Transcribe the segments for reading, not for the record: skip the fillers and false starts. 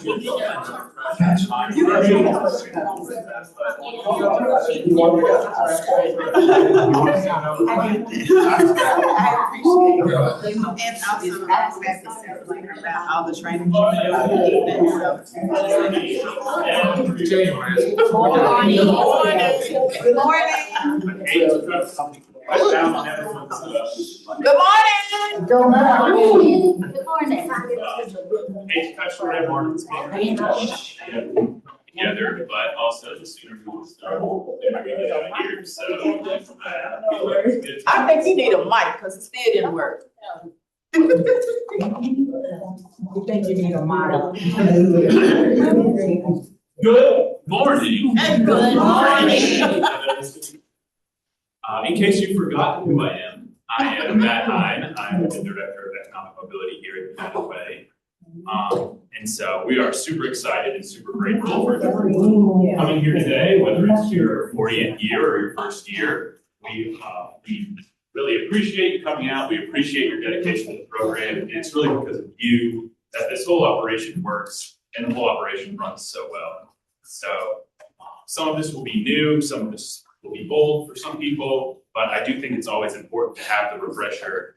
About all the training. Good morning. Good morning. Good morning. Good morning. Hate to touch the red markets together, but also the sooner we start, the better we get out here. So I think you need a mic because it still didn't work. You think you need a mic? Good morning. Good morning. In case you've forgotten who I am Matt Hine. I'm the Director of Economic Mobility here at United Way. And so we are super excited and super grateful for coming here today, whether it's your 40th year or your first year. We really appreciate you coming out. We appreciate your dedication to the program. And it's really because of you that this whole operation works and the whole operation runs so well. So some of this will be new, some of this will be bold for some people, but I do think it's always important to have the refresher,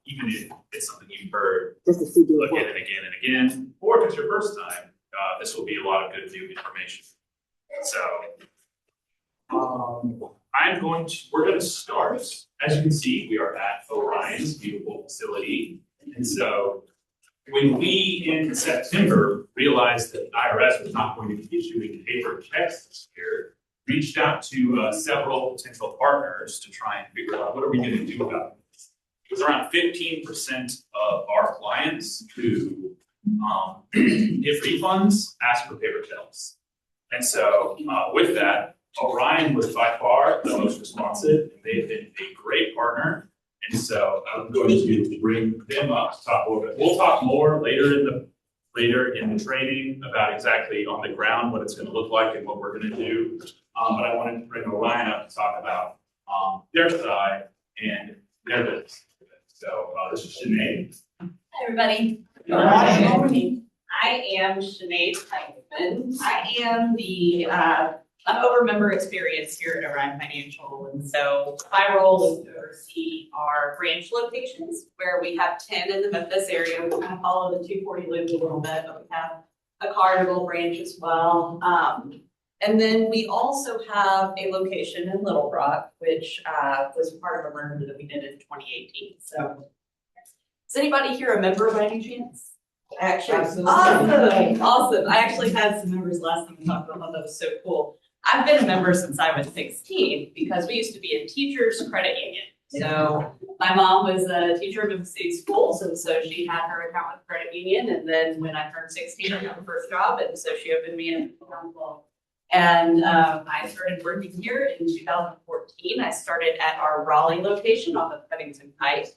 even if it's something you've heard again and again and again, or if it's your first time, this will be a lot of good new information. So we're going to start. As you can see, we are at Orion's beautiful facility. And so when we in September realized that IRS was not going to be issuing paper checks this year, reached out to several potential partners to try and figure out what are we going to do about it. It was around 15% of our clients who, if refunds, ask for paper checks. And so with that, Orion was by far the most responsive, and they've been a great partner. And so I'm going to bring them up to talk a little bit. We'll talk more later in the training about exactly on the ground what it's going to look like and what we're going to do. But I wanted to bring Orion up to talk about their side and their business. So this is Sinead. Hi, everybody. Good morning. I am Sinead Teichman. I am I'm over member experience here at Orion Financial. And so my role is to oversee our branch locations, where we have 10 in the Memphis area. We kind of follow the 240 loop a little bit, but we have a Carnival branch as well. And then we also have a location in Little Rock, which was part of a merger that we did in 2018. So is anybody here a member by any chance? Awesome. I actually had some members last time we talked about that was so cool. I've been a member since I was 16 because we used to be a teachers credit union. So my mom was a teacher in Memphis City Schools, and so she had her account with credit union. And then when I turned 16, I got my first job, and so she opened me an account. And I started working here in 2014. I started at our Raleigh location off of Covington Pike.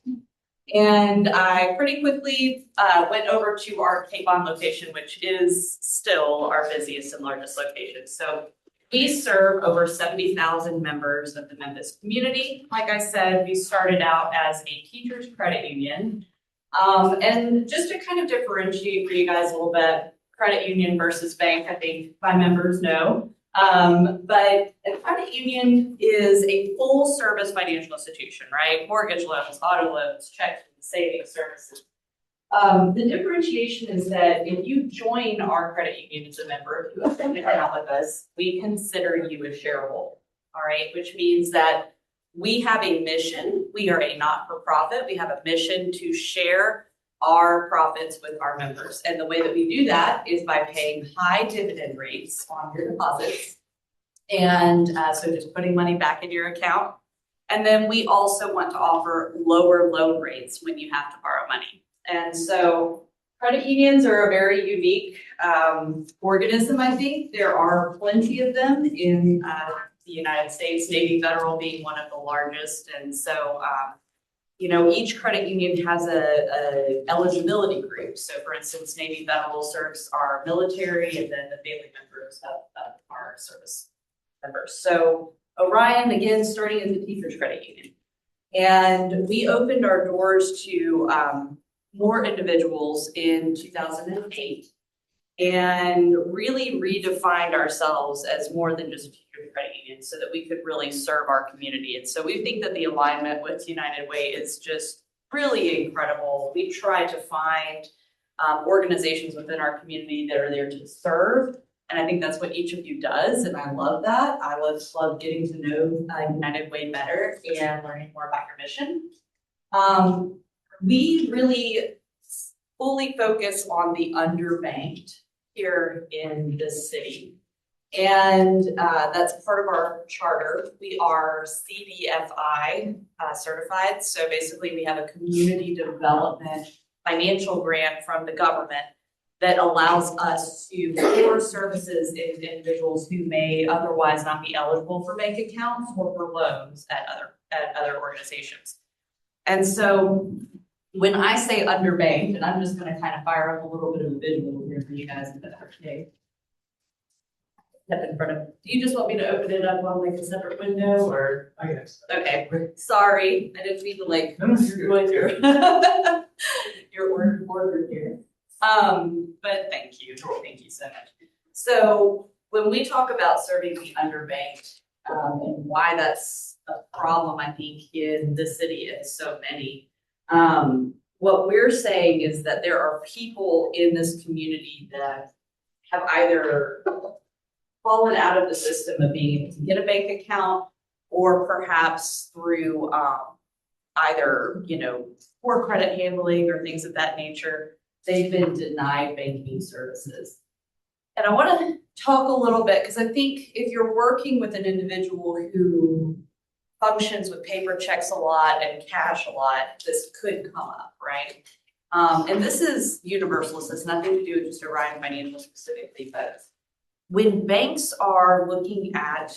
And I pretty quickly went over to our Capon location, which is still our busiest and largest location. So we serve over 70,000 members of the Memphis community. Like I said, we started out as a teachers credit union. And just to kind of differentiate for you guys a little bit, credit union versus bank, I think my members know. But a credit union is a full service financial institution, right? Mortgage loans, auto loans, checking, savings services. The differentiation is that if you join our credit union as a member, if you open an account with us, we consider you a shareholder, all right? Which means that we have a mission. We are a not-for-profit. We have a mission to share our profits with our members. And the way that we do that is by paying high dividend rates on your deposits. And so just putting money back in your account. And then we also want to offer lower loan rates when you have to borrow money. And so credit unions are a very unique organism, I think. There are plenty of them in the United States, Navy Federal being one of the largest. And so, each credit union has a eligibility group. So for instance, Navy Federal serves our military, and then the family members of our service members. So Orion, again, starting as a teachers credit union. And we opened our doors to more individuals in 2008. and really redefined ourselves as more than just a future credit union so that we could really serve our community. And so we think that the alignment with United Way is just really incredible. We try to find organizations within our community that are there to serve. And I think that's what each of you does. And I love that. I love getting to know United Way better and learning more about your mission. We really fully focus on the underbanked here in this city. And that's part of our charter. We are CDFI certified. So basically we have a community development financial grant from the government that allows us to offer services in individuals who may otherwise not be eligible for bank accounts or for loans at other organizations. And so when I say underbanked, and I'm just going to kind of fire up a little bit of a visual here for you guys if that's okay. Step in front of. Do you just want me to open it up on like a separate window, or? I guess. Okay. Sorry, I didn't mean to like No, you're ruin good. your order here. But thank you so much. So when we talk about serving the underbanked, and why that's a problem, I think in the city and so many. What we're saying is that there are people in this community that have either fallen out of the system of being able to get a bank account, or perhaps through either, poor credit handling or things of that nature, they've been denied banking services. And I want to talk a little bit, because I think if you're working with an individual who functions with paper checks a lot and cash a lot, this could come up, right? And this is universal. This has nothing to do with just Orion Financial specifically, but when banks are looking at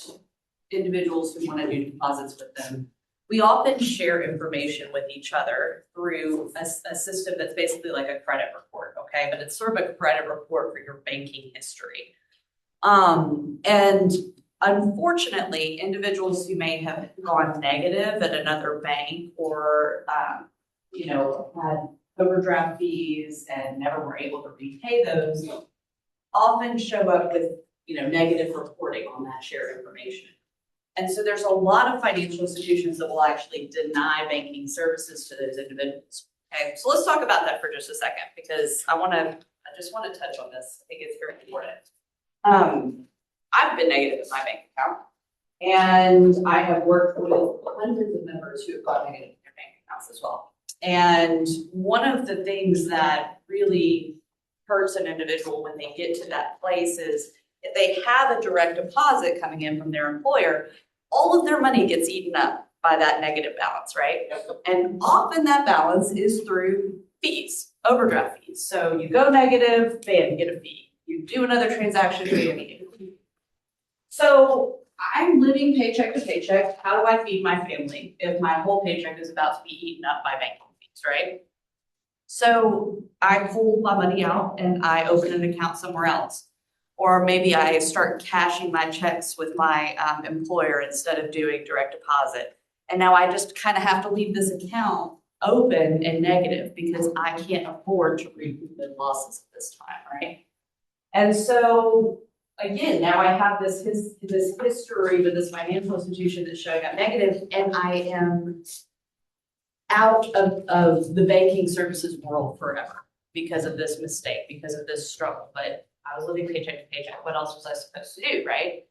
individuals who want to do deposits with them, we often share information with each other through a system that's basically like a credit report, okay? But it's sort of a credit report for your banking history. And unfortunately, individuals who may have gone negative at another bank or, had overdraft fees and never were able to repay those, often show up with, negative reporting on that shared information. And so there's a lot of financial institutions that will actually deny banking services to those individuals. Okay, so let's talk about that for just a second, because I just want to touch on this. I think it's very important. I've been negative in my bank account, and I have worked with hundreds of members who have gone negative in their bank accounts as well. And one of the things that really hurts an individual when they get to that place is if they have a direct deposit coming in from their employer, all of their money gets eaten up by that negative balance, right? And often that balance is through fees, overdraft fees. So you go negative, bam, you get a fee. You do another transaction, bam, you get a fee. So I'm living paycheck to paycheck. How do I feed my family if my whole paycheck is about to be eaten up by banking fees, right? So I pull my money out and I open an account somewhere else. Or maybe I start cashing my checks with my employer instead of doing direct deposit. And now I just kind of have to leave this account open and negative because I can't afford to recoup the losses at this time, right? And so again, now I have this history with this financial institution that's showing up negative, and I am out of the banking services world forever because of this mistake, because of this struggle. But I was living paycheck to paycheck. What else was I supposed to do, right?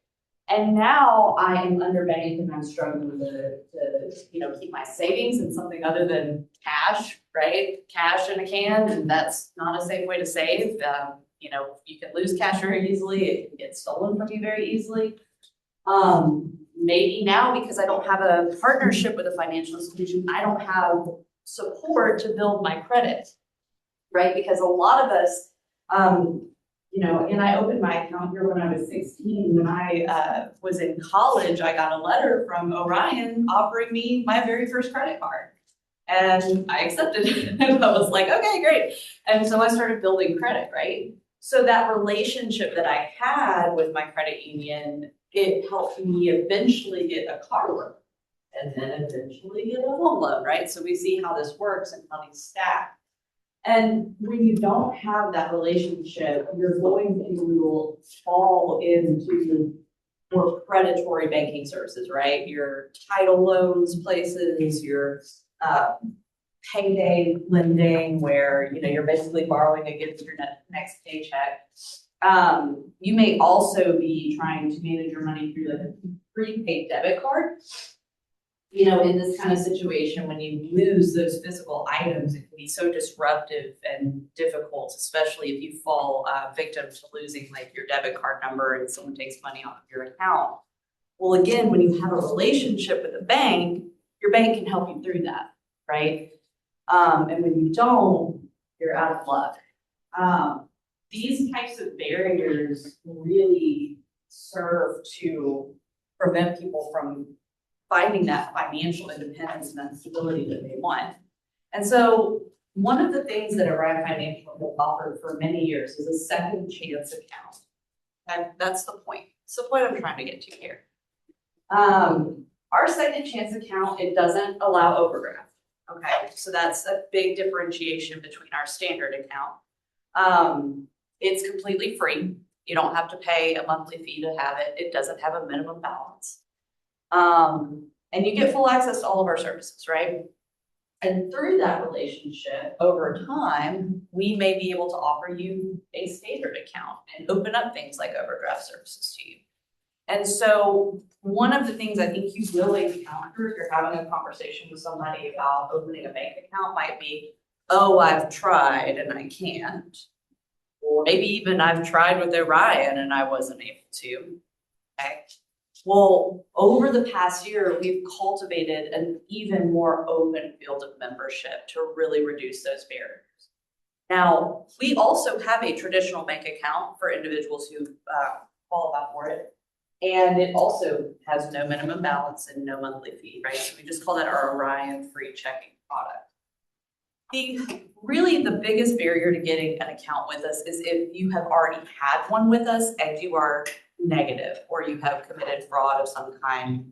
And now I am underbanked and I'm struggling to keep my savings in something other than cash, right? Cash in a can, and that's not a safe way to save. You can lose cash very easily. It can get stolen from you very easily. Maybe now, because I don't have a partnership with a financial institution, I don't have support to build my credit, right? Because a lot of us, and I opened my account here when I was 16. When I was in college, I got a letter from Orion offering me my very first credit card. And I accepted it. I was like, okay, great. And so I started building credit, right? So that relationship that I had with my credit union, it helped me eventually get a car loan and then eventually get a home loan, right? So we see how this works and how these stack. And when you don't have that relationship, you're going to fall into more predatory banking services, right? Your title loans places, your payday lending, where you're basically borrowing against your next paycheck. You may also be trying to manage your money through like a prepaid debit card. In this kind of situation, when you lose those physical items, it can be so disruptive and difficult, especially if you fall victim to losing like your debit card number and someone takes money off of your account. Well, again, when you have a relationship with a bank, your bank can help you through that, right? And when you don't, you're out of luck. These types of barriers really serve to prevent people from finding that financial independence and that stability that they want. And so one of the things that Orion Financial has offered for many years is a second chance account. And that's the point. It's the point I'm trying to get to here. Our second chance account, it doesn't allow overdraft. Okay, so that's a big differentiation between our standard account. It's completely free. You don't have to pay a monthly fee to have it. It doesn't have a minimum balance. And you get full access to all of our services, right? And through that relationship, over time, we may be able to offer you a standard account and open up things like overdraft services to you. And so one of the things I think you will encounter if you're having a conversation with somebody about opening a bank account might be, oh, I've tried and I can't. Or maybe even I've tried with Orion and I wasn't able to. Okay. Well, over the past year, we've cultivated an even more open field of membership to really reduce those barriers. Now, we also have a traditional bank account for individuals who qualify for it. And it also has no minimum balance and no monthly fee, right? So we just call that our Orion free checking product. Really the biggest barrier to getting an account with us is if you have already had one with us and you are negative or you have committed fraud of some kind.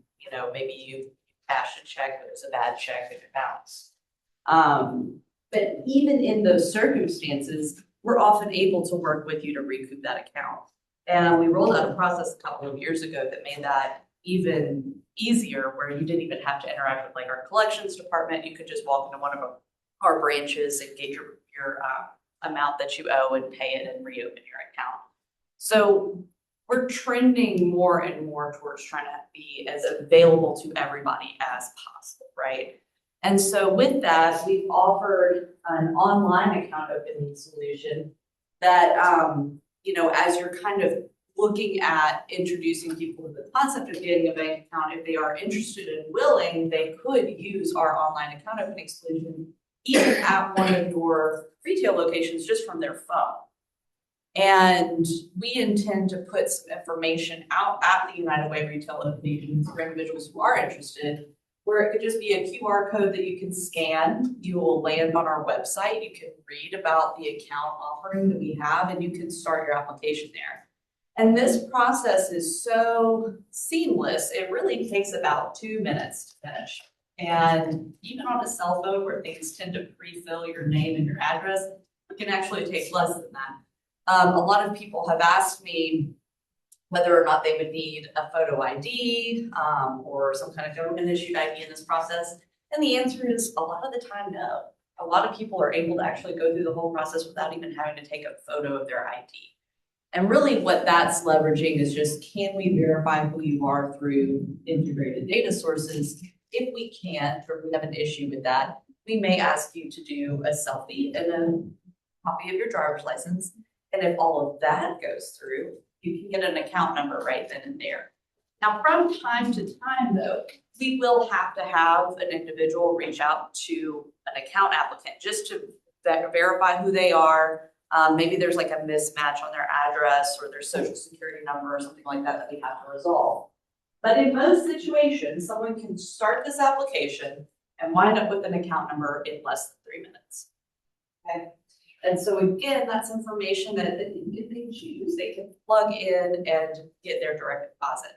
Maybe you cashed a check, but it was a bad check and it bounced. But even in those circumstances, we're often able to work with you to recoup that account. And we rolled out a process a couple of years ago that made that even easier, where you didn't even have to interact with like our collections department. You could just walk into one of our branches and get your amount that you owe and pay it and reopen your account. So we're trending more and more towards trying to be as available to everybody as possible, right? And so with that, we've offered an online account opening solution that, as you're kind of looking at introducing people to the concept of getting a bank account, if they are interested and willing, they could use our online account opening solution even at one of your retail locations just from their phone. And we intend to put some information out at the United Way retail locations for individuals who are interested, where it could just be a QR code that you can scan. You will land on our website. You can read about the account offering that we have, and you can start your application there. And this process is so seamless, it really takes about 2 minutes to finish. And even on a cell phone where things tend to pre-fill your name and your address, it can actually take less than that. A lot of people have asked me whether or not they would need a photo ID or some kind of government issued ID in this process. And the answer is a lot of the time, no. A lot of people are able to actually go through the whole process without even having to take a photo of their ID. And really what that's leveraging is just, can we verify who you are through integrated data sources? If we can't, or we have an issue with that, we may ask you to do a selfie and a copy of your driver's license. And if all of that goes through, you can get an account number right then and there. Now, from time to time, though, we will have to have an individual reach out to an account applicant just to verify who they are. Maybe there's like a mismatch on their address or their social security number or something like that we have to resolve. But in most situations, someone can start this application and wind up with an account number in less than 3 minutes. Okay. And so again, that's information that if they choose, they can plug in and get their direct deposit.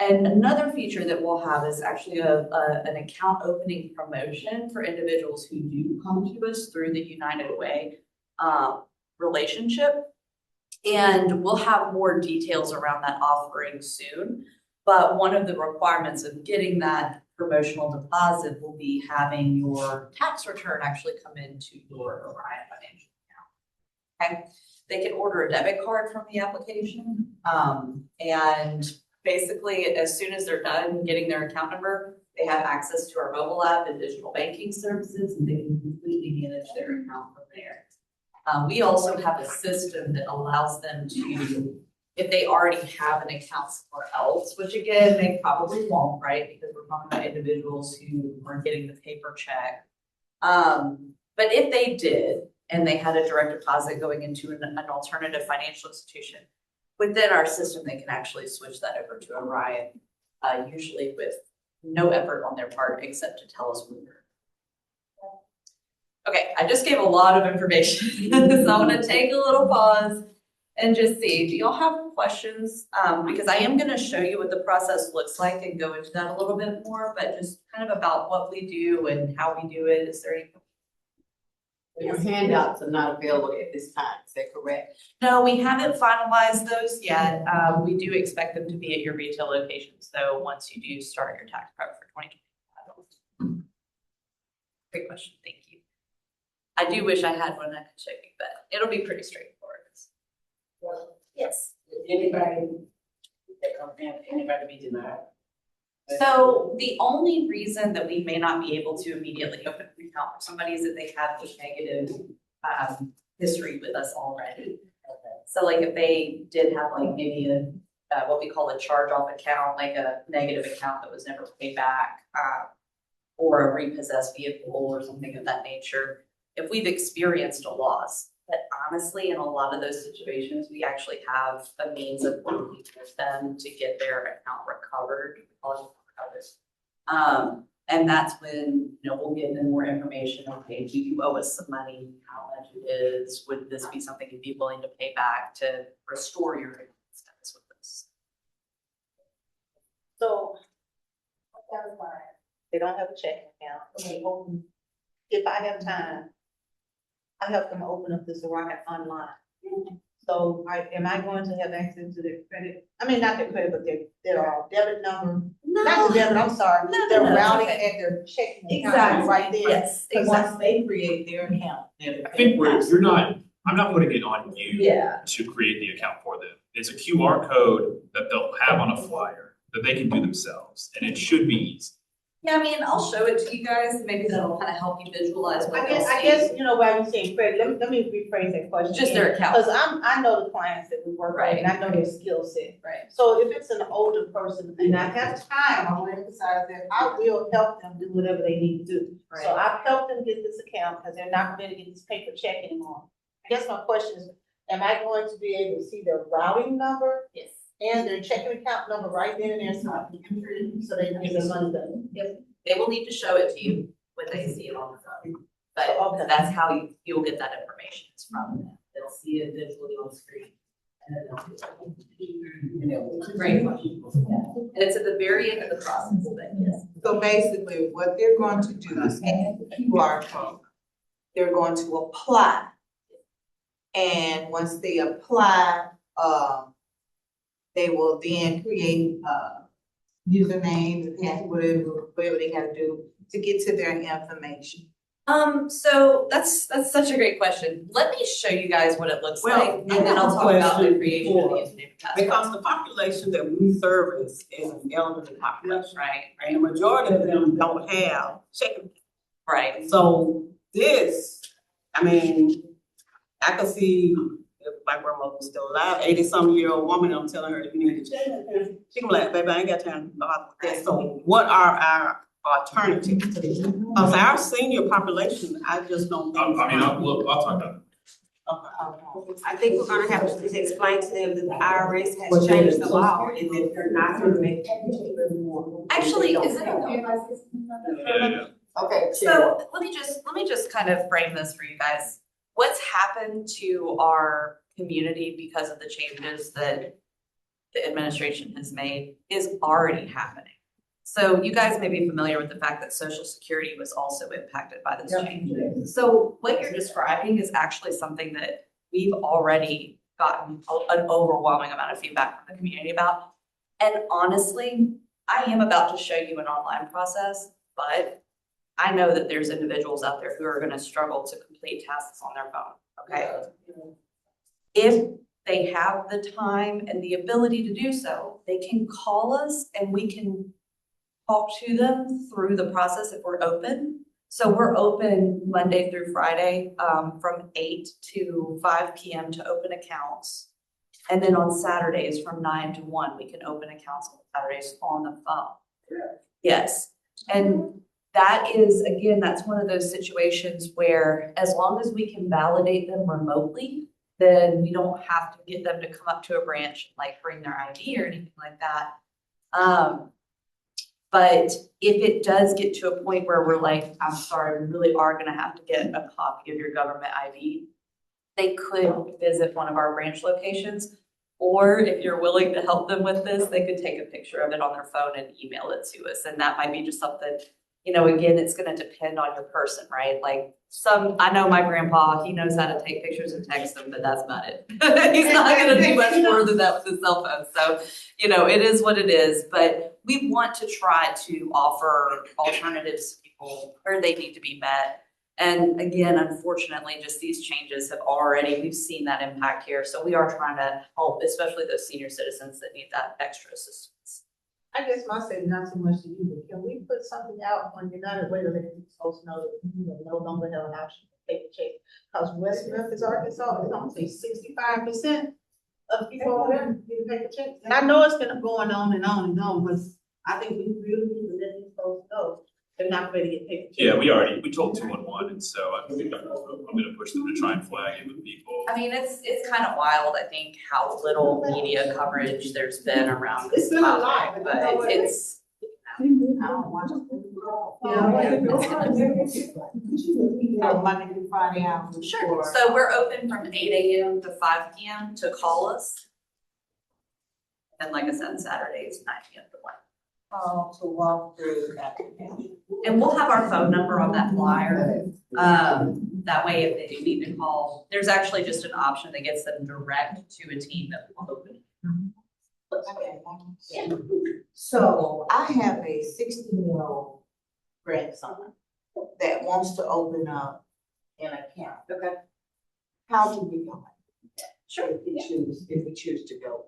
And another feature that we'll have is actually an account opening promotion for individuals who do come to us through the United Way relationship. And we'll have more details around that offering soon. But one of the requirements of getting that promotional deposit will be having your tax return actually come into your Orion Financial account. Okay, they can order a debit card from the application. And basically, as soon as they're done getting their account number, they have access to our mobile app and digital banking services, and they can completely manage their account from there. We also have a system that allows them to, if they already have an account somewhere else, which again, they probably won't, right? Because we're talking about individuals who are getting the paper check. But if they did, and they had a direct deposit going into an alternative financial institution, within our system, they can actually switch that over to Orion, usually with no effort on their part except to tell us when they're. Okay, I just gave a lot of information, so I'm gonna take a little pause and just see, do y'all have questions? Because I am gonna show you what the process looks like and go into that a little bit more, but just kind of about what we do and how we do it. Is there any? Your handouts are not available at this time, is that correct? No, we haven't finalized those yet. We do expect them to be at your retail locations, though, once you do start your tax prep for 2025. Great question, thank you. I do wish I had one I could show you, but it'll be pretty straightforward. Yes. Anybody that comes in, anybody be denied? So the only reason that we may not be able to immediately open an account for somebody is that they have a negative history with us already. So like if they did have like maybe a what we call a charge-off account, like a negative account that was never paid back, or a repossessed vehicle or something of that nature, if we've experienced a loss. But honestly, in a lot of those situations, we actually have a means of working with them to get their account recovered. And that's when, we'll give them more information. Okay, do you owe us some money? How much it is? Would this be something you'd be willing to pay back to restore your status with us? So, they don't have a checking account, they open, if I have time, I help them open up this Orion online. So am I going to have access to their credit? I mean, not their credit, but their debit number, not the debit, I'm sorry, their routing and their checking account right there. Yes, But exactly. once they create their account, I think I'm not putting it on you Yeah. to create the account for them. It's a QR code that they'll have on a flyer that they can do themselves, and it should be easy. Yeah, I mean, I'll show it to you guys. Maybe that'll kind of help you visualize what I they'll guess, see. while you're saying credit, let me rephrase that question. Just their account. Because I know the clients that we work with, and I know their skill set. Right. So if it's an older person and I have time, I want to emphasize that I will help them do whatever they need to do. So I've helped them get this account because they're not going to get this paper check anymore. I guess my question is, am I going to be able to see their routing number Yes. and their checking account number right then and there so they can get their money done? Yep. They will need to show it to you when they see it on the phone. But Okay. that's how you'll get that information. It's from them. They'll see it visually on screen. And then they'll Great question. And it's at the very end of the process, but yes. So basically, what they're going to do is scan the QR code. They're going to apply. And once they apply, they will then create username, password, whatever they gotta do to get to their information. So that's such a great question. Let me show you guys what it looks Well, like, and then I'll talk about the question creation of the for- username and password. Because the population that we service is an elderly population, Right, and the majority of them don't have checking. right. So this, I mean, I could see if my grandmother was still alive, 80-some-year-old woman, I'm telling her, you need to check. She can be like, baby, I ain't got time about that. So what are our alternatives to this? Because our senior population, I just don't think. I'll talk about it. Okay. I think we're gonna have to explain to them that the IRS has changed the law and that they're not gonna make. Actually, is it? Yeah. Okay. So let me just kind of frame this for you guys. What's happened to our community because of the changes that the administration has made is already happening. So you guys may be familiar with the fact that Social Security was also impacted by this change. So what you're describing is actually something that we've already gotten an overwhelming amount of feedback from the community about. And honestly, I am about to show you an online process, but I know that there's individuals out there who are gonna struggle to complete tasks on their phone, okay? If they have the time and the ability to do so, they can call us and we can talk to them through the process if we're open. So we're open Monday through Friday, from 8 to 5 p.m. to open accounts. And then on Saturdays from 9 to 1, we can open accounts on Saturdays on the phone. Yes, and that is, again, that's one of those situations where as long as we can validate them remotely, then we don't have to get them to come up to a branch, like bring their ID or anything like that. But if it does get to a point where we're like, I'm sorry, we really are gonna have to get a copy of your government ID, they could visit one of our branch locations. Or if you're willing to help them with this, they could take a picture of it on their phone and email it to us. And that might be just something, you know, again, it's gonna depend on your person, right? Like I know my grandpa, he knows how to take pictures and text them, but that's about it. He's not gonna do much more than that with his cell phone. So, you know, it is what it is, but we want to try to offer alternatives to people where they need to be met. And again, unfortunately, just these changes we've seen that impact here. So we are trying to help, especially those senior citizens that need that extra assistance. I guess my say not so much to you, but can we put something out on United Way to let these folks know that you no longer have an option to take the check? Because West Memphis, Arkansas, is only 65% of people over there need to take the check. And I know it's been going on and on and on, but I think we really need to let these folks know they're not ready to get paid. Yeah, we told 211, and so I'm gonna push them to try and flag it with people. I mean, it's kind of wild, I think, how little media coverage there's been around this It's been a lot, topic, but you know but what? it's. Monday through Friday hours. Sure, so we're open from 8 a.m. to 5 p.m. to call us. And like I said, Saturdays, 9 p.m. to 1. To walk through that. And we'll have our phone number on that flyer. That way, if they do need to call, there's actually just an option that gets them direct to a team that will open. So I have a 16-year-old grandson that wants to open up an account. Okay. How do we go? Sure. If we choose to go.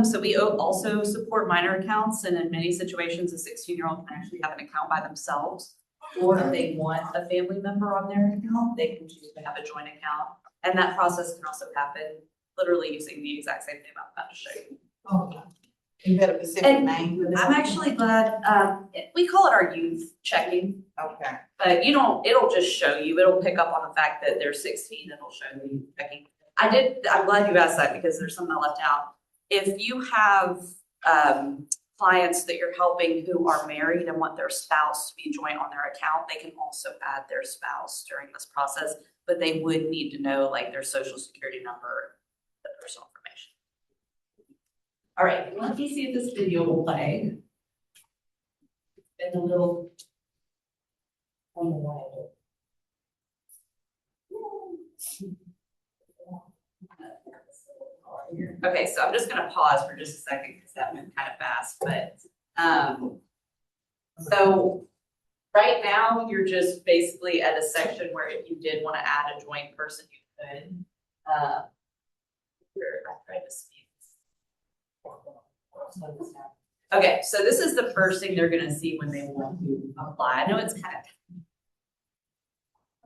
So we also support minor accounts, and in many situations, a 16-year-old can actually have an account by themselves. Or if they want a family member on their account, they can choose to have a joint account. And that process can also happen literally using the exact same thing I'm about to show you. Okay. You got a specific And name for this? I'm actually glad, we call it our youth checking, Okay. but it'll just show you, it'll pick up on the fact that they're 16, it'll show you youth checking. I'm glad you asked that because there's something I left out. If you have clients that you're helping who are married and want their spouse to be joint on their account, they can also add their spouse during this process, but they would need to know like their social security number, the personal information. All right, let me see if this video will play. It's been a little on the way. Okay, so I'm just gonna pause for just a second because that went kind of fast, but so right now you're just basically at a section where if you did want to add a joint person, you could. I'll try to speed this. Okay, so this is the first thing they're gonna see when they want to apply. I know it's kind of.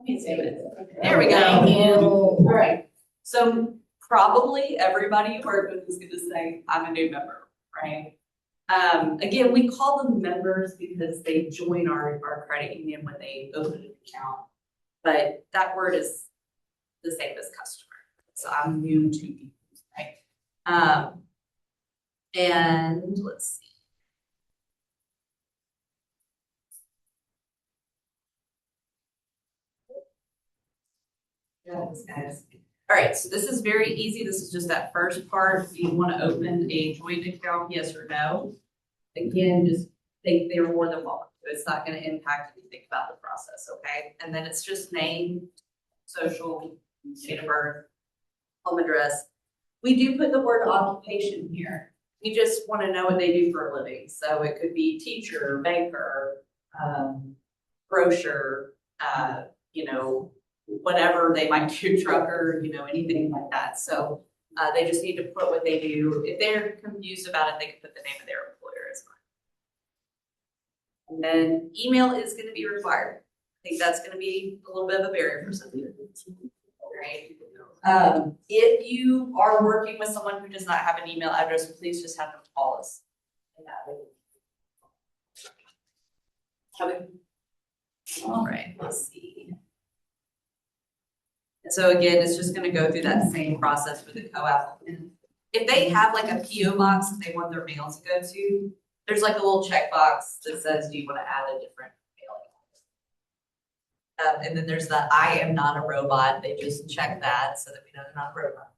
Let me see what it is. There we go. Thank you. All right, so probably everybody you work with is gonna say, I'm a new member, right? Again, we call them members because they join our credit union when they open an account, but that word is the same as customer. So I'm new to you, right? And let's see. Yes, guys. All right, so this is very easy. This is just that first part. Do you want to open a joint account, yes or no? Again, just think they're more than welcome. So it's not going to impact anything about the process, okay? And then it's just name, social, date of birth, home address. We do put the word occupation here. We just want to know what they do for a living. So it could be teacher, banker, grocer, you know, whatever they might do, trucker, you know, anything like that. So they just need to put what they do. If they're confused about it, they can put the name of their employer as well. And then email is going to be required. I think that's going to be a little bit of a barrier for some people. Right? If you are working with someone who does not have an email address, please just have them call us. Okay. All right, let's see. And so again, it's just gonna go through that same process with the co-applicant. If they have like a PO box that they want their mail to go to, there's like a little checkbox that says, do you wanna add a different mailing? And then there's the I am not a robot. They just check that so that we know they're not a robot.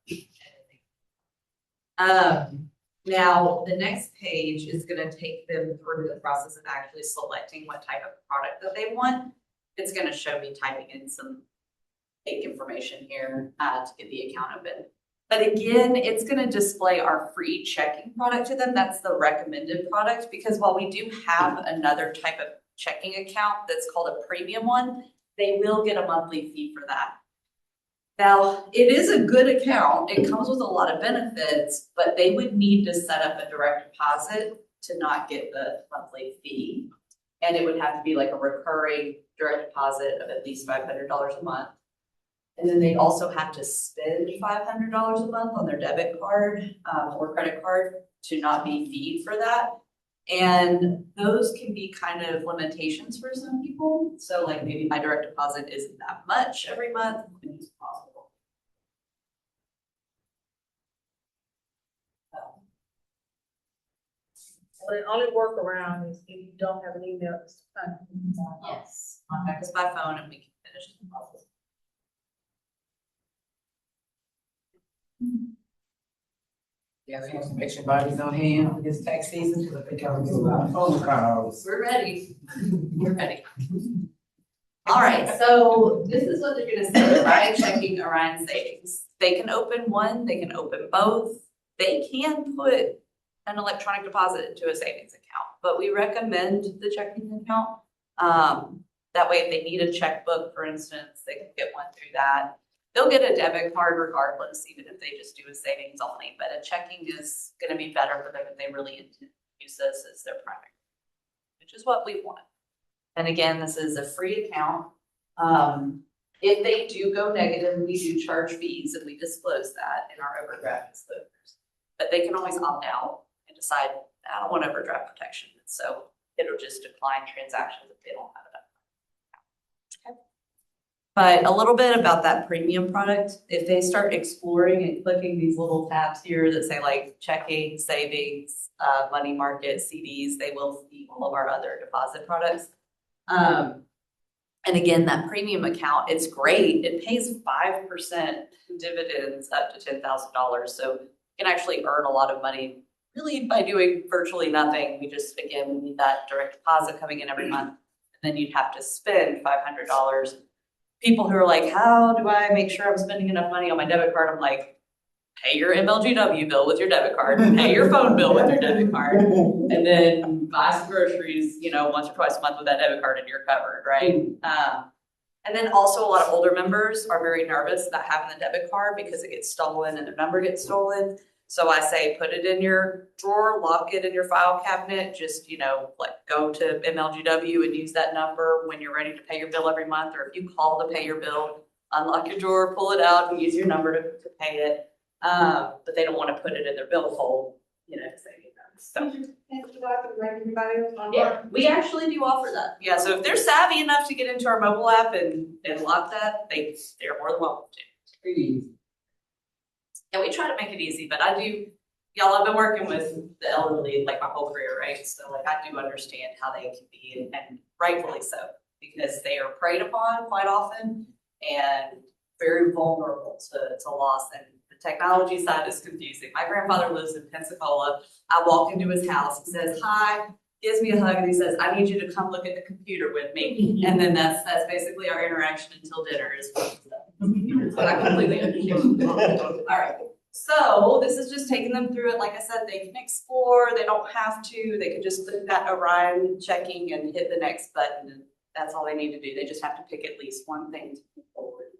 Now, the next page is gonna take them through the process of actually selecting what type of product that they want. It's gonna show me typing in some fake information here to get the account open. But again, it's gonna display our free checking product to them. That's the recommended product, because while we do have another type of checking account that's called a premium one, they will get a monthly fee for that. Now, it is a good account. It comes with a lot of benefits, but they would need to set up a direct deposit to not get the monthly fee. And it would have to be like a recurring direct deposit of at least $500 a month. And then they'd also have to spend $500 a month on their debit card or credit card to not be feed for that. And those can be kind of limitations for some people. So like maybe my direct deposit isn't that much every month, it's possible. So the only workaround is if you don't have an email, it's fine. Yes, contact us by phone and we can finish the process. Yeah, we have some extra bodies on hand for this tax season, because I think I was a lot of phone calls. We're ready. We're ready. All right, so this is what they're gonna say, Orion checking, Orion savings. They can open one, they can open both. They can put an electronic deposit into a savings account, but we recommend the checking account. That way, if they need a checkbook, for instance, they can get one through that. They'll get a debit card regardless, even if they just do a savings only, but a checking is gonna be better for them if they really intend to use this as their primary, which is what we want. And again, this is a free account. If they do go negative, we do charge fees and we disclose that in our overdraft disclosures. But they can always opt out and decide, I don't want overdraft protection. So it'll just decline transactions if they don't have it. Okay. But a little bit about that premium product. If they start exploring and clicking these little tabs here that say like checking, savings, money market, CDs, they will see all of our other deposit products. And again, that premium account, it's great. It pays 5% dividends up to $10,000. So you can actually earn a lot of money really by doing virtually nothing. We just, again, we need that direct deposit coming in every month. And then you'd have to spend $500. People who are like, how do I make sure I'm spending enough money on my debit card? I'm like, pay your MLGW bill with your debit card, pay your phone bill with your debit card, and then buy some groceries, you know, once or twice a month with that debit card and you're covered, right? And then also a lot of older members are very nervous about having the debit card because it gets stolen and their number gets stolen. So I say, put it in your drawer, lock it in your file cabinet, just, you know, like go to MLGW and use that number when you're ready to pay your bill every month, or if you call to pay your bill, unlock your drawer, pull it out and use your number to pay it. But they don't want to put it in their bill fold, you know, to say, so. Yeah, we actually do offer that. Yeah, so if they're savvy enough to get into our mobile app and lock that, they're more than welcome to. Pretty easy. And we try to make it easy, but y'all have been working with the elderly like my whole career, right? So like I do understand how they can be, and rightfully so, because they are preyed upon quite often. And very vulnerable to loss, and the technology side is confusing. My grandfather lives in Pensacola. I walk into his house, he says, "Hi," gives me a hug, and he says, "I need you to come look at the computer with me." And then that's basically our interaction until dinner is but I completely understand. All right. So this is just taking them through it. Like I said, they can explore, they don't have to, they can just click that Orion checking and hit the next button, and that's all they need to do. They just have to pick at least one thing to move forward.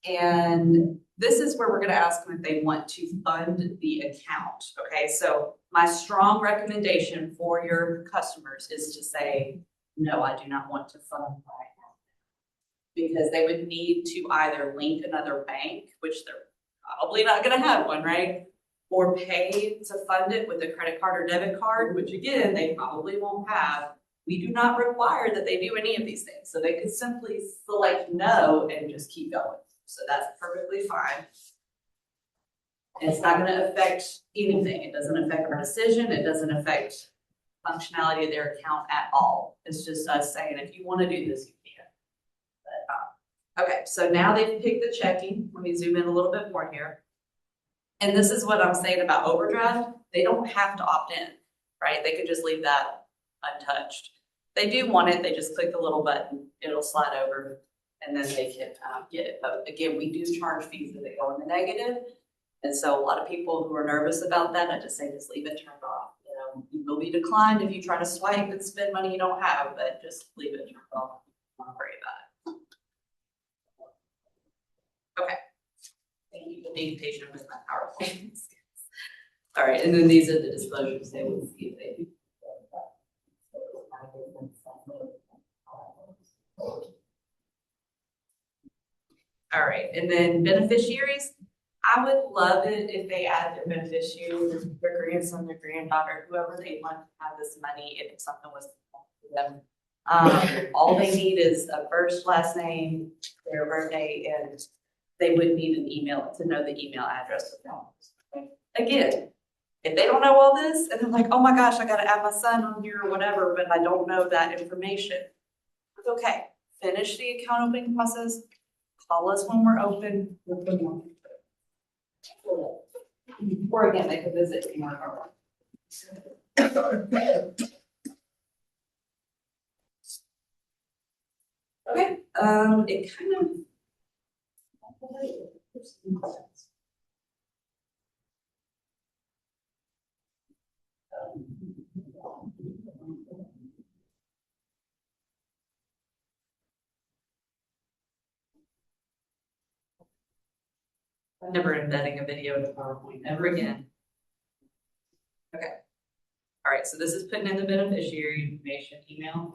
And this is where we're gonna ask them if they want to fund the account, okay? So my strong recommendation for your customers is to say, no, I do not want to fund my account. Because they would need to either link another bank, which they're probably not gonna have one, right? Or pay to fund it with a credit card or debit card, which again, they probably won't have. We do not require that they do any of these things. So they could simply select no and just keep going. So that's perfectly fine. And it's not gonna affect anything. It doesn't affect our decision. It doesn't affect functionality of their account at all. It's just us saying, if you wanna do this, you can. But, okay, so now they've picked the checking. Let me zoom in a little bit more here. And this is what I'm saying about overdraft. They don't have to opt in, right? They could just leave that untouched. They do want it, they just click the little button, it'll slide over, and then they can get it. But again, we do charge fees if they go in the negative. And so a lot of people who are nervous about that, I just say, just leave it turned off. You know, you will be declined if you try to swipe and spend money you don't have, but just leave it turned off. Don't worry about it. Okay. Thank you for being patient with my PowerPoint. All right, and then these are the disclosures they would see if they do. All right, and then beneficiaries, I would love it if they add their beneficiaries, their grandson, their granddaughter, whoever they want to have this money, if something was to them. All they need is a first, last name, their birthday, and they would need an email to know the email address of them. Again, if they don't know all this and they're like, oh my gosh, I gotta add my son on here or whatever, but I don't know that information. It's okay. Finish the account opening process. Call us when we're open. We'll put them on. Or again, they could visit one of our. Okay, it kind of. I'm never embedding a video into PowerPoint, ever again. Okay. All right, so this is putting in the beneficiary information, email.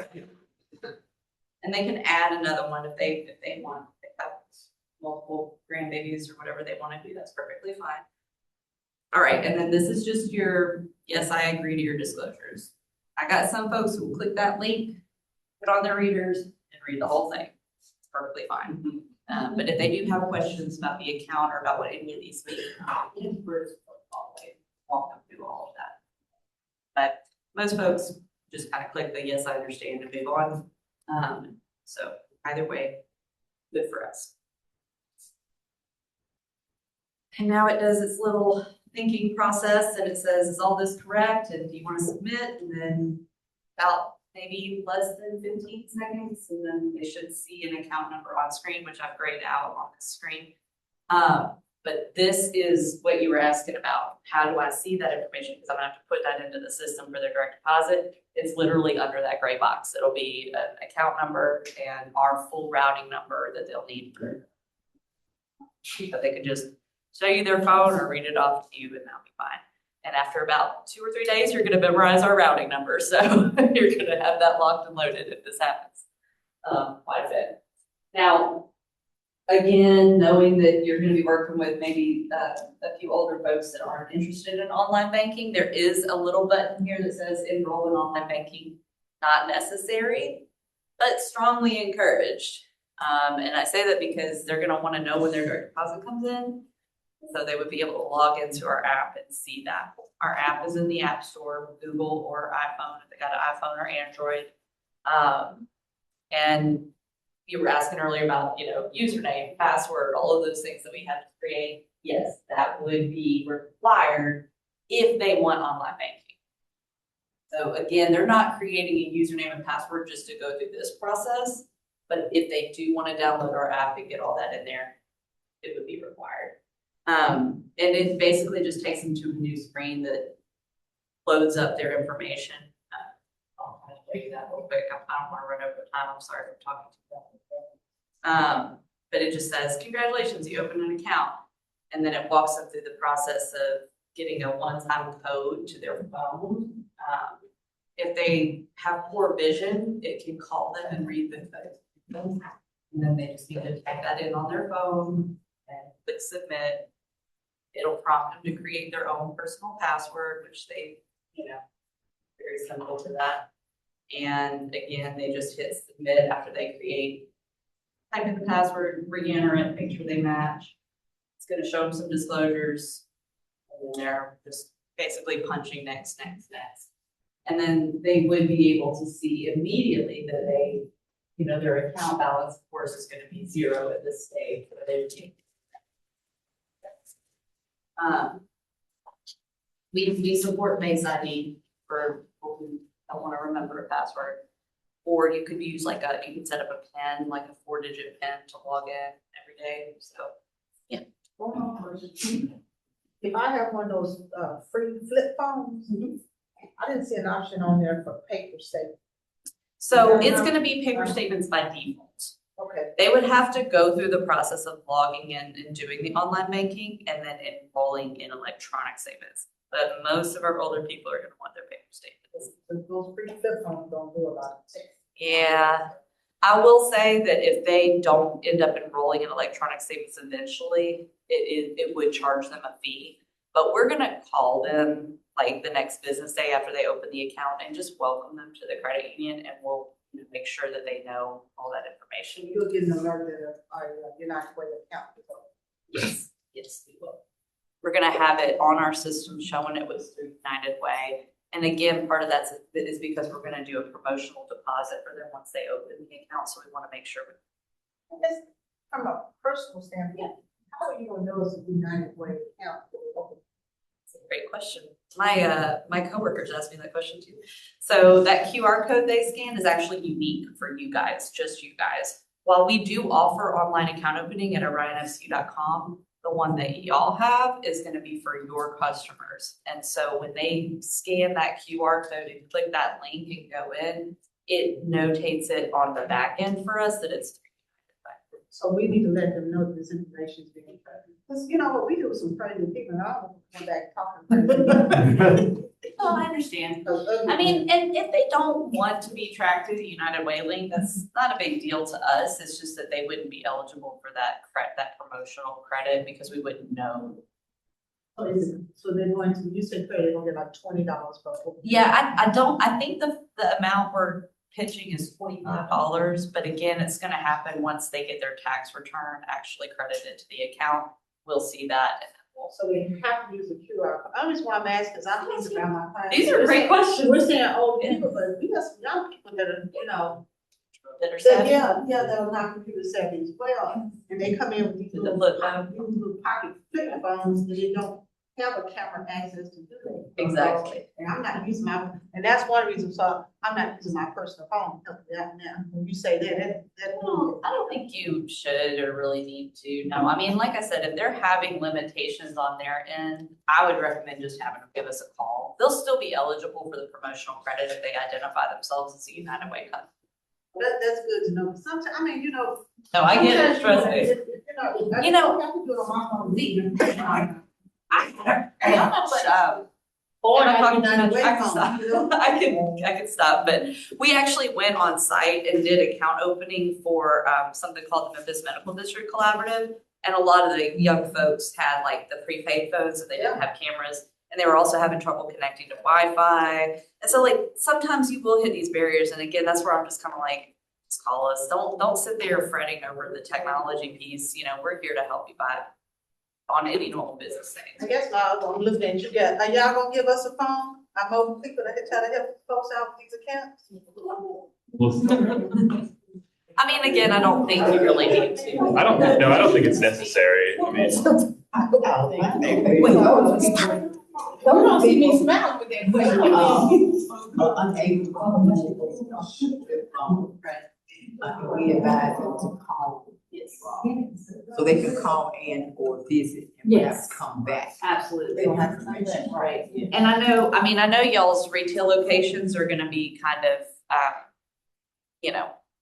And they can add another one if they want. If they have multiple grandbabies or whatever they want to do, that's perfectly fine. All right, and then this is just your, yes, I agree to your disclosures. I got some folks who will click that link, put on their readers, and read the whole thing. It's perfectly fine. But if they do have questions about the account or about what any of these mean, we're walk them through all of that. But most folks just kind of click the yes, I understand and move on. So either way, good for us. And now it does its little thinking process and it says, is all this correct? And do you want to submit? And then about maybe less than 15 seconds, and then they should see an account number on screen, which I've grayed out on the screen. But this is what you were asking about. How do I see that information? Because I'm gonna have to put that into the system for their direct deposit. It's literally under that gray box. It'll be an account number and our full routing number that they'll need for. But they can just show you their phone or read it off to you and that'll be fine. And after about 2 or 3 days, you're going to memorize our routing number. So you're going to have that locked and loaded if this happens quite a bit. Now, again, knowing that you're going to be working with maybe a few older folks that aren't interested in online banking, there is a little button here that says enroll in online banking, not necessary, but strongly encouraged. And I say that because they're going to want to know when their direct deposit comes in. So they would be able to log into our app and see that. Our app is in the App Store, Google or iPhone, if they got an iPhone or Android. And you were asking earlier about, username, password, all of those things that we have to create. Yes, that would be required if they want online banking. So again, they're not creating a username and password just to go through this process, but if they do want to download our app and get all that in there, it would be required. And it basically just takes them to a new screen that loads up their information. I'll kind of show you that real quick. I don't want to run over time. I'm sorry for talking too long. But it just says, congratulations, you opened an account. And then it walks them through the process of getting a one-time code to their phone. If they have poor vision, it can call them and read the code. And then they just need to type that in on their phone and click submit. It'll prompt them to create their own personal password, which they, very simple to that. And again, they just hit submit after they type in the password, re-enter it, make sure they match. It's gonna show them some disclosures. And then they're just basically punching next. And then they would be able to see immediately that they, their account balance, of course, is gonna be 0 at this stage. But we support Face ID for people who don't want to remember a password. Or you could use you could set up a PIN, like a 4-digit PIN to log in every day. So yeah. One more question. If I have one of those, free flip phones, I didn't see an option on there for paper statement. So it's gonna be paper statements by default. Okay. They would have to go through the process of logging in and doing the online banking and then enrolling in electronic statements. But most of our older people are gonna want their paper statements. Those free flip phones don't do a lot of text. Yeah, I will say that if they don't end up enrolling in electronic statements eventually, it would charge them a fee. But we're gonna call them like the next business day after they open the account and just welcome them to the credit union, and we'll make sure that they know all that information. You'll get an alert that, you're not going to account. Yes, we will. We're gonna have it on our system showing it was through United Way. And again, part of that is because we're gonna do a promotional deposit for them once they open the account, so we wanna make sure. Just from a personal standpoint, how are you gonna know it's a United Way account? It's a great question. My coworkers asked me that question too. So that QR code they scanned is actually unique for you guys, just you guys. While we do offer online account opening at orionfcu.com, the one that y'all have is going to be for your customers. And so when they scan that QR code and click that link and go in, it notates it on the back end for us that it's. So we need to let them know that this information is being tracked. Because what we do with some crazy people, and I don't want back talking. Oh, I understand. I mean, and if they don't want to be tracked through the United Way link, that's not a big deal to us. It's just that they wouldn't be eligible for that promotional credit because we wouldn't know. So they're going to, you said they're going to get like $20 per open. Yeah, I think the amount we're pitching is $45, but again, it's gonna happen once they get their tax return actually credited to the account. We'll see that. So they have to use the QR code. I just want to ask, because I'm thinking about my clients. These are great questions. We're saying old people, but we got some young people that are, That are that, savvy. that are not computer savvy as well. And they come in with these With the little, flip phone. little pocket flip phones, and they don't have a camera access to do that. Exactly. And I'm not using and that's one reason, so I'm not using my personal phone, help with that now. When you say that. Well, I don't think you should or really need to. No, I mean, like I said, if they're having limitations on their end, I would recommend just having them give us a call. They'll still be eligible for the promotional credit if they identify themselves as a United Way customer. That's good to know. Sometimes, No, I get it, trust me. You know, I have to do it on my phone. Or I'm talking too much. I can stop. I can stop. But we actually went on site and did account opening for something called the Memphis Medical District Collaborative. And a lot of the young folks had like the prepaid phones, so they didn't have cameras. And they were also having trouble connecting to Wi-Fi. And so like sometimes you will hit these barriers. And again, that's where I'm just kind of like, just call us. Don't sit there fretting over the technology piece. We're here to help you buy on any normal business thing. I guess I'm looking at you guys. Are y'all gonna give us a phone? I'm over people that try to help folks out with these accounts. I mean, again, I don't think you really need to. I don't think it's necessary. I mean, Don't see me smiling with that question. We advise them to call. So they can call in or visit and perhaps come back. Absolutely. They don't have to. Right. And I know y'all's retail locations are gonna be kind of,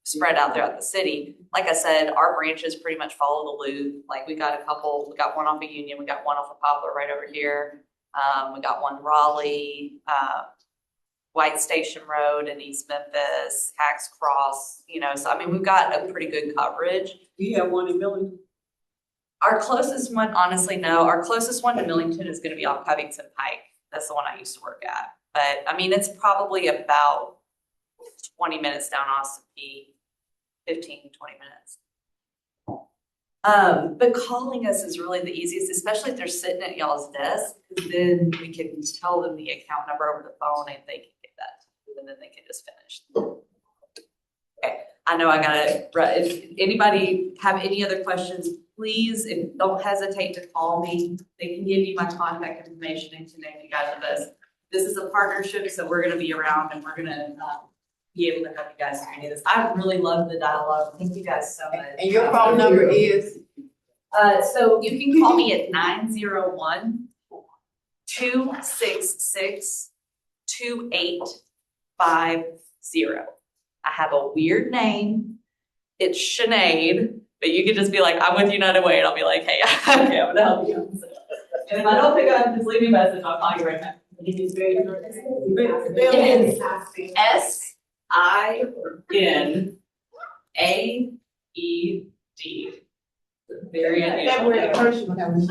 spread out throughout the city. Like I said, our branches pretty much follow the loop. Like we got one off of Union, we got one off of Poplar right over here. We got one Raleigh, White Station Road in East Memphis, Hacks Cross, so I mean, we've got a pretty good coverage. Do you have one in Millington? Our closest one, honestly, no. Our closest one to Millington is gonna be on Covington Pike. That's the one I used to work at. But I mean, it's probably about 20 minutes down Austin P, 15, 20 minutes. But calling us is really the easiest, especially if they're sitting at y'all's desk, because then we can tell them the account number over the phone and they can get that, and then they can just finish. Okay, I know I gotta, if anybody have any other questions, please, don't hesitate to call me. They can give you my contact information and connect you guys with us. This is a partnership, so we're gonna be around and we're gonna be able to help you guys through any of this. I really love the dialogue. Thank you guys so much. And your phone number is? So you can call me at 901-266-2850. I have a weird name. It's Sinead, but you could just be like, I'm with United Way, and I'll be like, hey, okay, I'm gonna help you. And if I don't pick up, just leave me a message. I'll call you right back. It is SINAED. Very unusual. That word first one that was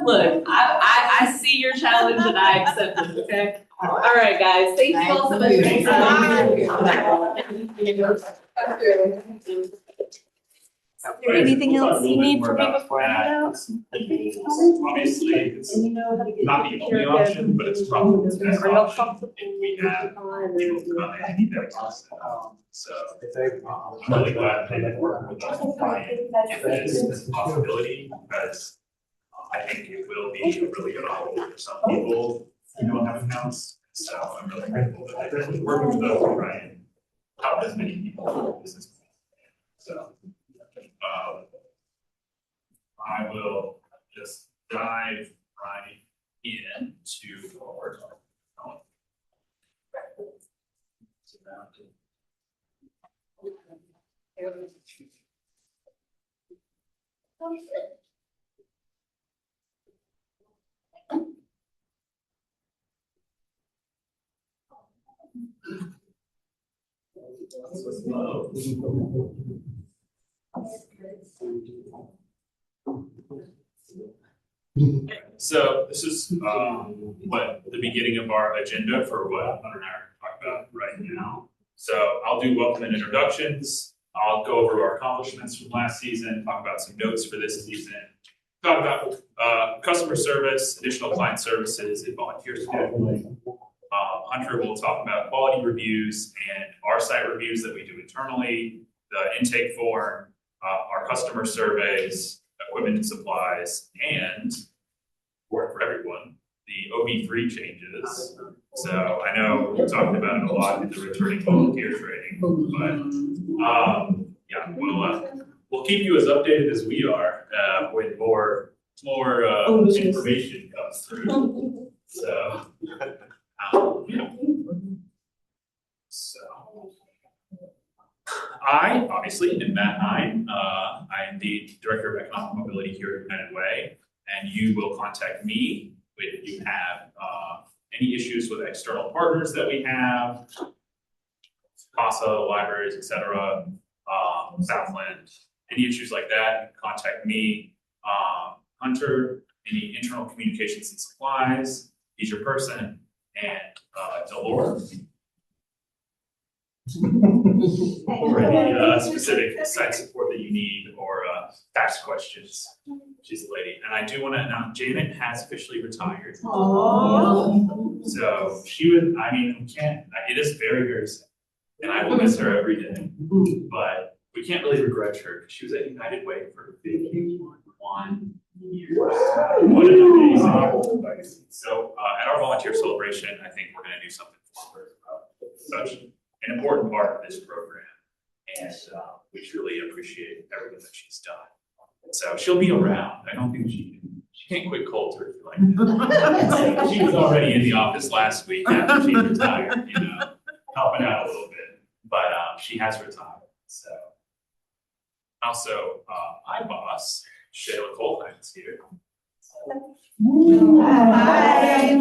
Look, I see your challenge and I accept it, okay? All right, guys, thank you all so much for your time. Is there anything else you need from me before I head out? Obviously, it's not the only option, but it's probably the best option if we have people come in and need that process. So I'm really glad that they work with us to try and get this possibility, because I think it will be a really good option for some people who don't have accounts. So I'm really grateful that they're really working with us to try and help as many people as this. So. I will just dive right into what we're talking about. So this is what the beginning of our agenda for what Hunter and I are talking about right now. So I'll do welcome and introductions. I'll go over our accomplishments from last season, talk about some notes for this season, talk about customer service, additional client services, and volunteer scheduling. Hunter will talk about quality reviews and our site reviews that we do internally, the intake form, our customer surveys, equipment and supplies, and for everyone, the OB3 changes. So I know we talked about it a lot in the returning volunteer training, but yeah, we'll keep you as updated as we are when more information comes through. So yeah. So I obviously am Matt Hine. I am the Director of Economic Mobility here at United Way, and you will contact me if you have any issues with external partners that we have, CASA, libraries, etc., Southland, any issues like that, contact me. Hunter, any internal communications and supplies, he's your person, and Delora. For any specific site support that you need or tax questions. She's a lady. And I do want to announce Janet has officially retired. Oh. So she would, I mean, we can't, it is very, very sad. And I will miss her every day. But we can't really regret her because she was at United Way for 51 years. What an amazing legacy. So at our volunteer celebration, I think we're going to do something for her. Such an important part of this program. And we truly appreciate everything that she's done. So she'll be around. I don't think she can't quit cold turkey like that. She was already in the office last week after she retired, you know, helping out a little bit. But she has retired. So also, my boss, Shayla Colheim, is here. Hi.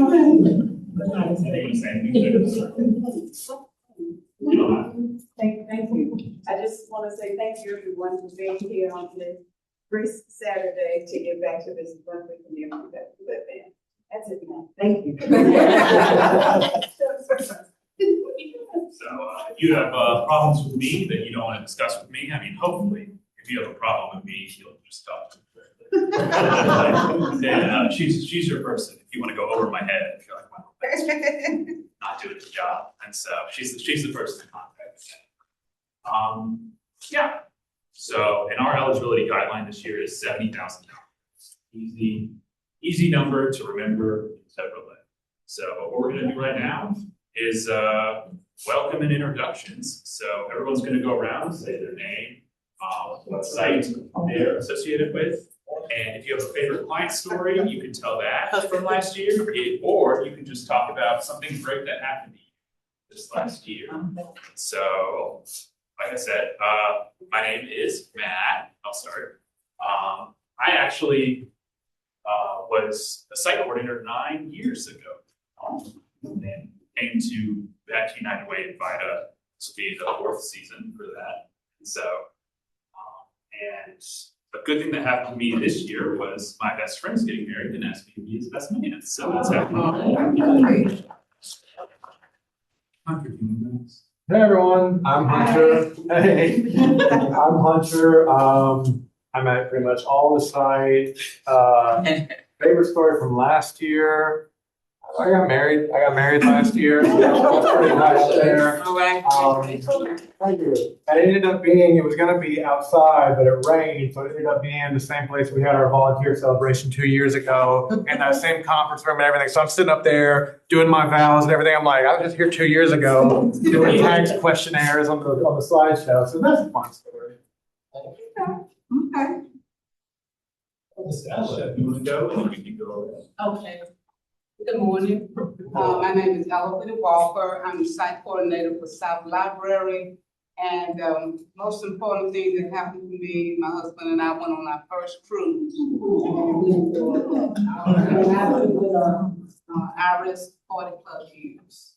Thank you. I just want to say thank you everyone for being here on this great Saturday to get back to this wonderful community that we live in. That's it, man. Thank you. So if you have problems with me that you don't want to discuss with me, I mean, hopefully, if you have a problem with me, you'll just talk to me. And she's your person. If you want to go over my head, I feel like, wow, that's not doing his job. And so she's the person to contact. Yeah. So, and our eligibility guideline this year is $70,000. Easy number to remember separately. So what we're going to do right now is welcome and introductions. So everyone's going to go around, say their name, what site they're associated with, and if you have a favorite client story, you can tell that from last year, or you can just talk about something great that happened to you this last year. So, like I said, my name is Matt. I'll start. I actually was a site coordinator 9 years ago. And came to back to United Way in VITA. This will be the 4th season for that. And so, and a good thing that happened to me this year was my best friend's getting married and asked me to be his best man. So that's happening. Hey everyone, I'm Hunter. Hey, I'm Hunter. I'm at pretty much all the sites. Favorite story from last year. I got married last year. So that's pretty high up there. Thank you. And it ended up being, it was gonna be outside, but it rained, so it ended up being the same place we had our volunteer celebration 2 years ago, in that same conference room and everything. So I'm sitting up there doing my vows and everything. I'm like, I was just here 2 years ago doing tax questionnaires on the slideshow. So that's a fun story. Okay. If you want to go, and we can go. Okay. Good morning. My name is Ella Walker. I'm the site coordinator for South Library. And most important thing that happened to me, my husband and I went on our first cruise. Iris, 40 plus years.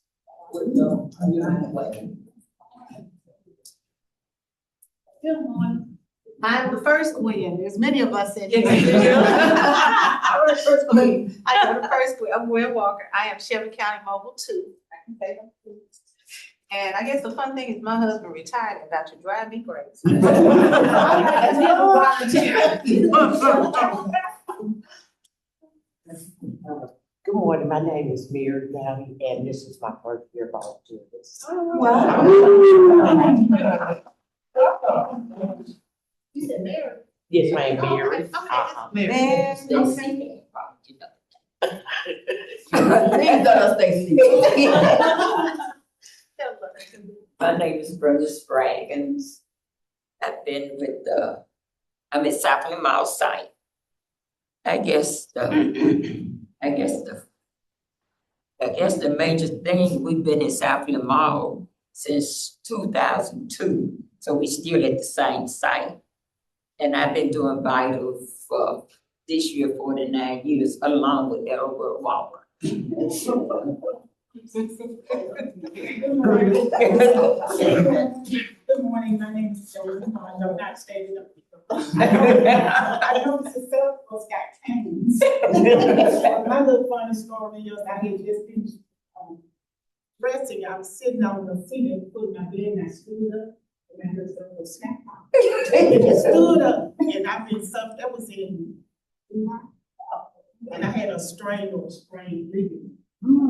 Good morning. I'm the first queen, as many of us said. Yes, you do. I'm the first queen. I am the first queen. I'm Gwen Walker. I am Shelby County Mobile 2. And I guess the fun thing is my husband retired and about to drive me crazy. Good morning, my name is Mary Downey, and this is my first year volunteer. Wow. You said Mary? Yes, ma'am, Mary. My name is Brenda Spraggins. I've been with I'm at Southland Mall site. I guess the major thing, we've been at Southland Mall since 2002, so we still at the same site. And I've been doing Vital for this year 49 years, along with Elbert Walker. Good morning, my name is Joey. I'm not stating up. I know Mrs. Phillips got canes. My little funny story is I had just been dressing. I was sitting on the seat and put my bed and I stood up and I heard a little snap. I stood up and I've been that was in And I had a strain or sprained ligament.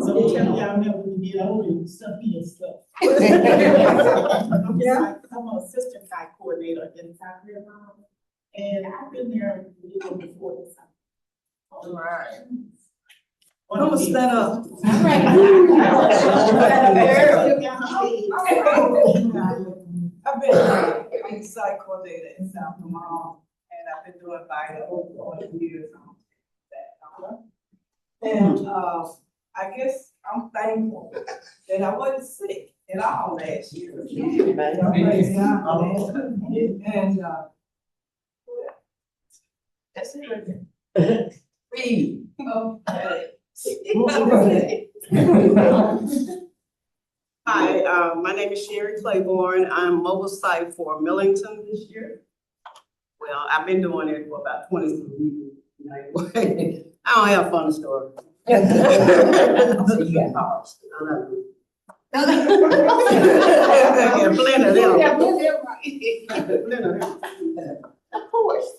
So tell y'all never when you get older, you stuff and stuff. I'm an assistant site coordinator in South Carolina, and I've been there even before this. All right. I'm gonna stand up. I've been a site coordinator in South Lamar, and I've been doing VITA over 20 years. And I guess I'm thankful that I wasn't sick at all last year. And that's it. Read. Okay. Hi, my name is Sherry Claiborne. I'm mobile site for Millington this year. Well, I've been doing it for about 20 years. Anyway, I don't have a funny story. So you got hearts. Yeah, plenty of them. Of course.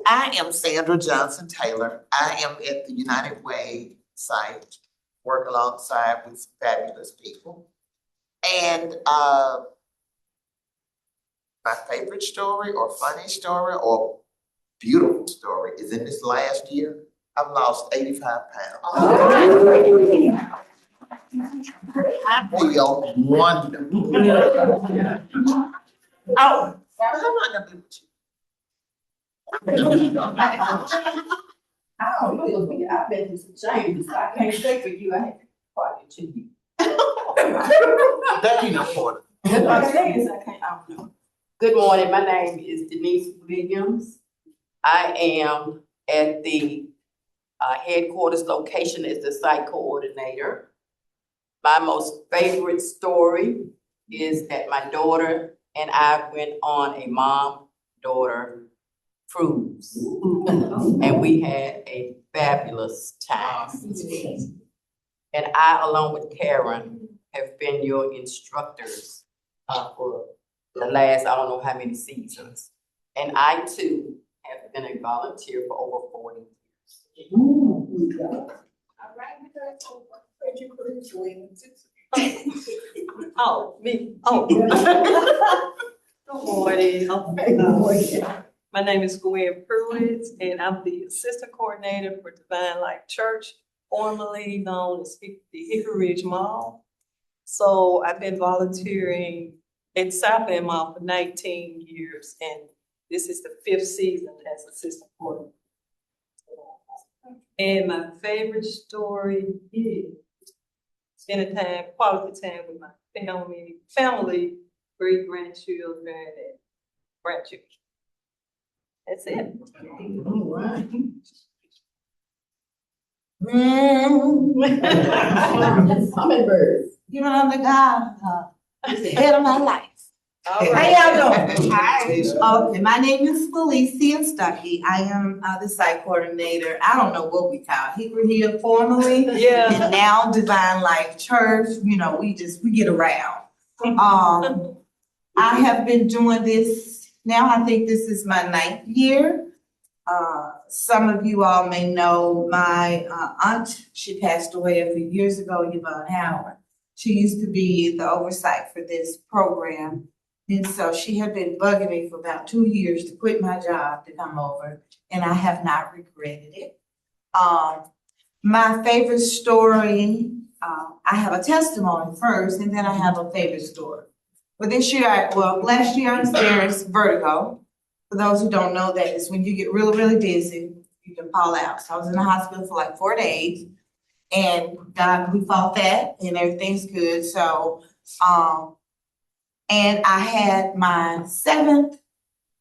I am Sandra Johnson Taylor. I am at the United Way site, work alongside with fabulous people. And my favorite story or funny story or beautiful story is in this last year, I've lost 85 pounds. I feel wonderful. Oh, how am I gonna be with you? I don't know, I've been through some changes. I can't say for you, I had to quiet to you. That ain't important. That's what I'm saying, I don't know. Good morning, my name is Denise Williams. I am at the headquarters location as the site coordinator. My most favorite story is that my daughter and I went on a mom-daughter cruise. And we had a fabulous time. And I, along with Karen, have been your instructors for the last, I don't know how many seasons. And I too have been a volunteer for over 40 years. Oh, me, oh. Good morning. My name is Gwen Pruitt, and I'm the assistant coordinator for Divine Life Church, formerly known as the Hickory Ridge Mall. So I've been volunteering in South Bend Mall for 19 years, and this is the 5th season as assistant coordinator. And my favorite story is spending time, quality time with my family, great-grandchildren, and grandchildren. That's it. All right. Hummingbirds. You know, the God, the head of my life. How y'all doing? Hi. Okay, my name is Felicia Stuckey. I am the site coordinator. I don't know what we call Hickory Hill formerly. Yeah. And now Divine Life Church. You know, we get around. I have been doing this now. I think this is my 9th year. Some of you all may know my aunt. She passed away a few years ago, Yvonne Howard. She used to be the oversight for this program. And so she had been bugging me for about 2 years to quit my job to come over, and I have not regretted it. My favorite story, I have a testimony first, and then I have a favorite story. But this year, last year I experienced vertigo. For those who don't know, that is when you get really, really dizzy, you can fall out. So I was in the hospital for like 4 days, and we fought that, and everything's good. So, and I had my 7th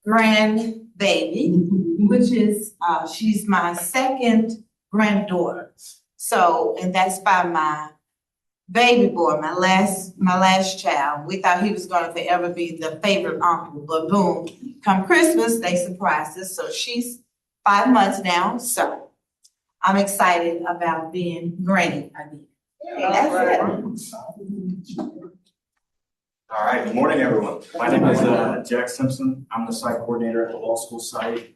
grandbaby, which is, she's my 2nd granddaughter. So, and that's by my baby boy, my last child. We thought he was gonna forever be the favorite uncle, but boom, come Christmas, they surprised us. So she's 5 months now, so I'm excited about being granny again. All right, good morning, everyone. My name is Jack Simpson. I'm the site coordinator at the law school site.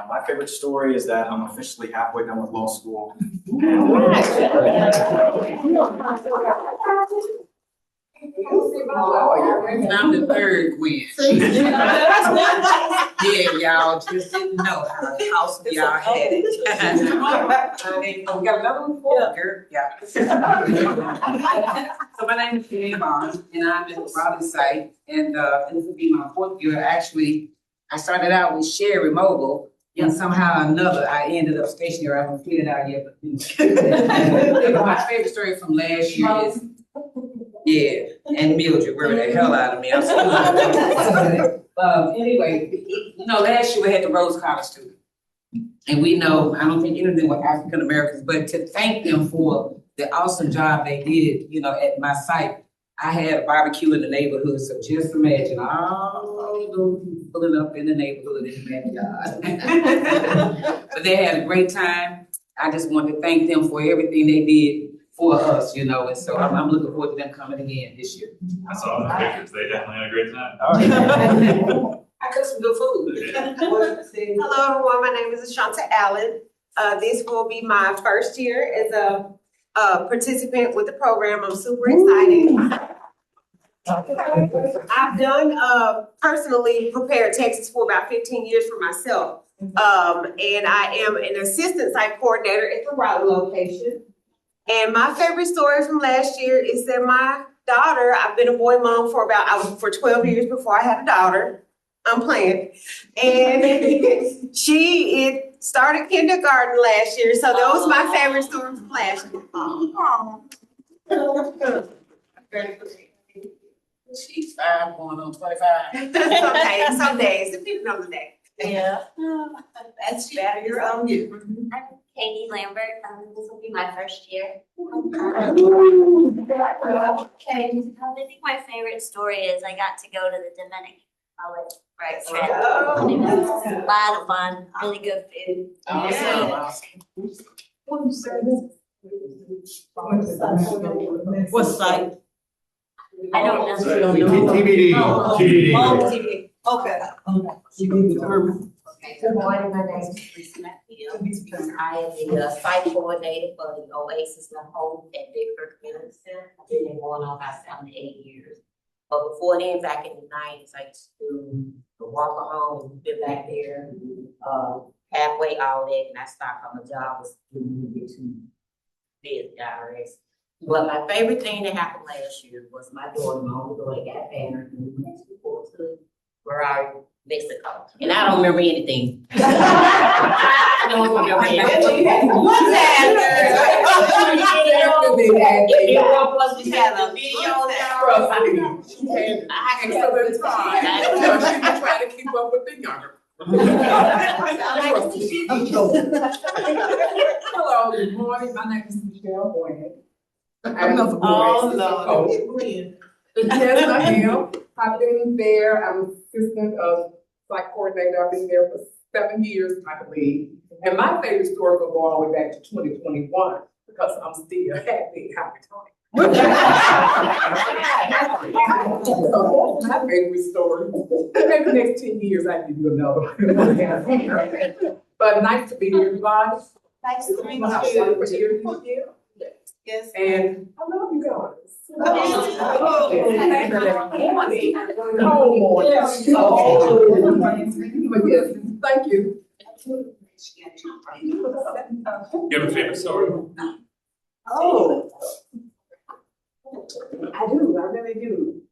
My favorite story is that I'm officially halfway done with law school. I'm the third Gwen. Yeah, y'all just didn't know how awesome y'all had it. We got another one for you, girl. Yeah. So my name is Jenny Barnes, and I'm at the Raleigh site, and this will be my 4th year. Actually, I started out with Sherry Mobile, and somehow or another, I ended up stationary. I haven't figured it out yet, but my favorite story from last year is, yeah, and Mildred worried the hell out of me. I'm sorry. Anyway, last year we had the Rose College student. And we know, I don't think any of them were African Americans, but to thank them for the awesome job they did, at my site, I had a barbecue in the neighborhood. So just imagine all those people pulling up in the neighborhood in the backyard. But they had a great time. I just wanted to thank them for everything they did for us, and so I'm looking forward to them coming again this year. I saw the pictures, they definitely had a great time. I cooked some good food. Hello, everyone. My name is Ashanta Allen. This will be my first year as a participant with the program. I'm super excited. I've done personally prepared Texas for about 15 years for myself. And I am an assistant site coordinator at the Raleigh location. And my favorite story from last year is that my daughter, I've been a boy mom for 12 years before I had a daughter. I'm playing. And she started kindergarten last year. So that was my favorite story from last year. She's 5 going on 25. Some days, depending on the day. Yeah. That's better on you. I'm Katie Lambert. This will be my first year. I think my favorite story is I got to go to the Dominican Republic for a trip. It was a lot of fun, really good food. What site? I don't know. TBD. Okay. Good morning, my name is Lisa Matthew. I am the site coordinator for the Oasis and Hope at Bickford Community Center. I've been there going on about 7 to 8 years. But before then, back in the 90s, I used to do the walk home, been back there, halfway all that, and I stopped on the job was to get to the IRS. But my favorite thing that happened last year was my daughter, my older daughter, got married, and we went to Ferrari, Mexico. And I don't remember anything. I don't remember anything. What's that? We had a video I can tell her time. She trying to keep up with the younger. Hello, good morning. My name is Michelle Boyd. I'm not Yes, I am. I've been there. I'm assistant site coordinator. I've been there for 7 years, I believe. And my favorite story will go all the way back to 2021 because I'm still happy Tony. My favorite story. Maybe the next 10 years I can do another one. But nice to be here, everybody. Nice to meet you. Yes. And I love you guys. Yes, thank you. You have a favorite story? Oh. I do, I really do.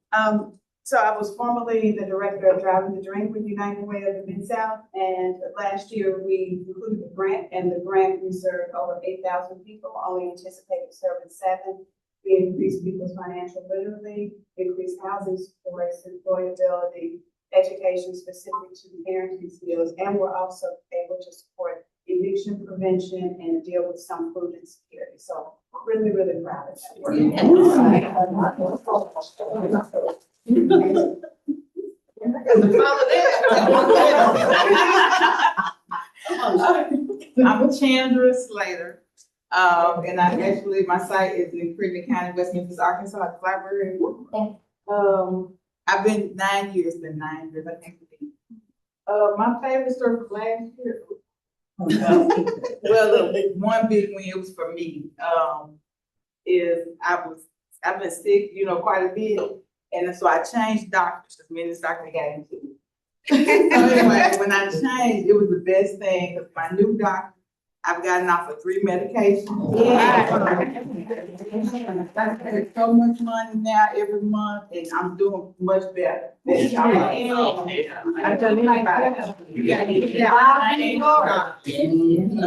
So I was formerly the director of Driving the Drink with United Way of the Mid-South, and last year we concluded the grant, and the grant we served over 8,000 people, only anticipated serving 7. We increased people's financial literacy, increased housing supports, employability, education specific to parenting skills, and we're also able to support eviction prevention and deal with some food insecurity. So really, really proud of that work. I'm Chandra Slater. And my site is in Freeman County, West Memphis, Arkansas, at the library. I've been 9 years, I think. My favorite story from last year. Well, the one big win, it was for me, is I've been sick, quite a bit. And so I changed doctors as many as doctors got into me. So anyway, when I changed, it was the best thing, because my new doctor, I've gotten off of 3 medications. I pay so much money now every month, and I'm doing much better. I tell you,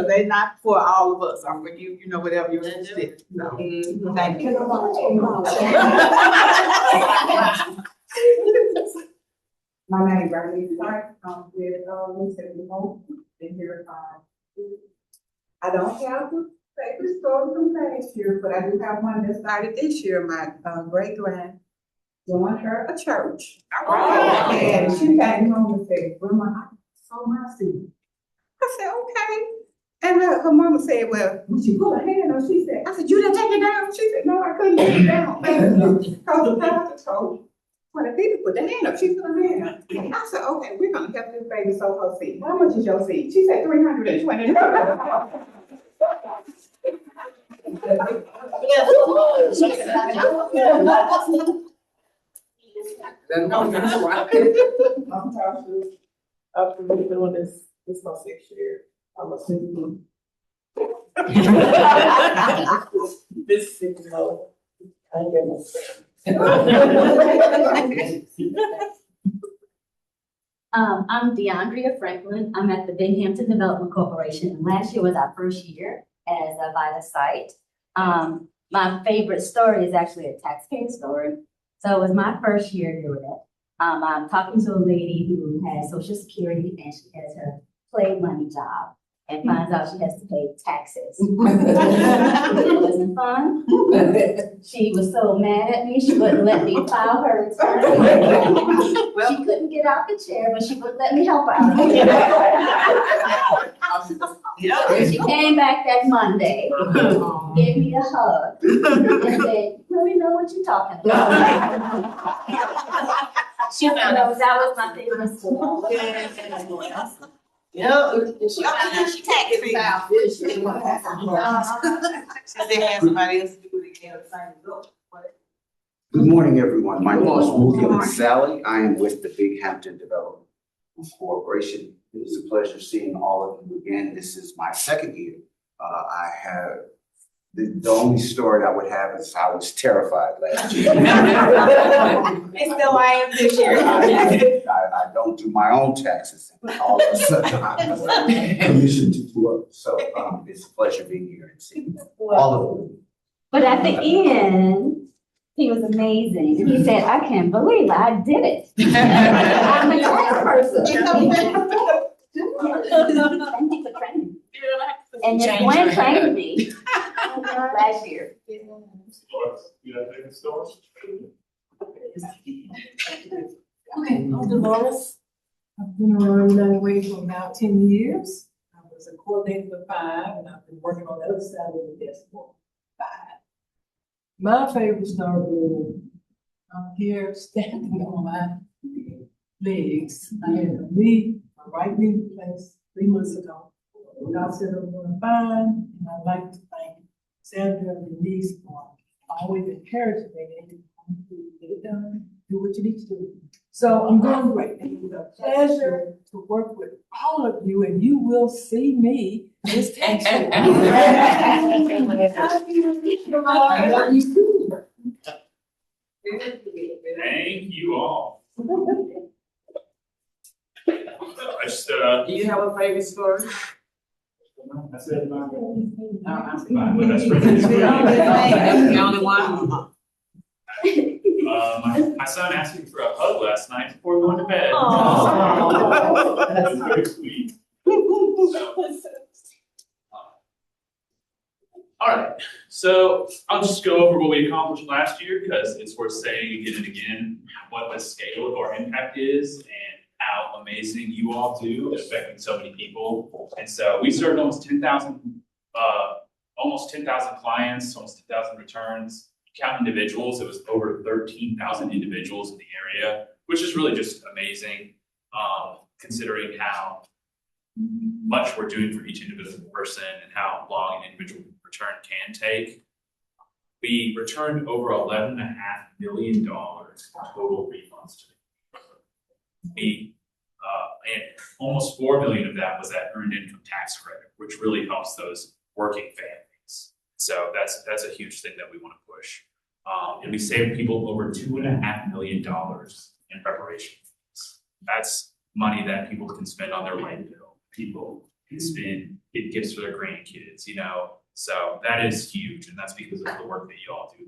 they not for all of us, or for you, whatever you're interested. So, thank you. My name is Bernice Clark. I'm with Lisa Remote. Been here. I don't have the favorite story from last year, but I do have one that started this year. My great grand joined her a church. And she came home and said, "Grandma, I saw my seed." I said, "Okay." And her mama said, "Well, when she put her hand on," she said, I said, "You didn't take it down?" She said, "No, I couldn't take it down." Because the pastor told me, when the people put their hand up, she put her hand up. I said, "Okay, we're gonna help this baby sow her seed. How much is your seed?" She said, $320. I've been doing this for 6 years. I'm a single. This is low. I ain't getting I'm DeAndrea Franklin. I'm at the Binghamton Development Corporation. And last year was our first year as a Vita site. My favorite story is actually a taxpayer story. So it was my first year doing it. I'm talking to a lady who has Social Security and she has her play money job and finds out she has to pay taxes. It wasn't fun. She was so mad at me, she wouldn't let me file her return. She couldn't get out the chair, but she wouldn't let me help her. She came back that Monday, gave me a hug, and said, "You really know what you're talking about." She knows that was my favorite story. She taxed me. They have somebody else do it again. Good morning, everyone. My name is William Sally. I am with the Binghamton Development Corporation. It is a pleasure seeing all of you again. This is my second year. I have, the only story I would have is I was terrified last year. And still I am this year. I don't do my own taxes. And all of a sudden, I'm commissioned to do it. So it's a pleasure being here and seeing all of you. But at the end, he was amazing. He said, "I can't believe I did it." I'm a tax person. Thank you for training. And Ms. Gwen trained me last year. You have favorite story? Okay, I'm Dolores. I've been around United Way for about 10 years. I was a coordinator for 5, and I've been working on the other side of the desk for 5. My favorite story is I'm here standing on my legs. I had a right knee replaced 3 months ago. God said I'm doing fine, and I'd like to thank Sandra and Denise for always encouraging me to get it done, do what you need to do. So I'm doing great. And it's a pleasure to work with all of you, and you will see me this tax year. Thank you all. Do you have a favorite story? I said my The best friend. only one? My son asked me for a hug last night before going to bed. That's very sweet. All right, so I'll just go over what we accomplished last year because it's worth saying again and again what the scale of our impact is and how amazing you all do at affecting so many people. And so we served almost 10,000 clients, almost 10,000 returns. Count individuals, it was over 13,000 individuals in the area, which is really just amazing. considering how much we're doing for each individual person and how long an individual return can take. We returned over $11.5 million total refunds to the we and almost 4 million of that was that earned income tax credit, which really helps those working families. So that's a huge thing that we want to push. And we saved people over $2.5 million in preparation fees. That's money that people can spend on their light bill. People can spend, get gifts for their grandkids, you know. So that is huge, and that's because of the work that you all do.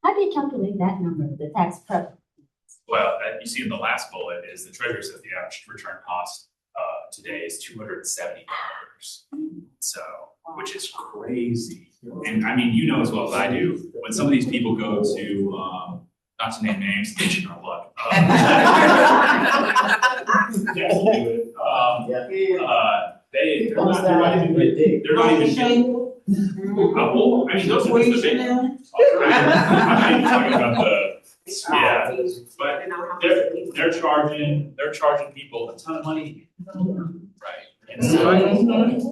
How do you calculate that number, the tax prep? Well, you see in the last bullet is the treasurer says the average return cost today is $270. So, which is crazy. And I mean, you know as well as I do, when some of these people go to, not to name names, they are luck. They're not even. Well, I mean, those are just the big. I'm not even talking about the. Yeah, but they're charging people a ton of money. Right. And so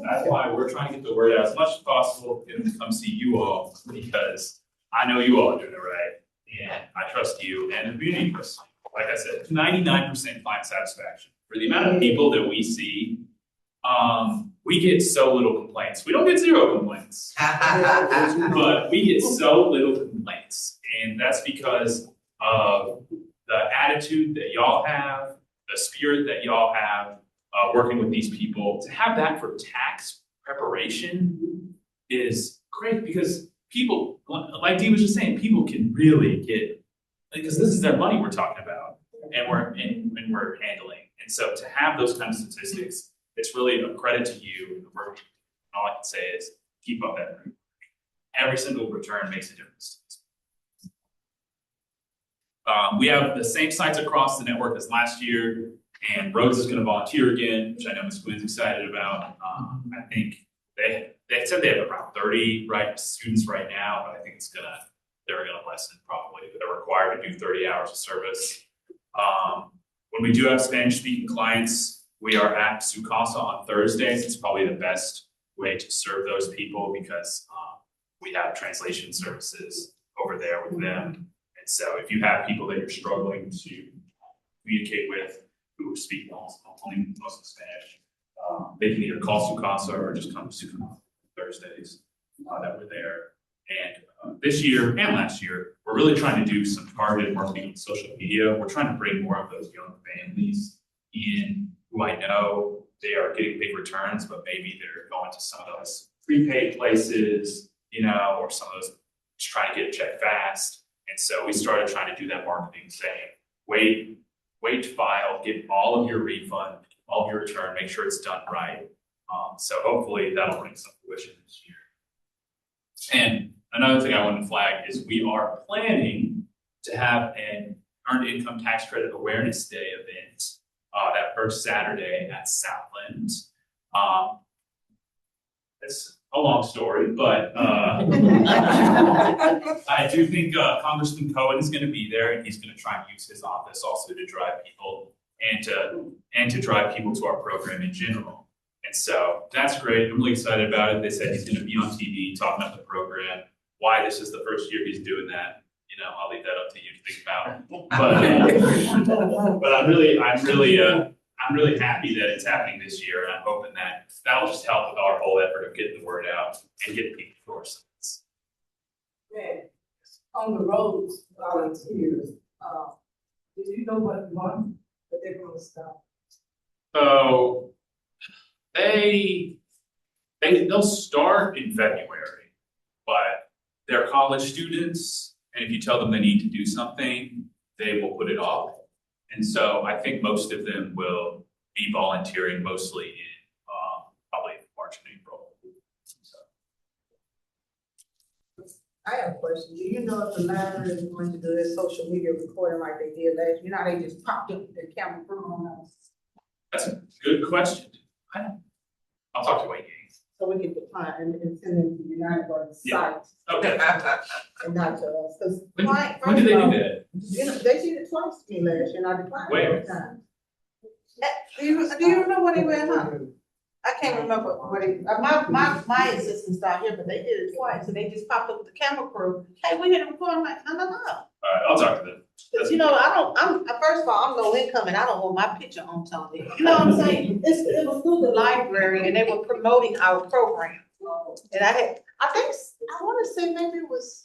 that's why we're trying to get the word out as much as possible, get them to come see you all, because I know you all are doing it right. And I trust you and the community trusts you. Like I said, 99% client satisfaction. For the amount of people that we see, we get so little complaints. We don't get 0 complaints, but we get so little complaints. And that's because of the attitude that y'all have, the spirit that y'all have, working with these people. To have that for tax preparation is great, because people, like Dee was just saying, people can really get, because this is their money we're talking about, and we're handling. And so to have those kinds of statistics, it's really a credit to you and the work. All I can say is keep up that work. Every single return makes a difference. We have the same sites across the network as last year, and Rhodes is going to volunteer again, which I know Ms. Quinn's excited about. I think they said they have around 30 students right now, but I think they're going to lessen probably. They're required to do 30 hours of service. When we do have Spanish-speaking clients, we are at Su Casa on Thursdays. It's probably the best way to serve those people, because we have translation services over there with them. And so if you have people that you're struggling to communicate with who speak only mostly Spanish, they can either call Su Casa or just come to Su Casa Thursdays that we're there. And this year and last year, we're really trying to do some targeted marketing on social media. We're trying to bring more of those young families in who I know they are getting big returns, but maybe they're going to some of those prepaid places, you know, or some of those just trying to get a check fast. And so we started trying to do that marketing, saying, wait to file, get all of your refund, all of your return, make sure it's done right. So hopefully that'll bring some fruition this year. And another thing I want to flag is we are planning to have an Earned Income Tax Credit Awareness Day event that first Saturday at Southland. It's a long story, but I do think Congressman Cohen is going to be there, and he's going to try and use his office also to drive people and to drive people to our program in general. And so that's great. I'm really excited about it. They said he's going to be on TV talking about the program. Why this is the first year he's doing that, you know, I'll leave that up to you to think about. But I'm really happy that it's happening this year, and I'm hoping that that'll just help with our whole effort of getting the word out and getting people to our sites. Yeah. On the roads, volunteers, do you know what month that they're gonna stop? So they'll start in February, but they're college students, and if you tell them they need to do something, they will put it off. And so I think most of them will be volunteering mostly in probably March and April. So. I have a question. Do you know if the library is going to do their social media recording like they did last year? You know, they just popped up their camera crew on us. That's a good question. I'll talk to Wayne Gaines. So we can define and send them to the United Garden site. Okay. And not to us. Because when did they do that? You know, they did it twice to me last year, and I declined Where? both times. Do you know what he went on? I can't remember what he, my assistant's not here, but they did it twice, and they just popped up with the camera crew. Hey, we hit a recording, I'm like, no. Alright, I'll talk to them. Cause you know, first of all, I'm low income and I don't want my picture on television. You know what I'm saying? It was through the library and they were promoting our program. And I wanna say maybe it was.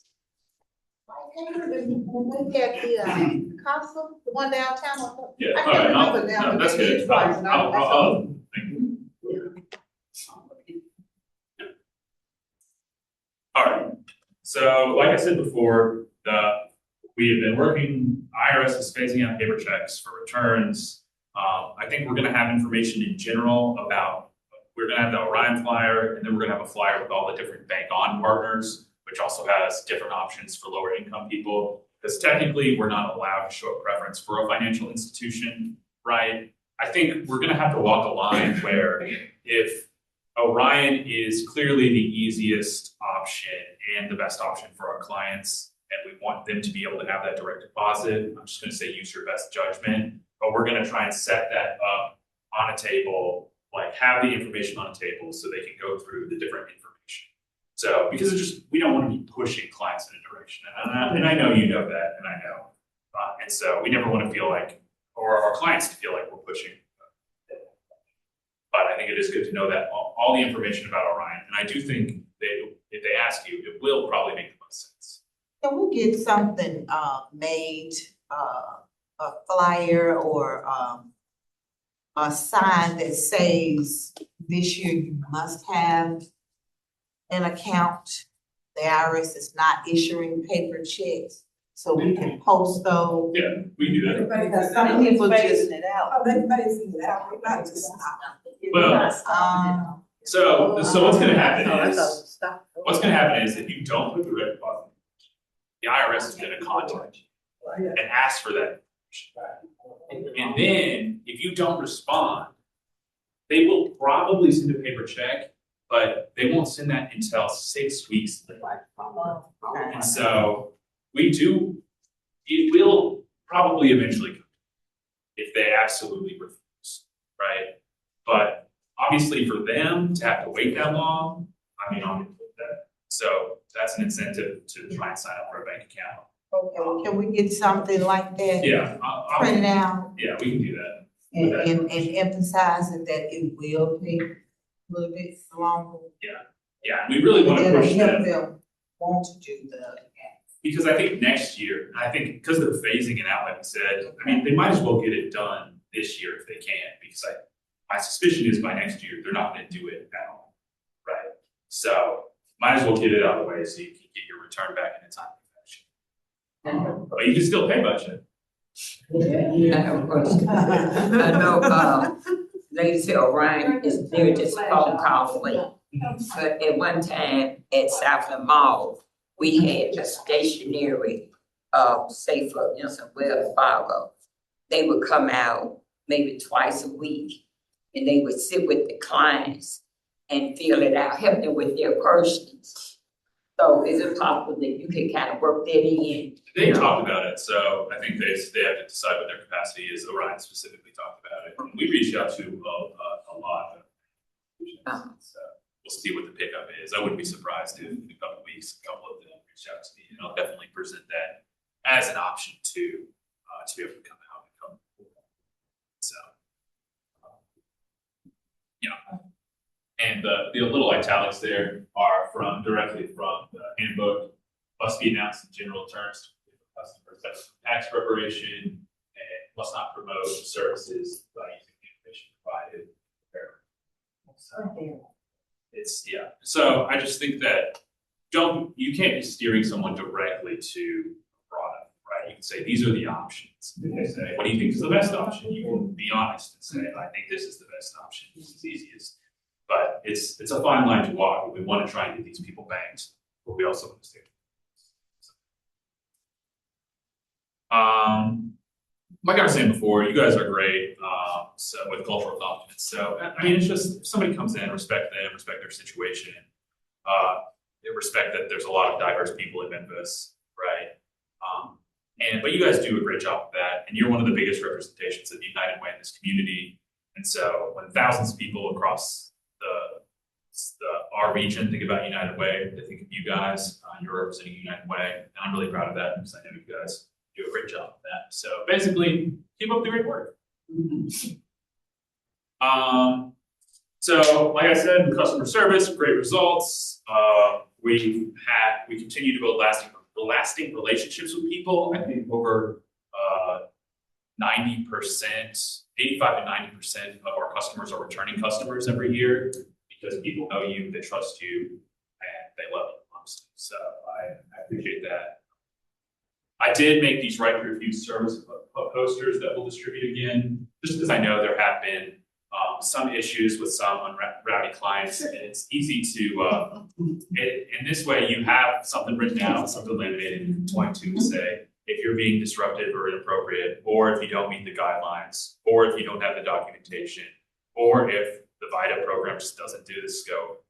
When we had the Casa, the one downtown. Yeah, I alright, can't remember now, no, but that's they did good. it twice, and I'll, thank you. Alright, so like I said before, we have been working, IRS is phasing out paper checks for returns. I think we're gonna have information in general about, we're gonna have the Orion flyer, and then we're gonna have a flyer with all the different bank-on partners, which also has different options for lower income people. Because technically, we're not allowed to show a preference for a financial institution, right? I think we're gonna have to walk a line where if Orion is clearly the easiest option and the best option for our clients, and we want them to be able to have that direct deposit, I'm just gonna say use your best judgment, but we're gonna try and set that up on a table, like have the information on a table so they can go through the different information. So, because it's just, we don't wanna be pushing clients in a direction, and I know you know that, and I know. And so we never wanna feel like, or our clients to feel like we're pushing. But I think it is good to know that all the information about Orion, and I do think if they ask you, it will probably make the most sense. Can we get something, made, a flyer or, a sign that says this year you must have an account? The IRS is not issuing paper checks, so we can post those. Yeah, we can do that. Some people just. it out. Oh, they phasing it out, they not just stop. Well, so what's gonna happen is if you don't put the direct deposit, the IRS is gonna contact you and ask for that information. And then if you don't respond, they will probably send a paper check, but they won't send that until 6 weeks later. And so it will probably eventually come if they absolutely refuse, right? But obviously for them to have to wait that long, I mean, so that's an incentive to try and sign up for a bank account. Okay, can we get something like that? Yeah, Printed out yeah, we can do that. and emphasizing that it will take a little bit longer. Yeah, we really want to It'll push help them, want to do the. because I think next year, and I think because they're phasing it out, like we said, I mean, they might as well get it done this year if they can, because my suspicion is by next year, they're not gonna do it at all, right? So, might as well get it out of the way so you can get your return back in a timely fashion. But you can still pay budget. I have a question. I know, Lady said Orion is, they're just a phone call away. But at one time at Southland Mall, we had a stationary, say for instance, Wells Fargo. They would come out maybe twice a week and they would sit with the clients and fill it out, help them with their questions. So is it possible that you can kind of work that in? They talked about it, so I think they have to decide what their capacity is. Orion specifically talked about it. We reached out to a lot of, so we'll see what the pickup is. I wouldn't be surprised if in a couple of weeks, a couple of them reach out to me, and I'll definitely present that as an option to be able to come out and come. So, yeah. And the little italics there are directly from the handbook. Must be announced in general terms to customers. That's tax preparation and must not promote services by using the information provided. So it's, yeah. So I just think that you can't be steering someone directly to a product, right? You can say, these are the options. And they say, what do you think is the best option? You can be honest and say, I think this is the best option. This is easiest. But it's a fine line to walk. We want to try and get these people banked, but we also want to stay. Like I was saying before, you guys are great. So with cultural competence. So I mean, it's just if somebody comes in, respect them, respect their situation. Respect that there's a lot of diverse people in Memphis, right? But you guys do a great job of that, and you're one of the biggest representations of the United Way in this community. And so when thousands of people across our region think about United Way, they think of you guys. You're representing United Way, and I'm really proud of that because I know you guys do a great job of that. So basically, keep up the great work. So like I said, customer service, great results. We continue to build lasting relationships with people. I think over 90%, 85 to 90% of our customers are returning customers every year because people know you, they trust you, and they love you. So I appreciate that. I did make these right to refuse service posters that we'll distribute again, just because I know there have been some issues with some rowdy clients, and it's easy to, in this way, you have something written down, something laminated, you can point to and say, if you're being disruptive or inappropriate, or if you don't meet the guidelines, or if you don't have the documentation, or if the VITA program just doesn't do the scope.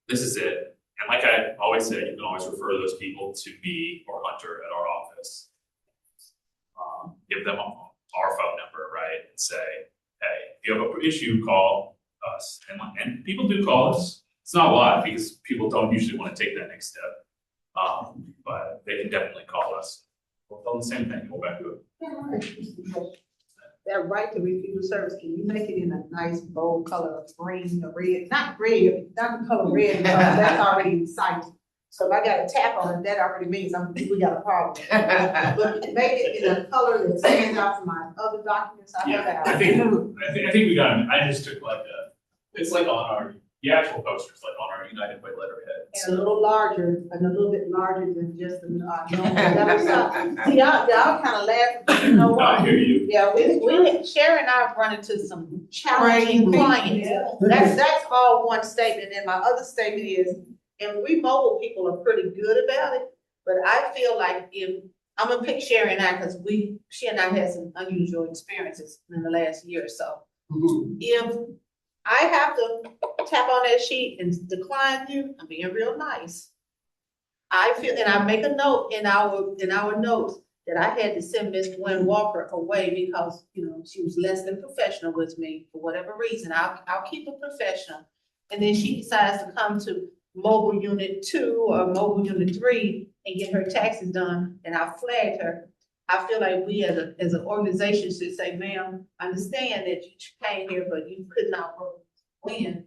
This is it. And like I always say, you can always refer those people to me or Hunter at our office. Give them our phone number, right? And say, hey, if you have an issue, call us. And people do call us. It's not a lot because people don't usually want to take that next step. But they can definitely call us. We'll tell them the same thing, go back to it. That right to refuse service, can you make it in a nice bold color of green or red? Not red, not the color red, because that's already in sight. So if I got a tap on it, that already means we got a problem. But make it in a color that stands out from my other documents. I think we got it. I just took it's like on the actual posters, like on our United Way letterhead. And a little larger, and a little bit larger than just the normal. See, y'all kind of laugh, you know what? I hear you. Yeah, Sherry and I have run into some challenging clients. That's all one statement, and my other statement is, and we mobile people are pretty good about it, but I feel like if, I'm gonna pick Sherry and I, because she and I had some unusual experiences in the last year or so. If I have to tap on that sheet and decline you, I'm being real nice. I feel, and I make a note in our notes that I had to send Miss Gwen Walker away because, you know, she was less than professional with me for whatever reason. I'll keep it professional. And then she decides to come to mobile unit 2 or mobile unit 3 and get her taxes done, and I flagged her. I feel like we as an organization should say, ma'am, I understand that you came here, but you could not win.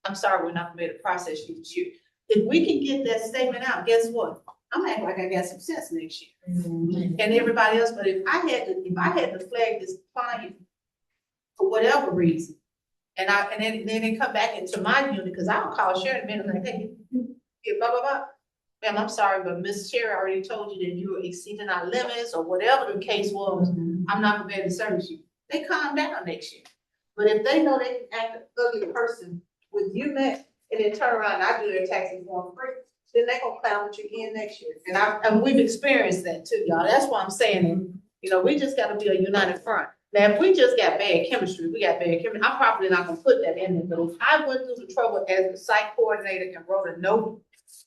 I'm sorry, we're not going to process you this year. If we can get that statement out, guess what? I'm acting like I got some sense next year. And everybody else, but if I had to flag this client for whatever reason, and then they come back into my unit, because I'll call Sharon and be like, hey, blah, blah, blah. Ma'am, I'm sorry, but Miss Sherry already told you that you were exceeding our limits or whatever the case was. I'm not gonna be able to service you. They calm down next year. But if they know they can act an ugly person with you next, and then turn around and I do their taxes for free, then they gonna clown with you again next year. And we've experienced that too, y'all. That's why I'm saying it. You know, we just gotta be a united front. Now, if we just got bad chemistry, I'm probably not gonna put that in there. But if I went through the trouble as the site coordinator and wrote a note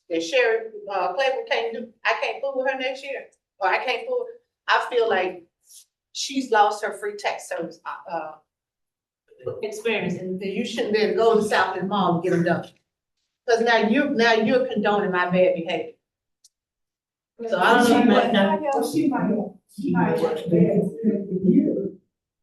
that Sherry Claiborne can't do, I can't fool with her next year, or I can't fool. I feel like she's lost her free tax service experience, and you shouldn't be able to go to South End Mall and get them done. Because now you're condoning my bad behavior. So I don't know. She might have bad experience with you.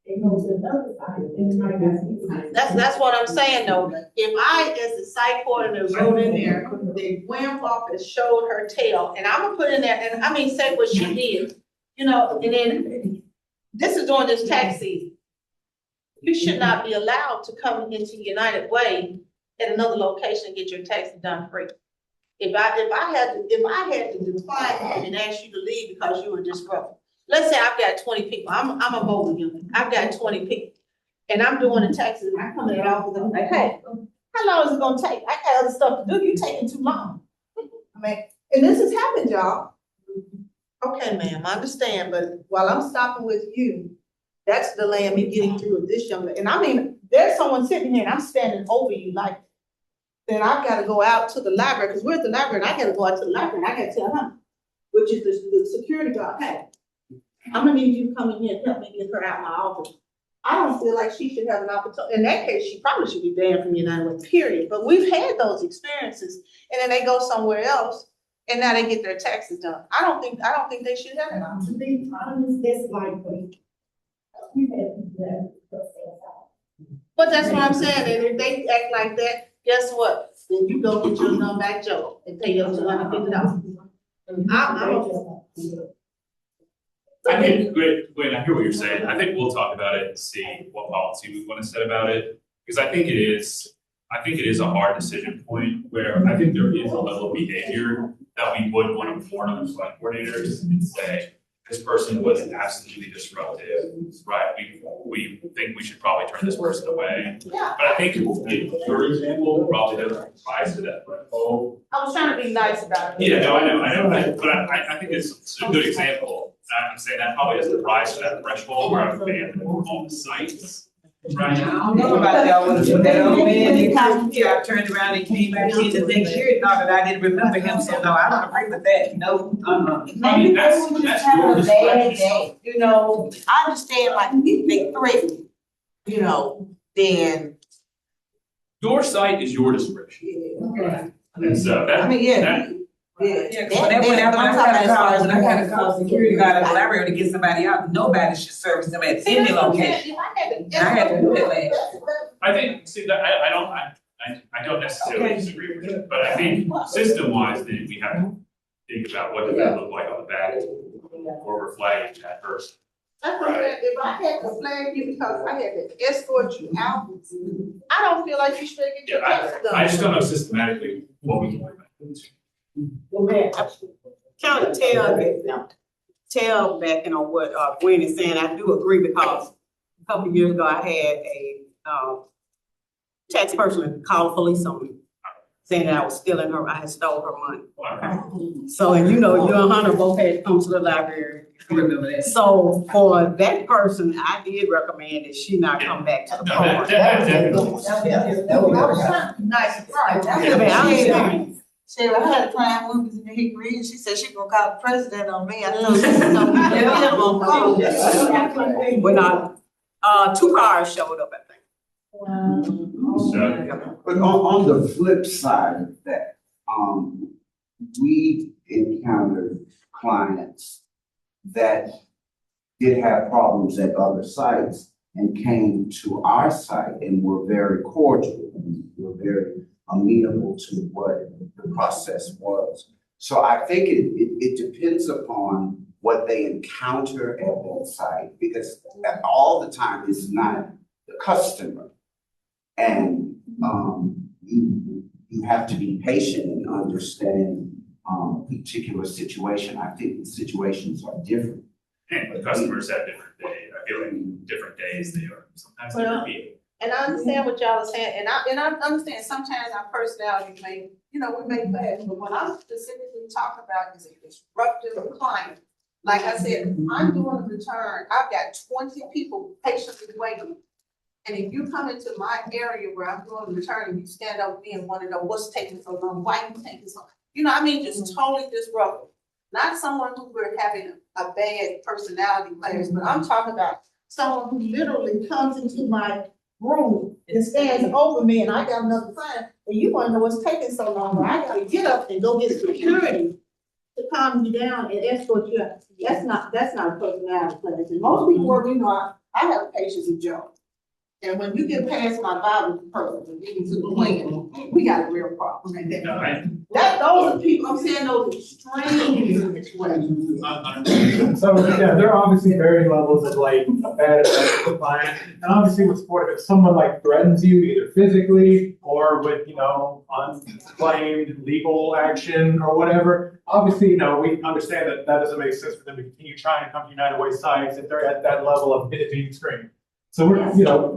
It goes to another side, and it might not. That's what I'm saying though. If I, as the site coordinator, wrote in there, the Gwen Walker showed her tail, and I'm gonna put in there, and I mean, say what she did, you know, and then this is during this tax season. You should not be allowed to come into United Way at another location and get your taxes done free. If I had to decline and ask you to leave because you were disruptive. Let's say I've got 20 people. I'm a mobile unit. I've got 20 people. And I'm doing the taxes, and I come in the office and I'm like, hey, how long is it gonna take? I got other stuff to do. You're taking too long. I mean, and this has happened, y'all. Okay, ma'am, I understand, but while I'm stopping with you, that's delaying me getting through with this young lady. And I mean, there's someone sitting here and I'm standing over you like, then I've got to go out to the library, because we're at the library, and I got to go out to the library and I got to tell her, which is the security guard, hey, I'm gonna need you to come in here and help me get her out of my office. I don't feel like she should have an opportunity. In that case, she probably should be banned from United Way, period. But we've had those experiences, and then they go somewhere else, and now they get their taxes done. I don't think they should have an option. To be honest, that's likely. But that's what I'm saying, and if they act like that, guess what? Then you go get your number back, Joe, and pay your $250. I think, Gwen, I hear what you're saying. I think we'll talk about it and see what policy we want to set about it. Because I think it is a hard decision point where I think there is a level of behavior that we would want to warn on the select coordinators and say, this person was absolutely disruptive, right? We think we should probably turn this person away. Yeah. But I think your example probably doesn't rise to that level. I was trying to be nice about it. Yeah, no, I know, but I think it's a good example. I'm saying that probably doesn't rise to that threshold where I've banned all the sites. Right. I don't know about that one, when that old man, I turned around and came back in the next year and thought that I didn't remember him, so no, I don't agree with that, no, I mean, that's your discretion. You know, I understand like if they threaten, you know, then. Your site is your discretion. Okay. And so that, I mean, yeah. that, Yeah, cause when I had to call security guard at the library to get somebody out, nobody should service them at any location. And I had to do it last. I think, see, that, I don't necessarily disagree with it, but I think system-wise, then we have to think about what does that look like on the back or we're flagging that person. That's what I'm saying. If I had to flag you because I had to escort you out, I don't feel like you should get your taxes done. I just don't know systematically what we can do. Well, man, kind of tail backing on what Gwen is saying, I do agree because a couple of years ago, I had a tax person call the police on me, saying that I was stealing her, I had stole her money. So, and you know, you and Hunter both had to come to the library. Remember that. So for that person, I did recommend that she not come back to the No, program. Nice, right. I mean, I understand. Shit, I had a client who was in the Hickory, and she said she gonna call the president on me. I know she was gonna call. When two cars showed up, I think. But on the flip side of that, we encountered clients that did have problems at other sites and came to our site and were very cordial and were very amenable to what the process was. So I think it depends upon what they encounter at that site, because all the time it's not the customer. And you have to be patient and understand particular situation. I think the situations are different. And the customers have different days. I feel like different days they are sometimes Well, different people. And I understand what y'all are saying, and I understand sometimes our personality may, we may clash, but what I'm specifically talking about is a disruptive client. Like I said, I'm doing a return, I've got 20 people patiently waiting. And if you come into my area where I'm doing a return and you stand over me and want to know what's taking so long, why you taking so long? Just totally disruptive. Not someone who we're having a bad personality clash, but I'm talking about someone who literally comes into my room and stands over me and I got another client, and you wanna know what's taking so long, but I gotta get up and go get security to calm you down and escort you out. That's not a personality clash. And most people work, I have patience with Joe. And when you get past my Bible person and get into the plan, we got a real problem right there. Those are people, I'm saying those extreme situations. So, yeah, there are obviously varying levels of like a bad effect to the client. And obviously with sport, if someone like threatens you either physically or with, unclaimed legal action or whatever, obviously, we understand that that doesn't make sense for them to continue trying to come to United Way sites if they're at that level of it being screened. So we're,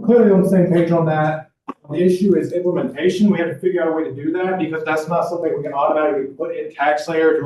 clearly on the same page on that. The issue is implementation. We have to figure out a way to do that because that's not something we can automatically put in TaxSlayer to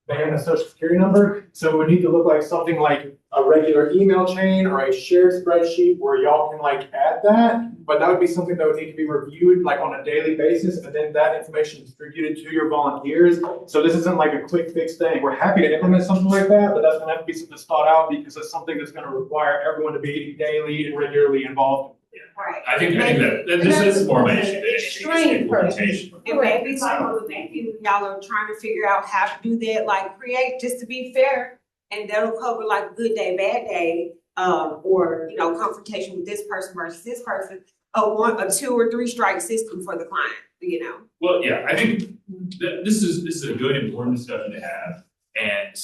and a social security number. So it would need to look like something like a regular email chain or a shared spreadsheet where y'all can like add that. But that would be something that would need to be reviewed like on a daily basis, and then that information distributed to your volunteers. So this isn't like a quick fix thing. We're happy to implement something like that, but that's gonna have to be something that's thought out because it's something that's gonna require everyone to be daily and regularly involved. Right. I think that this is more of an issue than anything, it's implementation. It may be like, maybe y'all are trying to figure out how to do that, like create, just to be fair, and that'll cover like good day, bad day, or, you know, confrontation with this person versus this person, a 2 or 3 strike system for the client, you know? Well, yeah, I think this is a good, important discussion to have. And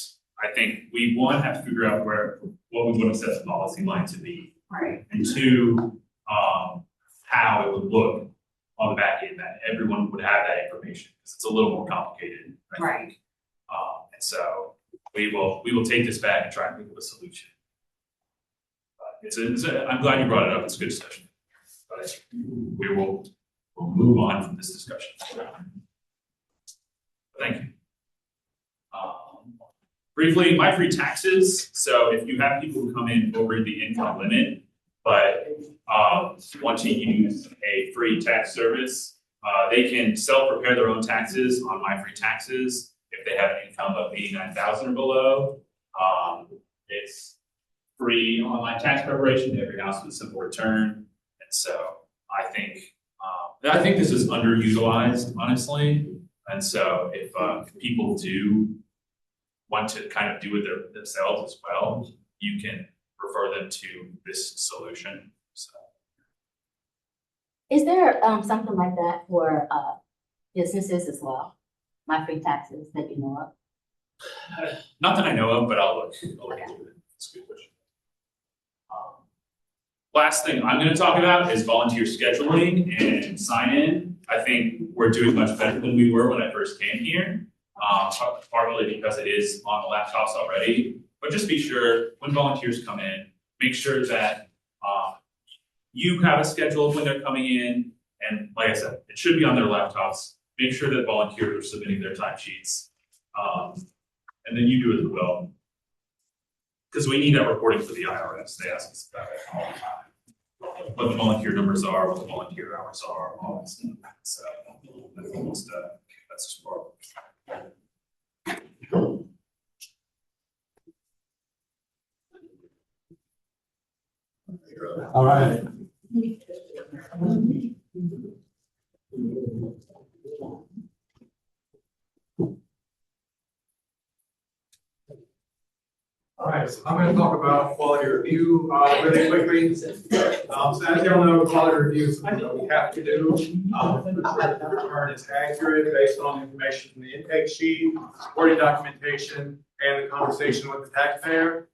I think we, one, have to figure out what we want to set the policy line to be. Right. And 2, how it would look on the back end, that everyone would have that information, because it's a little more complicated. Right. And so we will take this back and try and think of a solution. But I'm glad you brought it up, it's a good discussion. But we'll move on from this discussion. Thank you. Briefly, my free taxes. So if you have people who come in over the income limit, but want to use a free tax service, they can self-prepare their own taxes on My Free Taxes if they have an income of 89,000 or below. It's free online tax preparation to every house with a simple return, and so I think this is underutilized, honestly. And so if people do want to kind of do it themselves as well, you can refer them to this solution. So. Is there something like that for businesses as well? My Free Taxes that you know of? Not that I know of, but I'll look into it. It's a good question. Last thing I'm going to talk about is volunteer scheduling and sign-in. I think we're doing much better than we were when I first came here, partly because it is on the laptops already. But just be sure when volunteers come in, make sure that you have a schedule of when they're coming in. And like I said, it should be on their laptops. Make sure that volunteers are submitting their timesheets. And then you do as well. Because we need that reporting for the IRS. They ask us about it all the time. What the volunteer numbers are, what the volunteer hours are, all that stuff. So that's almost that's just part of it. All right. All right, so I'm going to talk about quality review really quickly. So as you all know, quality review is something that we have to do. The return is accurate based on the information from the intake sheet, supporting documentation, and the conversation with the taxpayer.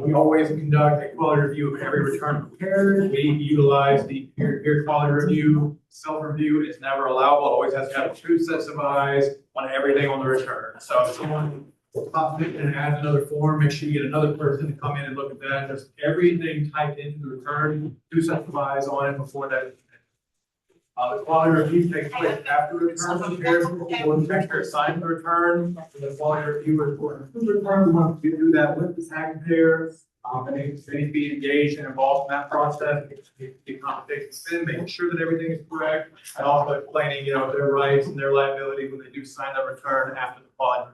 We always conduct a quality review of every return prepared. We utilize the peer-to-peer quality review. Self-review is never allowable. It always has to have 2 sets of eyes on everything on the return. So if someone pops in and adds another form, make sure you get another person to come in and look at that. Just everything typed into the return, 2 sets of eyes on it before that. The quality review takes place after the return is prepared, before the taxpayer signs the return. The quality review is for the return. We want to do that with the taxpayer. They need to be engaged and involved in that process. The conversations with them, making sure that everything is correct, and also explaining, their rights and their liability when they do sign that return after the quality.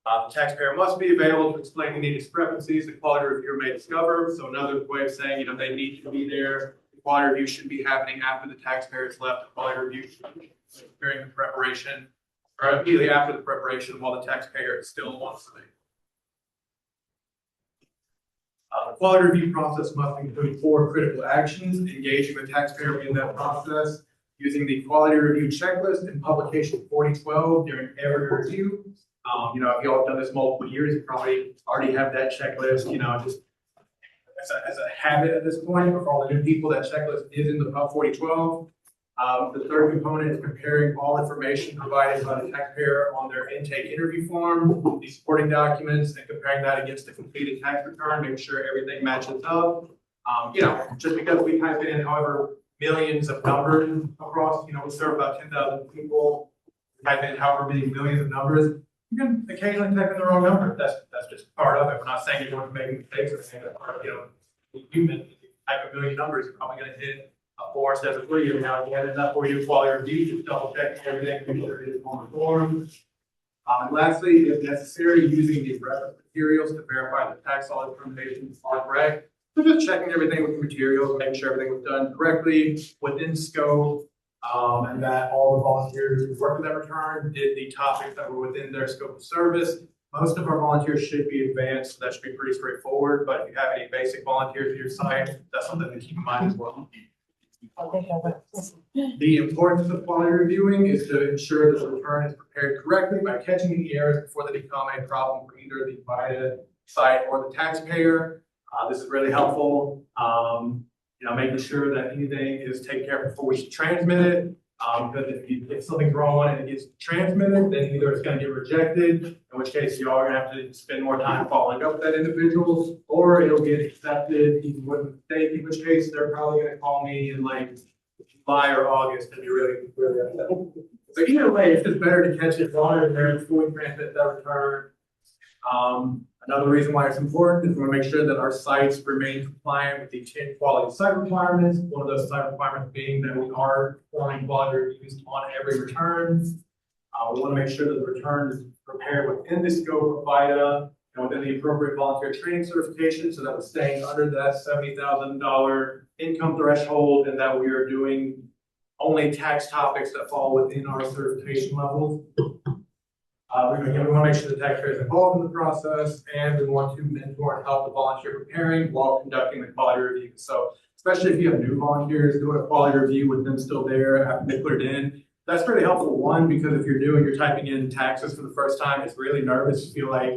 The taxpayer must be available to explain any discrepancies the quality reviewer may discover. So another way of saying, they need to be there. Quality review should be happening after the taxpayer has left. The quality review should be during the preparation, or immediately after the preparation while the taxpayer is still on site. The quality review process must include 4 critical actions: engaging the taxpayer in that process, using the quality review checklist in publication 4012 during every review. If y'all have done this multiple years, you probably already have that checklist, just as a habit at this point. For all the new people, that checklist is in the Pub 4012. The third component is comparing all information provided by the taxpayer on their intake interview form, the supporting documents, and comparing that against the completed tax return, make sure everything matches up. Just because we type in however millions of numbers across, we serve about 10,000 people. type in however many millions of numbers, you can occasionally type in the wrong number. That's just part of it. We're not saying everyone's making mistakes or saying that part of, human, if you type a million numbers, you're probably gonna hit a 4 instead of 3 every now and again, and that's where you do quality review, just double check everything, make sure it is on the form. And lastly, if necessary, using the reference materials to verify the tax law determinations are correct. So just checking everything with the materials, making sure everything was done correctly, within scope, and that all the volunteers who worked with that return did the topics that were within their scope of service. Most of our volunteers should be advanced, so that should be pretty straightforward, but if you have any basic volunteers at your site, that's something to keep in mind as well. The importance of quality reviewing is to ensure that the return is prepared correctly by catching any errors before they become a problem for either the VITA site or the taxpayer. This is really helpful. Making sure that anything is taken care of before we transmit it. Because if something's wrong and it gets transmitted, then either it's going to get rejected, in which case you are going to have to spend more time following up with that individual, or it'll get accepted even with a mistake, in which case they're probably going to call me in like July or August and be really upset. So either way, it's just better to catch it while there before we transmit that return. Another reason why it's important is we want to make sure that our sites remain compliant with the 10 quality site requirements. One of those site requirements being that we are performing quality reviews on every return. We want to make sure that the return is prepared within the scope of VITA and within the appropriate volunteer training certification, so that we're staying under that $70,000 income threshold, and that we are doing only tax topics that fall within our certification levels. We want to make sure the taxpayer is involved in the process, and we want to mentor and help the volunteer preparing while conducting the quality review. So especially if you have new volunteers doing a quality review with them still there after they put it in, that's really helpful. One, because if you're new and you're typing in taxes for the first time, it's really nervous. You feel like,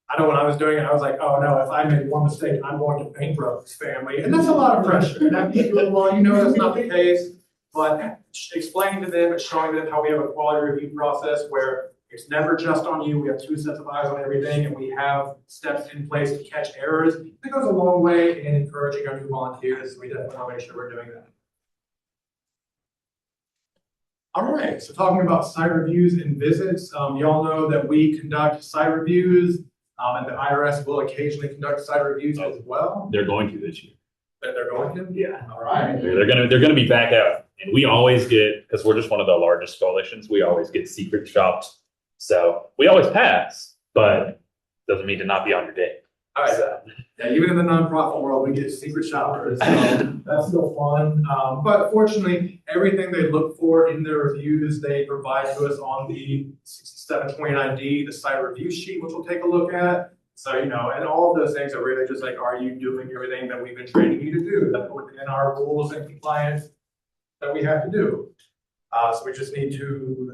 I know when I was doing it, I was like, oh no, if I make one mistake, I'm going to bankrupt this family. And that's a lot of pressure. And after you do it well, that's not the case. But explaining to them and showing them how we have a quality review process where it's never just on you. We have 2 sets of eyes on everything, and we have steps in place to catch errors. It goes a long way in encouraging our new volunteers. We definitely want to make sure we're doing that. All right, so talking about site reviews and visits, y'all know that we conduct site reviews, and the IRS will occasionally conduct site reviews as well. They're going to this year. They're going to? Yeah. All right. They're gonna be back out, and we always get, because we're just one of the largest coalitions, we always get secret shops. So we always pass, but doesn't mean to not be on your day. All right. Yeah, even in the nonprofit world, we get secret shoppers. So that's still fun. But fortunately, everything they look for in their reviews, they provide to us on the 6729D, the site review sheet, which we'll take a look at. So, and all of those things are really just like, are you doing everything that we've been training you to do? That's within our rules and compliance that we have to do. So we just need to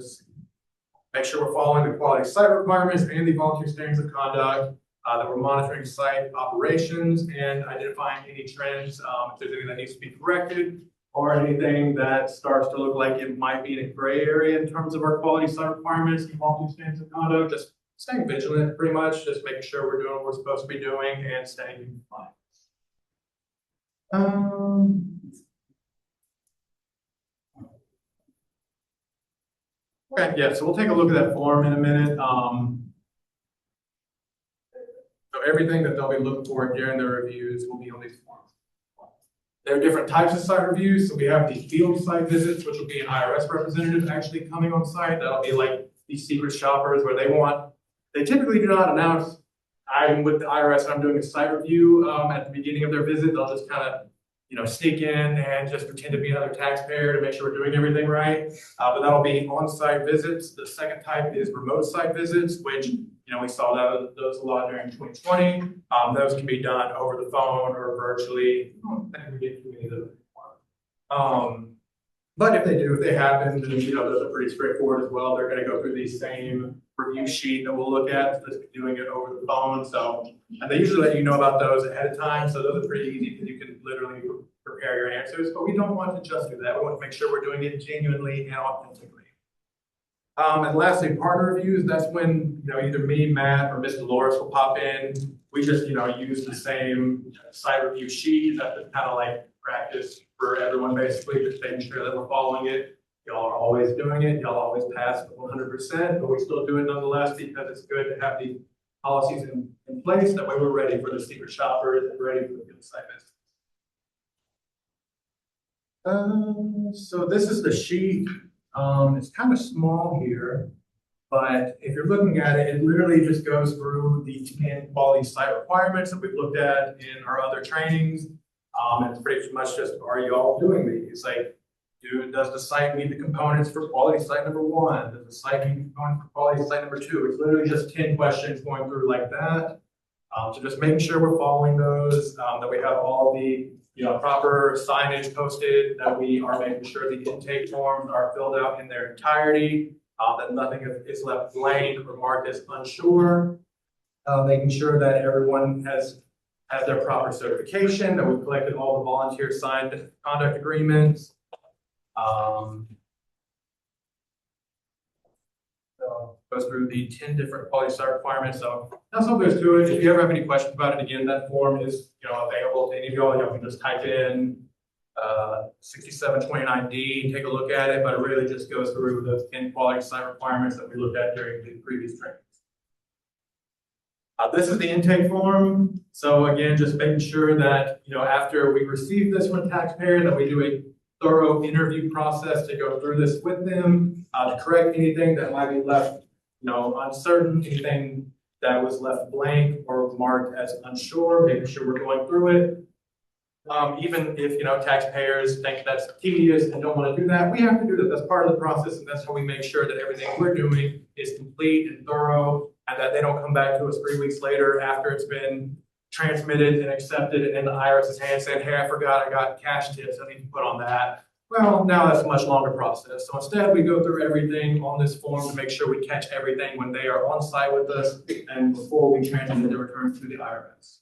make sure we're following the quality site requirements and the volunteer standards of conduct, that we're monitoring site operations and identifying any trends, if there's anything that needs to be corrected, or anything that starts to look like it might be in a gray area in terms of our quality site requirements and volunteer standards of conduct. Just staying vigilant, pretty much, just making sure we're doing what we're supposed to be doing and staying in compliance. Okay, yeah, so we'll take a look at that form in a minute. So everything that they'll be looking for during their reviews will be on these forms. There are different types of site reviews. So we have the field site visits, which will be an IRS representative actually coming on site. That'll be like these secret shoppers where they typically do not announce, I'm with the IRS and I'm doing a site review at the beginning of their visit. They'll just kind of sneak in and just pretend to be another taxpayer to make sure we're doing everything right. But that'll be on-site visits. The second type is remote site visits, which, we saw those a lot during 2020. Those can be done over the phone or virtually. I don't think we get too many of those anymore. But if they happen, then, those are pretty straightforward as well. They're going to go through the same review sheet that we'll look at, just doing it over the phone. So, and they usually let you know about those ahead of time. So those are pretty easy because you can literally prepare your answers, but we don't want to just do that. We want to make sure we're doing it genuinely and authentically. And lastly, partner reviews. That's when, either me, Matt, or Ms. Dolores will pop in. We just, use the same site review sheet. That's kind of like practice for everyone, basically, just making sure that we're following it. Y'all are always doing it, y'all always pass 100%, but we still do it nonetheless because it's good to have the policies in place. That way we're ready for the secret shoppers and ready for the field site visits. So this is the sheet. It's kind of small here, but if you're looking at it, it literally just goes through the 10 quality site requirements that we've looked at in our other trainings. It's pretty much just, are you all doing these? Like, does the site meet the components for quality site number 1? Does the site meet the components for quality site number 2? It's literally just 10 questions going through like that. So just making sure we're following those, that we have all the proper signage posted, that we are making sure the intake forms are filled out in their entirety, that nothing is left blank or marked as unsure. Making sure that everyone has their proper certification, that we've collected all the volunteer signed conduct agreements. So goes through the 10 different quality site requirements. So that's all there's to it. If you ever have any questions about it, again, that form is available to any of y'all. You can just type in 6729D, take a look at it, but it really just goes through those 10 quality site requirements that we looked at during the previous trainings. This is the intake form. So again, just making sure that after we receive this from a taxpayer, that we do a thorough interview process to go through this with them, to correct anything that might be left, uncertain, anything that was left blank or marked as unsure, making sure we're going through it. Even if, taxpayers think that's tedious and don't want to do that, we have to do that. That's part of the process, and that's how we make sure that everything we're doing is complete and thorough, and that they don't come back to us 3 weeks later after it's been transmitted and accepted and in the IRS's hands saying, hey, I forgot I got cash tips I need to put on that. Well, now that's a much longer process. So instead, we go through everything on this form to make sure we catch everything when they are on site with us and before we transmit the returns to the IRS.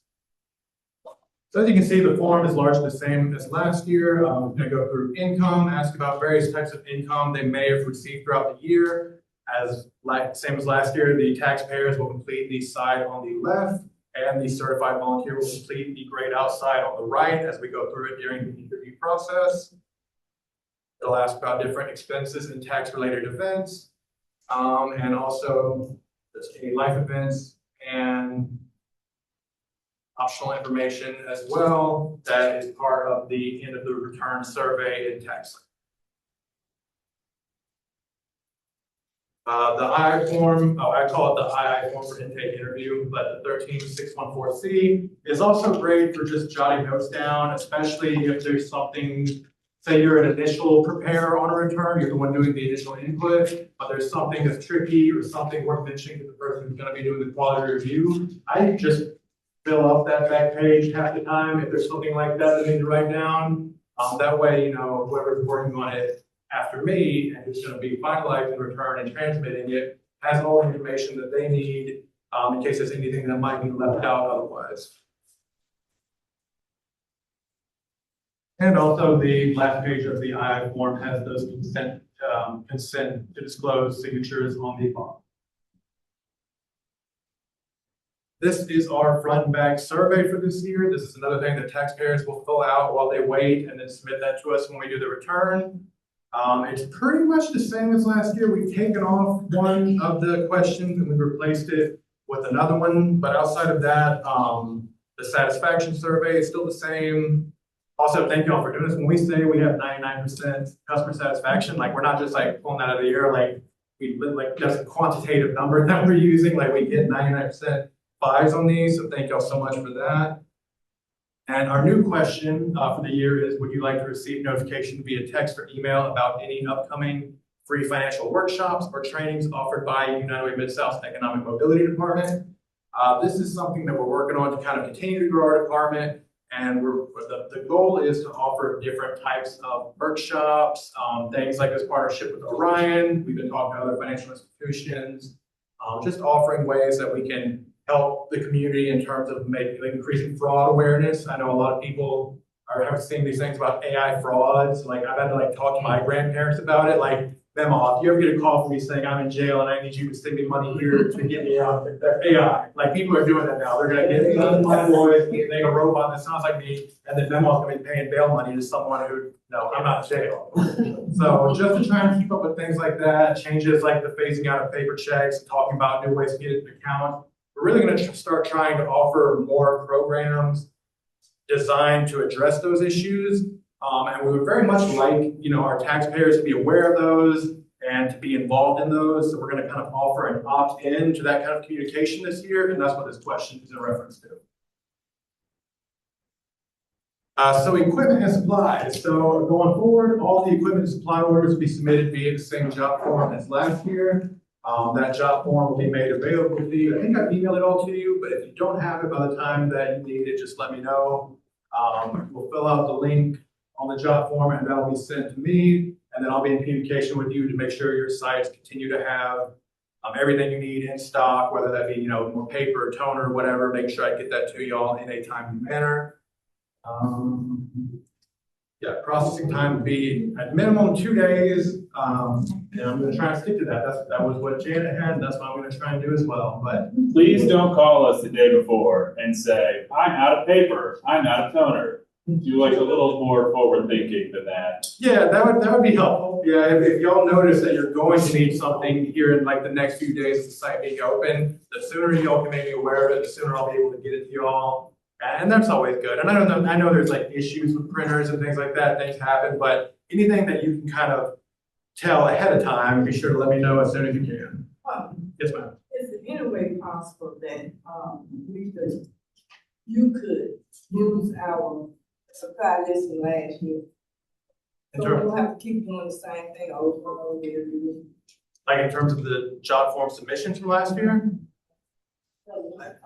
So as you can see, the form is largely the same as last year. I'm going to go through income, ask about various types of income they may have received throughout the year. Same as last year, the taxpayers will complete the side on the left, and the certified volunteer will complete the grayed out side on the right as we go through it during the interview process. It'll ask about different expenses and tax-related events, and also just any life events and optional information as well that is part of the end of the return survey and tax. The II form, I call it the II form for intake interview, but the 13614C is also great for just jotting notes down, especially if there's something, say you're an initial preparer on a return, you're the one doing the initial input, but there's something that's tricky or something worth mentioning to the person who's going to be doing the quality review. I just fill up that back page half the time if there's something like that I need to write down. That way, whoever's working on it after me and who's going to be finalizing the return and transmitting it has all the information that they need in case there's anything that might be left out otherwise. And also the last page of the II form has those consent to disclose signatures on the form. This is our front and back survey for this year. This is another thing that taxpayers will fill out while they wait and then submit that to us when we do the return. It's pretty much the same as last year. We've taken off one of the questions and we replaced it with another one. But outside of that, the satisfaction survey is still the same. Also, thank you all for doing this. When we say we have 99% customer satisfaction, like we're not just like pulling that out of the air, like that's a quantitative number that we're using. Like we get 99% fives on these. So thank y'all so much for that. And our new question for the year is, would you like to receive notification via text or email about any upcoming free financial workshops or trainings offered by United Way Mid-South's Economic Mobility Department? This is something that we're working on to kind of continue to grow our department. And the goal is to offer different types of workshops, things like this partnership with Orion. We've been talking to other financial institutions, just offering ways that we can help the community in terms of increasing fraud awareness. I know a lot of people are seeing these things about AI frauds. Like I've had to talk to my grandparents about it. Like memo. If you ever get a call from me saying I'm in jail and I need you to send me money here to get me out, that's AI. Like people are doing that now. They're gonna get my voice, make a robot that sounds like me, and the memo's gonna be paying bail money to someone who, no, I'm not in jail. So just to try and keep up with things like that, changes like the phasing out of paper checks, talking about new ways to get an account. We're really gonna start trying to offer more programs designed to address those issues. And we would very much like, our taxpayers to be aware of those and to be involved in those. So we're going to kind of offer an opt-in to that kind of communication this year, and that's what this question is in reference to. So equipment and supplies. So going forward, all the equipment and supply orders will be submitted via the same job form as last year. That job form will be made available to you. I think I've emailed it all to you, but if you don't have it by the time that you need it, just let me know. We'll fill out the link on the job form, and that'll be sent to me, and then I'll be in communication with you to make sure your sites continue to have everything you need in stock, whether that be more paper, toner, whatever. Make sure I get that to y'all in a timely manner. Processing time would be at minimum 2 days, and I'm going to try and stick to that. That was what Janet had, and that's what I'm going to try and do as well. But Please don't call us the day before and say, I'm out of paper, I'm out of toner. Do like a little more forward thinking than that. yeah, that would be helpful. Yeah, if y'all notice that you're going to need something here in like the next few days of the site being open, the sooner y'all can make me aware of it, the sooner I'll be able to get it to y'all. And that's always good. And I know there's like issues with printers and things like that, things happen, but anything that you can kind of tell ahead of time, be sure to let me know as soon as you can. Yes, ma'am. Is it any way possible that, you could use our supply list from last year? In So we terms, don't have to keep doing the same thing over and over again. like in terms of the job form submissions from last year?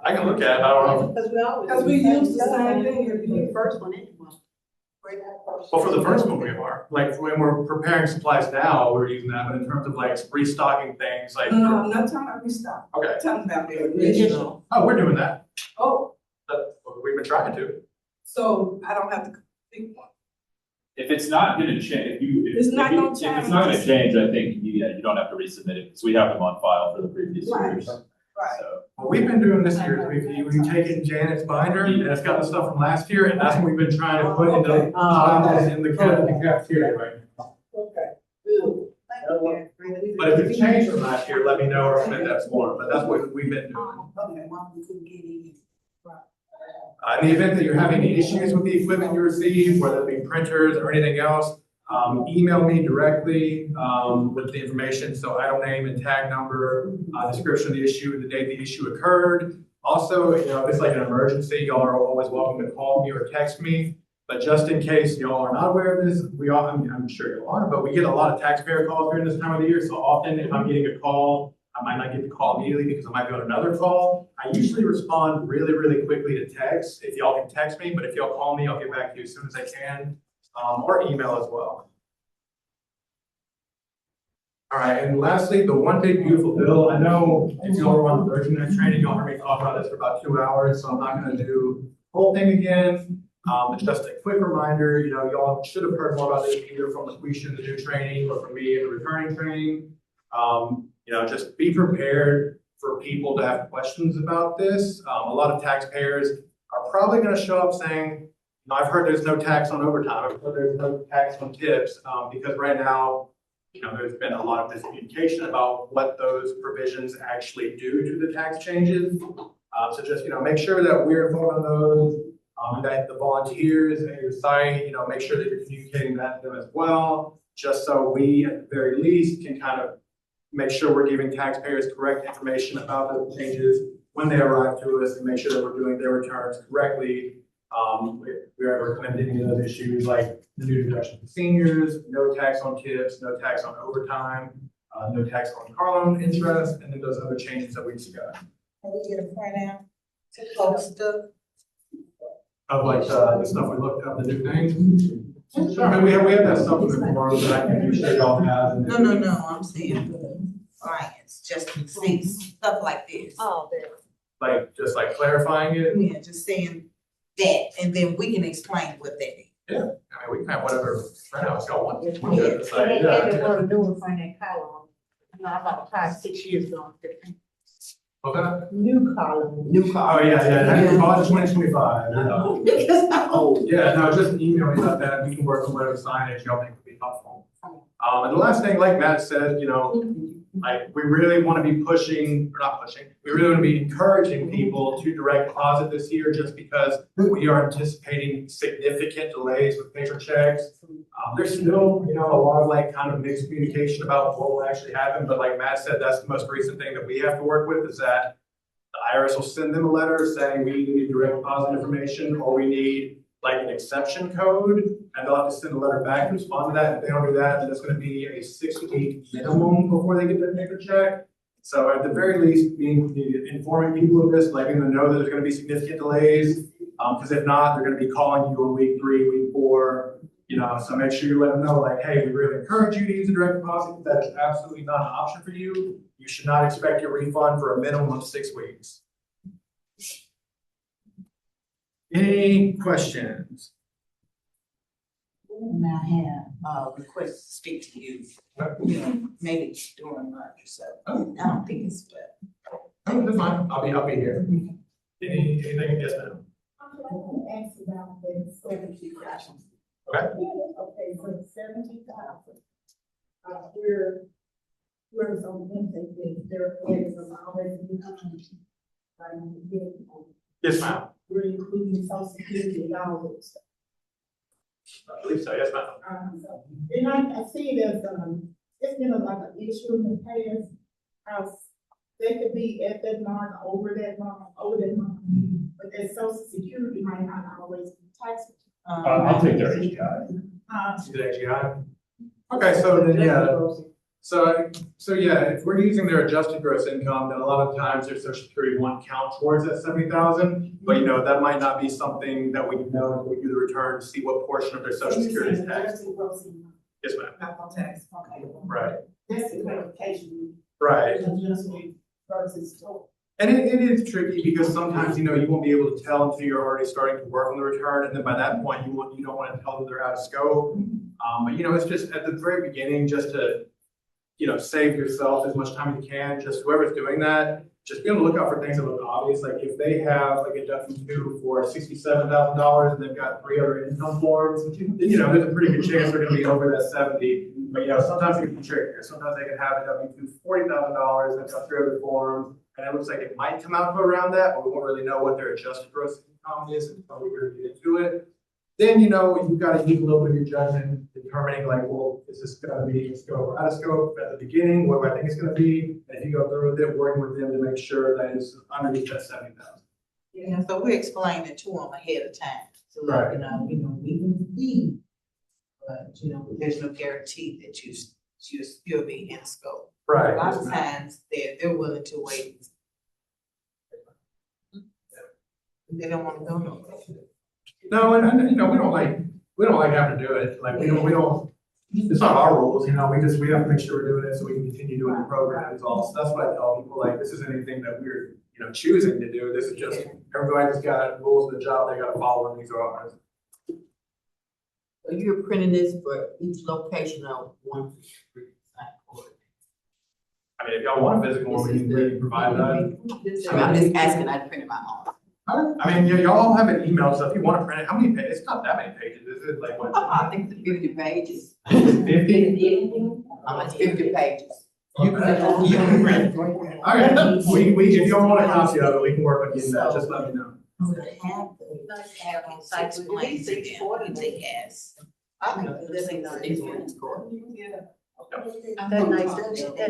I can look at it, I don't know. Because we use the same thing every year. First one anyway. Well, for the first one we are, like when we're preparing supplies now, we're using that, but in terms of like restocking things, like. No, I'm not talking about restock. Okay. I'm talking about the original. Oh, we're doing that. Oh, We've been trying to. so I don't have to pick one. If it's not gonna change, It's not gonna if it's not gonna change, I think, you don't have to resubmit it, because we have them on file for the previous Right. years. Right. So, What we've been doing this year is we've taken Janet's binder and it's got the stuff from last year, and that's what we've been trying to put in the piles in the cafeteria right now. Okay, good. But if it's changed from last year, let me know or submit that form, but that's what we've been doing. Okay, one we couldn't get in. In the event that you're having any issues with the equipment you receive, whether it be printers or anything else, email me directly with the information, so item name and tag number, description of the issue, and the date the issue occurred. Also, if it's like an emergency, y'all are always welcome to call me or text me. But just in case y'all are not aware of this, I'm sure you are, but we get a lot of taxpayer calls during this time of the year. So often if I'm getting a call, I might not get the call immediately because I might be on another call. I usually respond really, really quickly to text if y'all can text me, but if y'all call me, I'll get back to you as soon as I can, or email as well. All right, and lastly, the one big beautiful bill. I know if y'all were on the Virgin Next training, y'all heard me talk about this for about 2 hours, so I'm not gonna do the whole thing again. It's just a quick reminder, y'all should have heard more about this either from LaQuisha in the new training or from me in the returning training. Just be prepared for people to have questions about this. A lot of taxpayers are probably gonna show up saying, I've heard there's no tax on overtime, I've heard there's no tax on tips, because right now, there's been a lot of miscommunication about what those provisions actually do to the tax changes. So just, make sure that we're informed of those, that the volunteers at your site, make sure that you're communicating that to them as well, just so we, at the very least, can kind of make sure we're giving taxpayers correct information about those changes when they arrive to us, and make sure that we're doing their returns correctly. If we ever come into any of those issues like the new deduction for seniors, no tax on tips, no tax on overtime, no tax on car loan interest, and then those other changes that we discussed. Can we get a printout to post the? Of like the stuff we looked up, the new things. Sure, I mean, we have that stuff in the form that I can be sure y'all have. And No, I'm saying clients, just to see stuff like this. Oh, like, just like clarifying it. Yeah, just saying that, and then we can explain what that is. Yeah, I mean, we can have whatever printouts y'all want. And We'll they decide, had to yeah. put a new one from that column. No, I'm about 5-6 years ago. What's that? New column. New car. Oh, yeah, that's about 2025. Oh. Yeah, no, just email me about that, we can work on whatever signage y'all think would be helpful. And the last thing, like Matt said, you know, like, we really want to be pushing, or not pushing, we really want to be encouraging people to direct deposit this year, just because we are anticipating significant delays with paper checks. There's still, you know, a lot of like kind of mixed communication about what will actually happen, but like Matt said, that's the most recent thing that we have to work with, is that the IRS will send them a letter saying we need direct deposit information, or we need like an exception code, and they'll have to send a letter back to respond to that. If they don't do that, then it's gonna be a 6-week minimum before they get their paper check. So at the very least, informing people of this, letting them know that there's gonna be significant delays. Because if not, they're gonna be calling you on week 3, week 4, you know, so make sure you let them know, like, hey, we really encourage you to use a direct deposit. That is absolutely not an option for you. You should not expect your refund for a minimum of 6 weeks. Any questions? And I have a request to speak to you, maybe during lunch or so. I don't think it's bad. Oh, that's fine. I'll be here. Anything? Yes, ma'am. I want to ask about the 70,000. Okay. Okay, so 70,000. Where's on Wednesday, there is always Yes, ma'am. we're including social security and all that stuff. I believe so. Yes, ma'am. And I see there's, it's been like an issue in the past, how they could be at that mark, over that mark, but their social security might not always be taxed. I'll take their AGI. Is it AGI? Okay, so then, yeah. So yeah, if we're using their adjusted gross income, then a lot of times their social security won't count towards that 70,000. But you know, that might not be something that we know when we do the return to see what portion of their social security is taxed. Yes, ma'am. Not tax, okay. Right. That's the clarification. Right. Adjustment versus total. And it is tricky because sometimes, you know, you won't be able to tell until you're already starting to work on the return. And then by that point, you don't want to tell them they're out of scope. But you know, it's just at the very beginning, just to, you know, save yourself as much time as you can, just whoever's doing that, just be on the lookout for things that look obvious. Like if they have like a W-2 for $67,000 and they've got 3 other income forms, then, you know, there's a pretty good chance they're gonna be over that 70. But you know, sometimes it can be trickier. Sometimes they can have a W-2 for $40,000, they've got 3 other forms, and it looks like it might come out to around that, but we won't really know what their adjusted gross income is until we really get into it. Then, you know, you've got to use a little bit of your judgment, determining like, well, is this going to be scope or out of scope at the beginning? What do I think it's going to be? And if you go through with it, working with them to make sure that it's underneath that 70,000. Yeah, so we explained it to them ahead of time. So, Right. you know, we can see, but, you know, there's no guarantee that you still be in scope. Right. A lot of times, they're willing to wait. They don't want to go nowhere. No, and you know, we don't like having to do it. Like we don't, it's not our rules, you know, we have to make sure we're doing it so we can continue doing the program is all. So that's what I tell people, like, this isn't anything that we're, you know, choosing to do. This is just, everybody's got rules of the job they gotta follow, and these are ours. So you're printing this for each location of 153. I mean, if y'all want a physical one, we can provide that. I mean, I'm just asking, I printed my own. I mean, yeah, y'all have an email, so if you want to print it, how many pages? It's not that many pages, is it? Like what? I think it's 50 pages. 50? It's 50 pages. You can print it. All right, if y'all want a copy of it, we can work on getting that, just let me know. Explain to them, they ask. I think this ain't not Experience court. That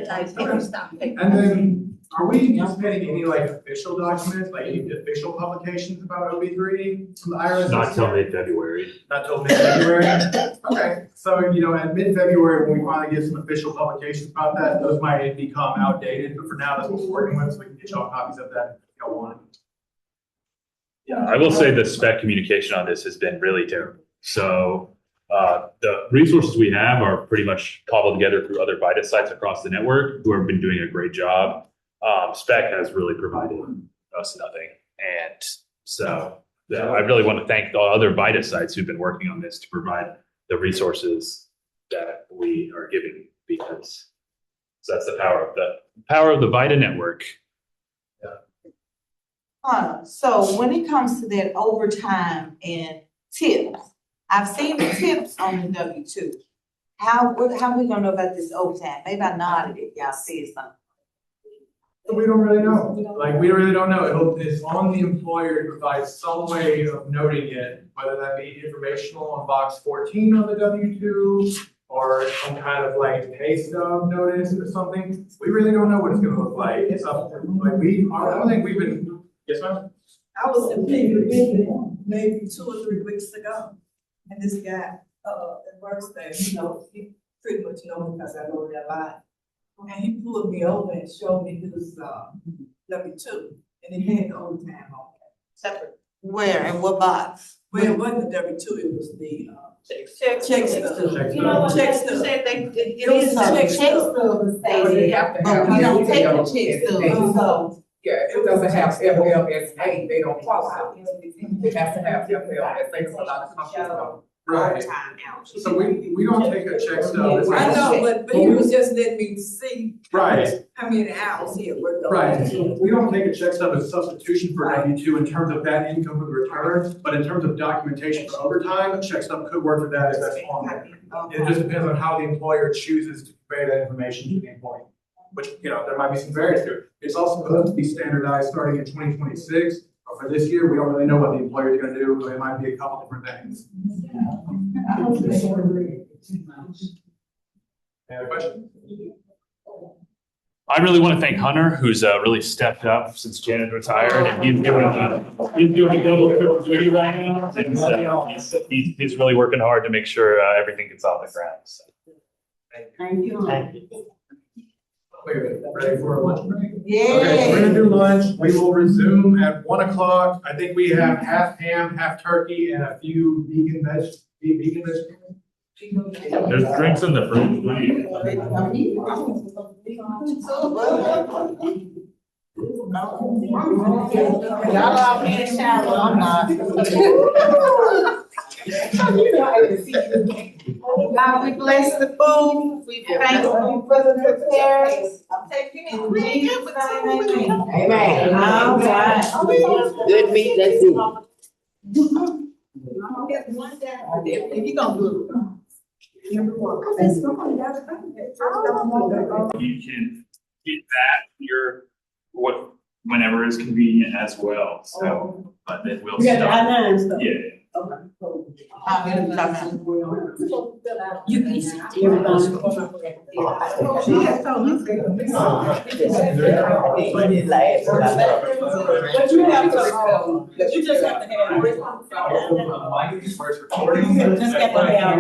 nice paper stop. And then, are we anticipating any like official documents, like any official publications about OB3 from the IRS? Not till mid-February. Not till mid-February? Okay, so, you know, at mid-February, when we finally get some official publications about that, those might become outdated, but for now, that's what we're working with, so we can get y'all copies of that if y'all want. Yeah, I will say the spec communication on this has been really terrible. So the resources we have are pretty much cobbled together through other VITA sites across the network who have been doing a great job. Spec has really provided us nothing. And so I really want to thank the other VITA sites who've been working on this to provide the resources that we are giving, because that's the power of the VITA network. So when it comes to that overtime and tips, I've seen the tips on the W-2. How we gonna know about this overtime? Maybe I nodded if y'all said something. We don't really know. Like, we really don't know. It's on the employer to provide some way of noting it, whether that be informational on box 14 on the W-2 or some kind of like pay stub notice or something. We really don't know what it's gonna look like. It's up, like, I don't think we've been, yes, ma'am? I was in Pennsylvania maybe 2 or 3 weeks ago, and this guy, that works there, he pretty much know me because I go there a lot. And he pulled me over and showed me his, W-2, and he had the overtime on it. Separate. Where and what box? Well, it wasn't the W-2, it was the, Check stub. You know what, Check they stub. said it It is is a check check stub. stub, but we don't take the check stub, so. Yeah, it doesn't have FLSA, they don't qualify. It has to have FLSA, so a lot of companies don't. Right. So we don't take a check stub. I know, but he was just letting me see. Right. How many hours he had worked on. Right, we don't take a check stub as a substitution for W-2 in terms of that income for the return, but in terms of documentation for overtime, a check stub could work for that if that's on there. It just depends on how the employer chooses to convey that information to the employee, which, there might be some variance to it. It's also supposed to be standardized starting in 2026, but for this year, we don't really know what the employer is gonna do, but it might be a couple different things. Any other questions? I really want to thank Hunter, who's really stepped up since Janet retired, and he's doing a double triple duty right now. And he's really working hard to make sure everything gets off the ground. So. Thank you. Ready for a lunch break? Yeah. Okay, so we're gonna do lunch. We will resume at 1 o'clock. I think we have half ham, half turkey, and a few vegan vegetables. There's drinks in the fridge. Y'all all in the shower, I'm not. God, we bless the food. We thank you for the preparedness. Amen. All right. Good meat, that's it. If you gonna do it. You can get that here whenever is convenient as well. So, but then we'll You got the start. I-9 stuff? Yeah. Okay. You can see. But you have to, you just have to have. Just recording. Just got to have.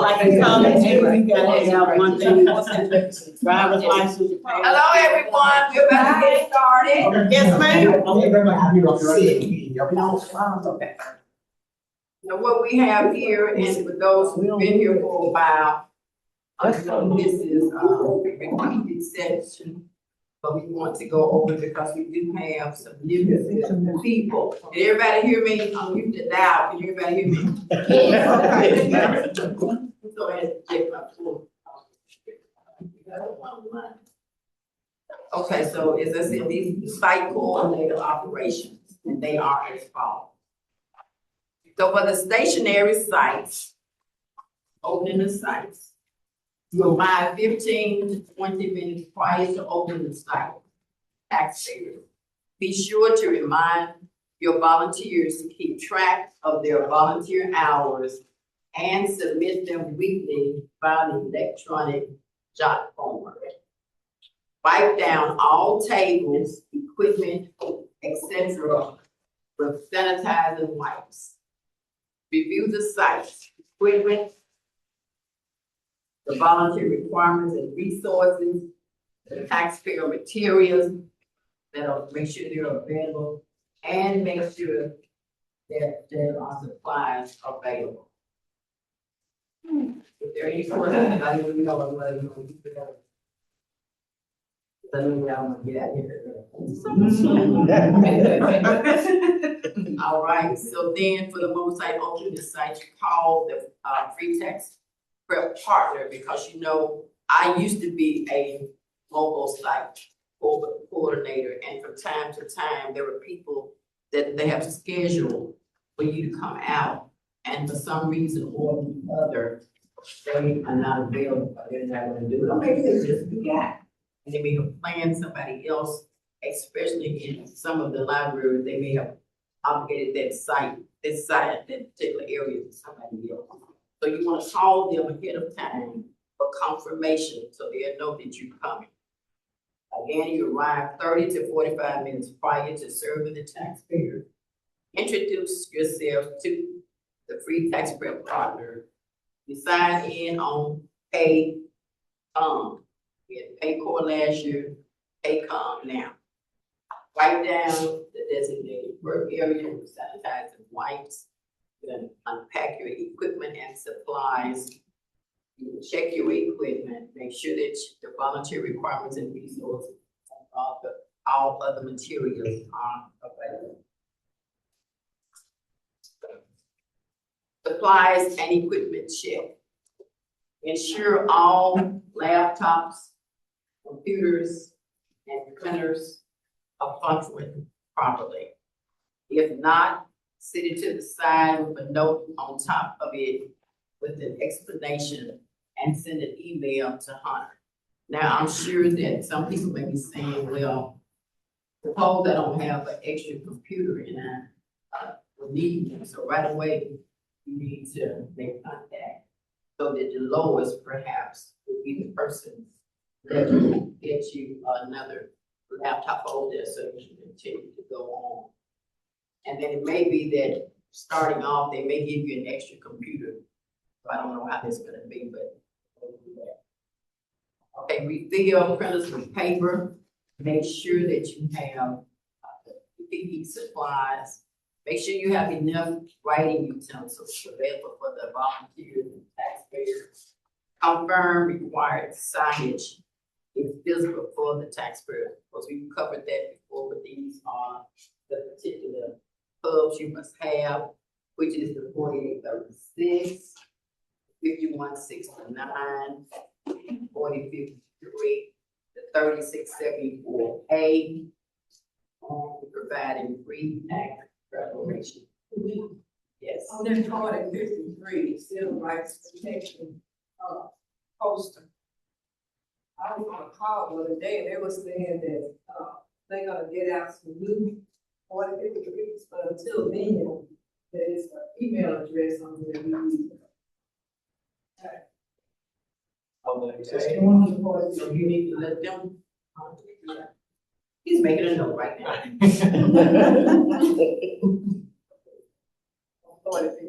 Like in college, you gotta have one thing, driver's license. Hello, everyone. We're about to get started. Yes, ma'am. Okay. Now, what we have here, and for those who've been here for a while, this is a repeated section, but we want to go over because we do have some new people. Did everybody hear me? I'm used to dial. Can everybody hear me? Yes. Go ahead and get my floor. Okay, so as I said, these site coordinator operations, and they are as follows. So for the stationary sites, opening the sites, you'll buy 15 to 20 minutes prior to opening the site. Taxpayers, be sure to remind your volunteers to keep track of their volunteer hours and submit them weekly by the electronic jot form. Wipe down all tables, equipment, etc. with sanitizing wipes. Review the site, equipment, the volunteer requirements and resources, the taxpayer materials that'll make sure they're available, and make sure that there are supplies available. If there are any questions, I don't know what I'm going to do. All right, so then for the mobile site opening the site, you call the free text prep partner, because you know, I used to be a mobile site coordinator, and from time to time, there were people that they have scheduled for you to come out, and for some reason or the other, they are not available, or they're not gonna do it, or maybe they just forgot. And they may have planned somebody else, especially in some of the libraries, they may have obligated that particular area to somebody else. So you wanna call them ahead of time for confirmation, so they'll know that you're coming. Again, you arrive 30 to 45 minutes prior to serving the taxpayer. Introduce yourself to the free tax prep partner. You sign in on Paycom. We had Paycor last year, Paycom now. Write down the designated work area with sanitizing wipes. Then unpack your equipment and supplies. You check your equipment, make sure that the volunteer requirements and resources, all other materials are available. Supplies and equipment check. Ensure all laptops, computers, and printers are functioning properly. If not, sit it to the side with a note on top of it with an explanation and send an email to Hunter. Now, I'm sure that some people may be saying, well, suppose I don't have an extra computer and I need one, so right away, you need to make contact. So that the lowest perhaps would be the person that will get you another laptop over there so you can continue to go on. And then it may be that starting off, they may give you an extra computer. So I don't know how this is gonna be, but we'll do that. Okay, refill printers with paper. Make sure that you have PPE supplies. Make sure you have enough writing utensils available for the volunteers and taxpayers. Confirm required signage is visible for the taxpayer. Because we covered that before, but these are the particular hubs you must have, which is the 4836, 5169, 4053, the 3674A, providing free tax preparation. Yes. On that 4053, civil rights protection, poster. I was on a call the other day and they were saying that, they're gonna get out some new 4053s, but until then, there is an email address on there. So you need to let them. He's making a note right now.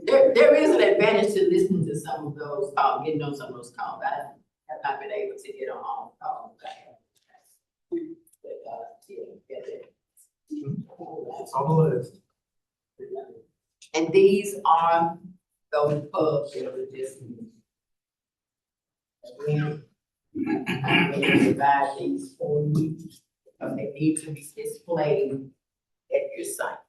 There is an advantage to listening to some of those calls, getting on some of those calls. I have not been able to get on all calls. It's on the list. And these are those pubs that were just. I'm going to provide these for you, because they need to be displayed at your site.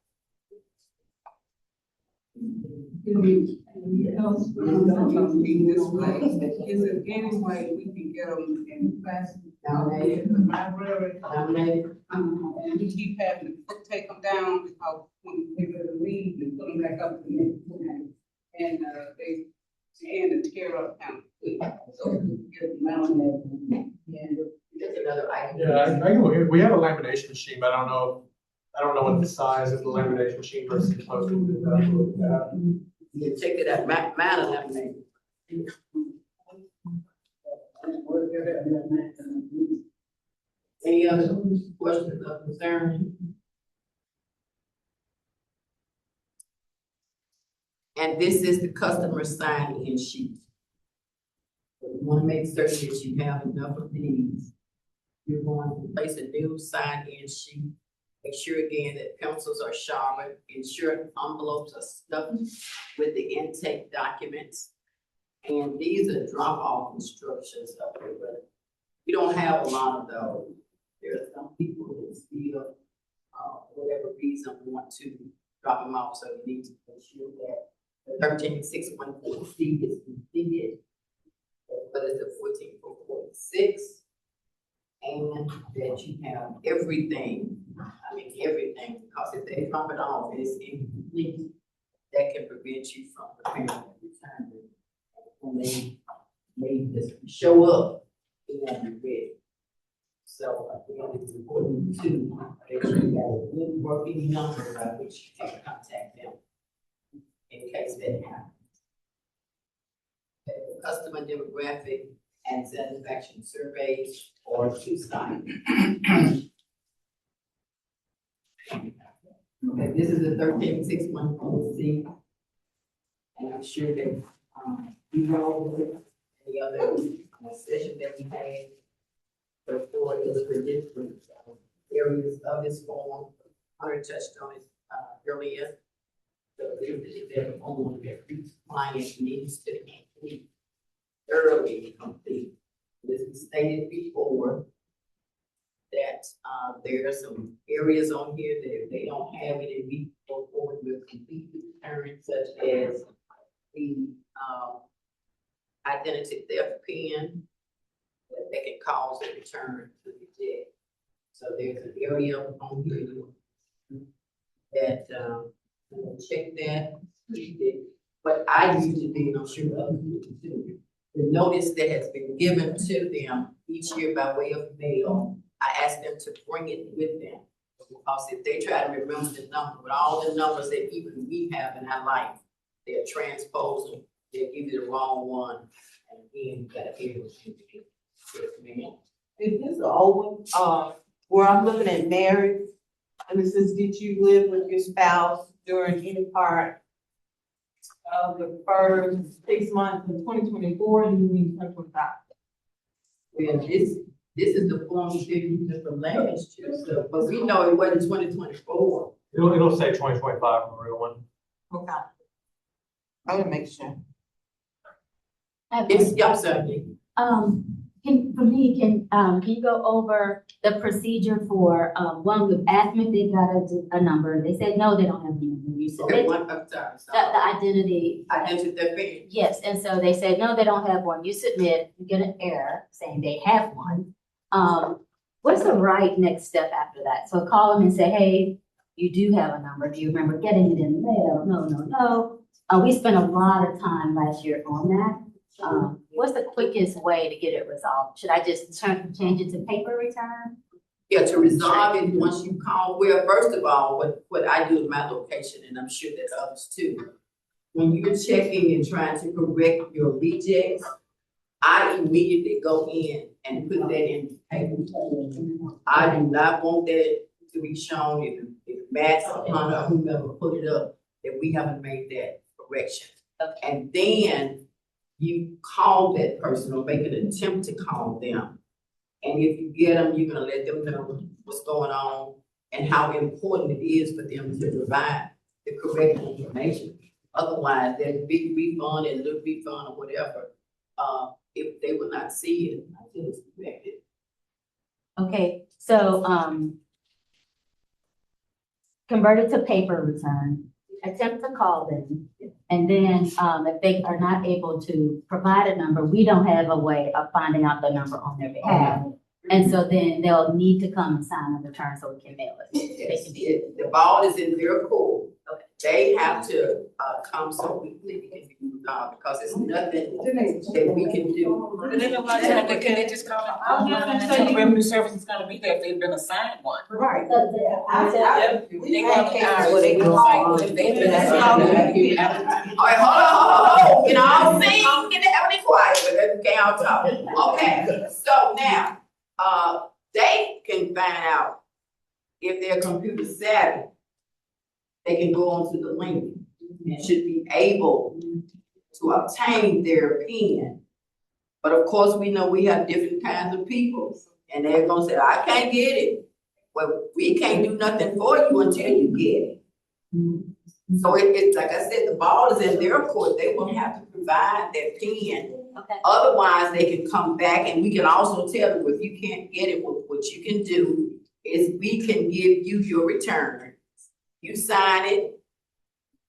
Is there any way we can get them in class? Nominated. In the library? Nominated. And we keep having to take them down because when we go to leave, we put them back up again. And they tend to tear up kind of quick. So we get them laminated. And Just another item. Yeah, I can look at, we have a lamination machine, but I don't know what the size of the lamination machine versus postage is. You can check it out, mine is laminated. Any other questions or concerns? And this is the customer sign-in sheet. So you want to make certain that you have enough of these. You're going to place a new sign-in sheet. Make sure again that pencils are sharpened. Ensure envelopes are stuffed with the intake documents. And these are drop-off instructions up here, but we don't have a lot of those. there are some people that still, whatever reason, want to drop them off, so you need to make sure that the 136140C is completed. But it's the 14446, and that you have everything, I mean, everything, because if they drop it off and it's incomplete, that can prevent you from preparing and returning. When they just show up, they won't be ready. So I think it's important to make sure you have a good working number by which you can contact them in case that happens. Customer demographic and satisfaction surveys or to sign. Okay, this is the 13614C, and I'm sure that you know any other session that we had before is for different areas of this form. Hunter touched on it earlier. So the form that each client needs to complete, thoroughly complete. This was stated before that there are some areas on here that if they don't have it, and we go forward with complete returns, such as the identity theft pin, that they can cause a return to the debt. So there's an area on here that check that. But I usually do, and I'm sure other people do. The notice that has been given to them each year by way of mail, I ask them to bring it with them. Because if they try to remember the number, with all the numbers that even we have in our life, they're transposing, they'll give you the wrong one. And again, you gotta hear what you get. Is this the old one, where I'm looking at marriage, and it says, did you live with your spouse during any part of the first 6 months in 2024, and you mean 2025? Well, this is the form we did use from last year, so, but we know it wasn't 2024. It'll say 2025 on the real one. Okay. I would make sure. It's, yeah, certainly. Can you go over the procedure for, one with AFMIT, they got a number, they said, no, they don't have any number, you Okay, submit one, I'm sorry. the identity. Identity theft. Yes, and so they said, no, they don't have one, you submit, you get an error saying they have one. What's the right next step after that? So call them and say, hey, you do have a number, do you remember getting it in the mail? No. We spent a lot of time last year on that. What's the quickest way to get it resolved? Should I just change it to paper return? Yeah, to resolve it, once you call, well, first of all, what I do in my location, and I'm sure that others too, when you're checking and trying to correct your rejects, I immediately go in and put that in paper. I do not want that to be shown if Max or Hunter or whoever put it up, that we haven't made that correction. And then you call that person or make an attempt to call them. And if you get them, you're gonna let them know what's going on and how important it is for them to provide the correct information. Otherwise, that big refund and little refund or whatever, if they will not see it, until it's corrected. Okay, so, convert it to paper return, attempt to call them. And then, if they are not able to provide a number, we don't have a way of finding out the number on their behalf. And so then they'll need to come and sign a return so we can mail it. Yes, the ball is in their court. They have to come so quickly because it's nothing that we can do. Can they just call it? Revenue service is gonna be there if they've been assigned one. Right. They gonna they gonna say, they've been assigned. All right, hold on. You know, I'm saying, get the heavenly quiet, but then we can't all talk. Okay, so now, they can find out if they're computer savvy. They can go onto the link and should be able to obtain their PIN. But of course, we know we have different kinds of people, and they're gonna say, I can't get it. Well, we can't do nothing for you until you get it. So it's like I said, the ball is in their court. They will have to provide their PIN Okay. Otherwise, they can come back and we can also tell them if you can't get it, what you can do is we can give you your return. You sign it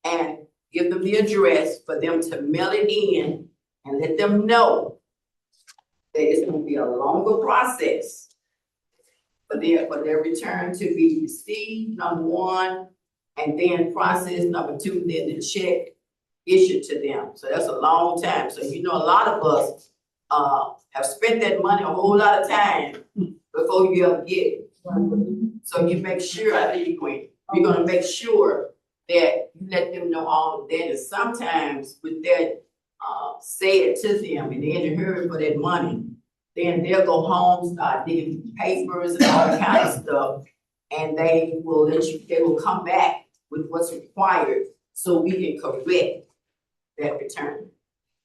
and give them the address for them to mail it in and let them know that it's gonna be a longer process for their return to be received, number one, and then processed, number two, then the check issued to them. So that's a long time. So you know, a lot of us have spent that money a whole lot of time before you ever get it. So you make sure, I think you're gonna make sure that you let them know all of that. And sometimes with that said to them and they're in a hurry for that money, then they'll go home, start digging papers and all kind of stuff. And they will come back with what's required so we can correct that return.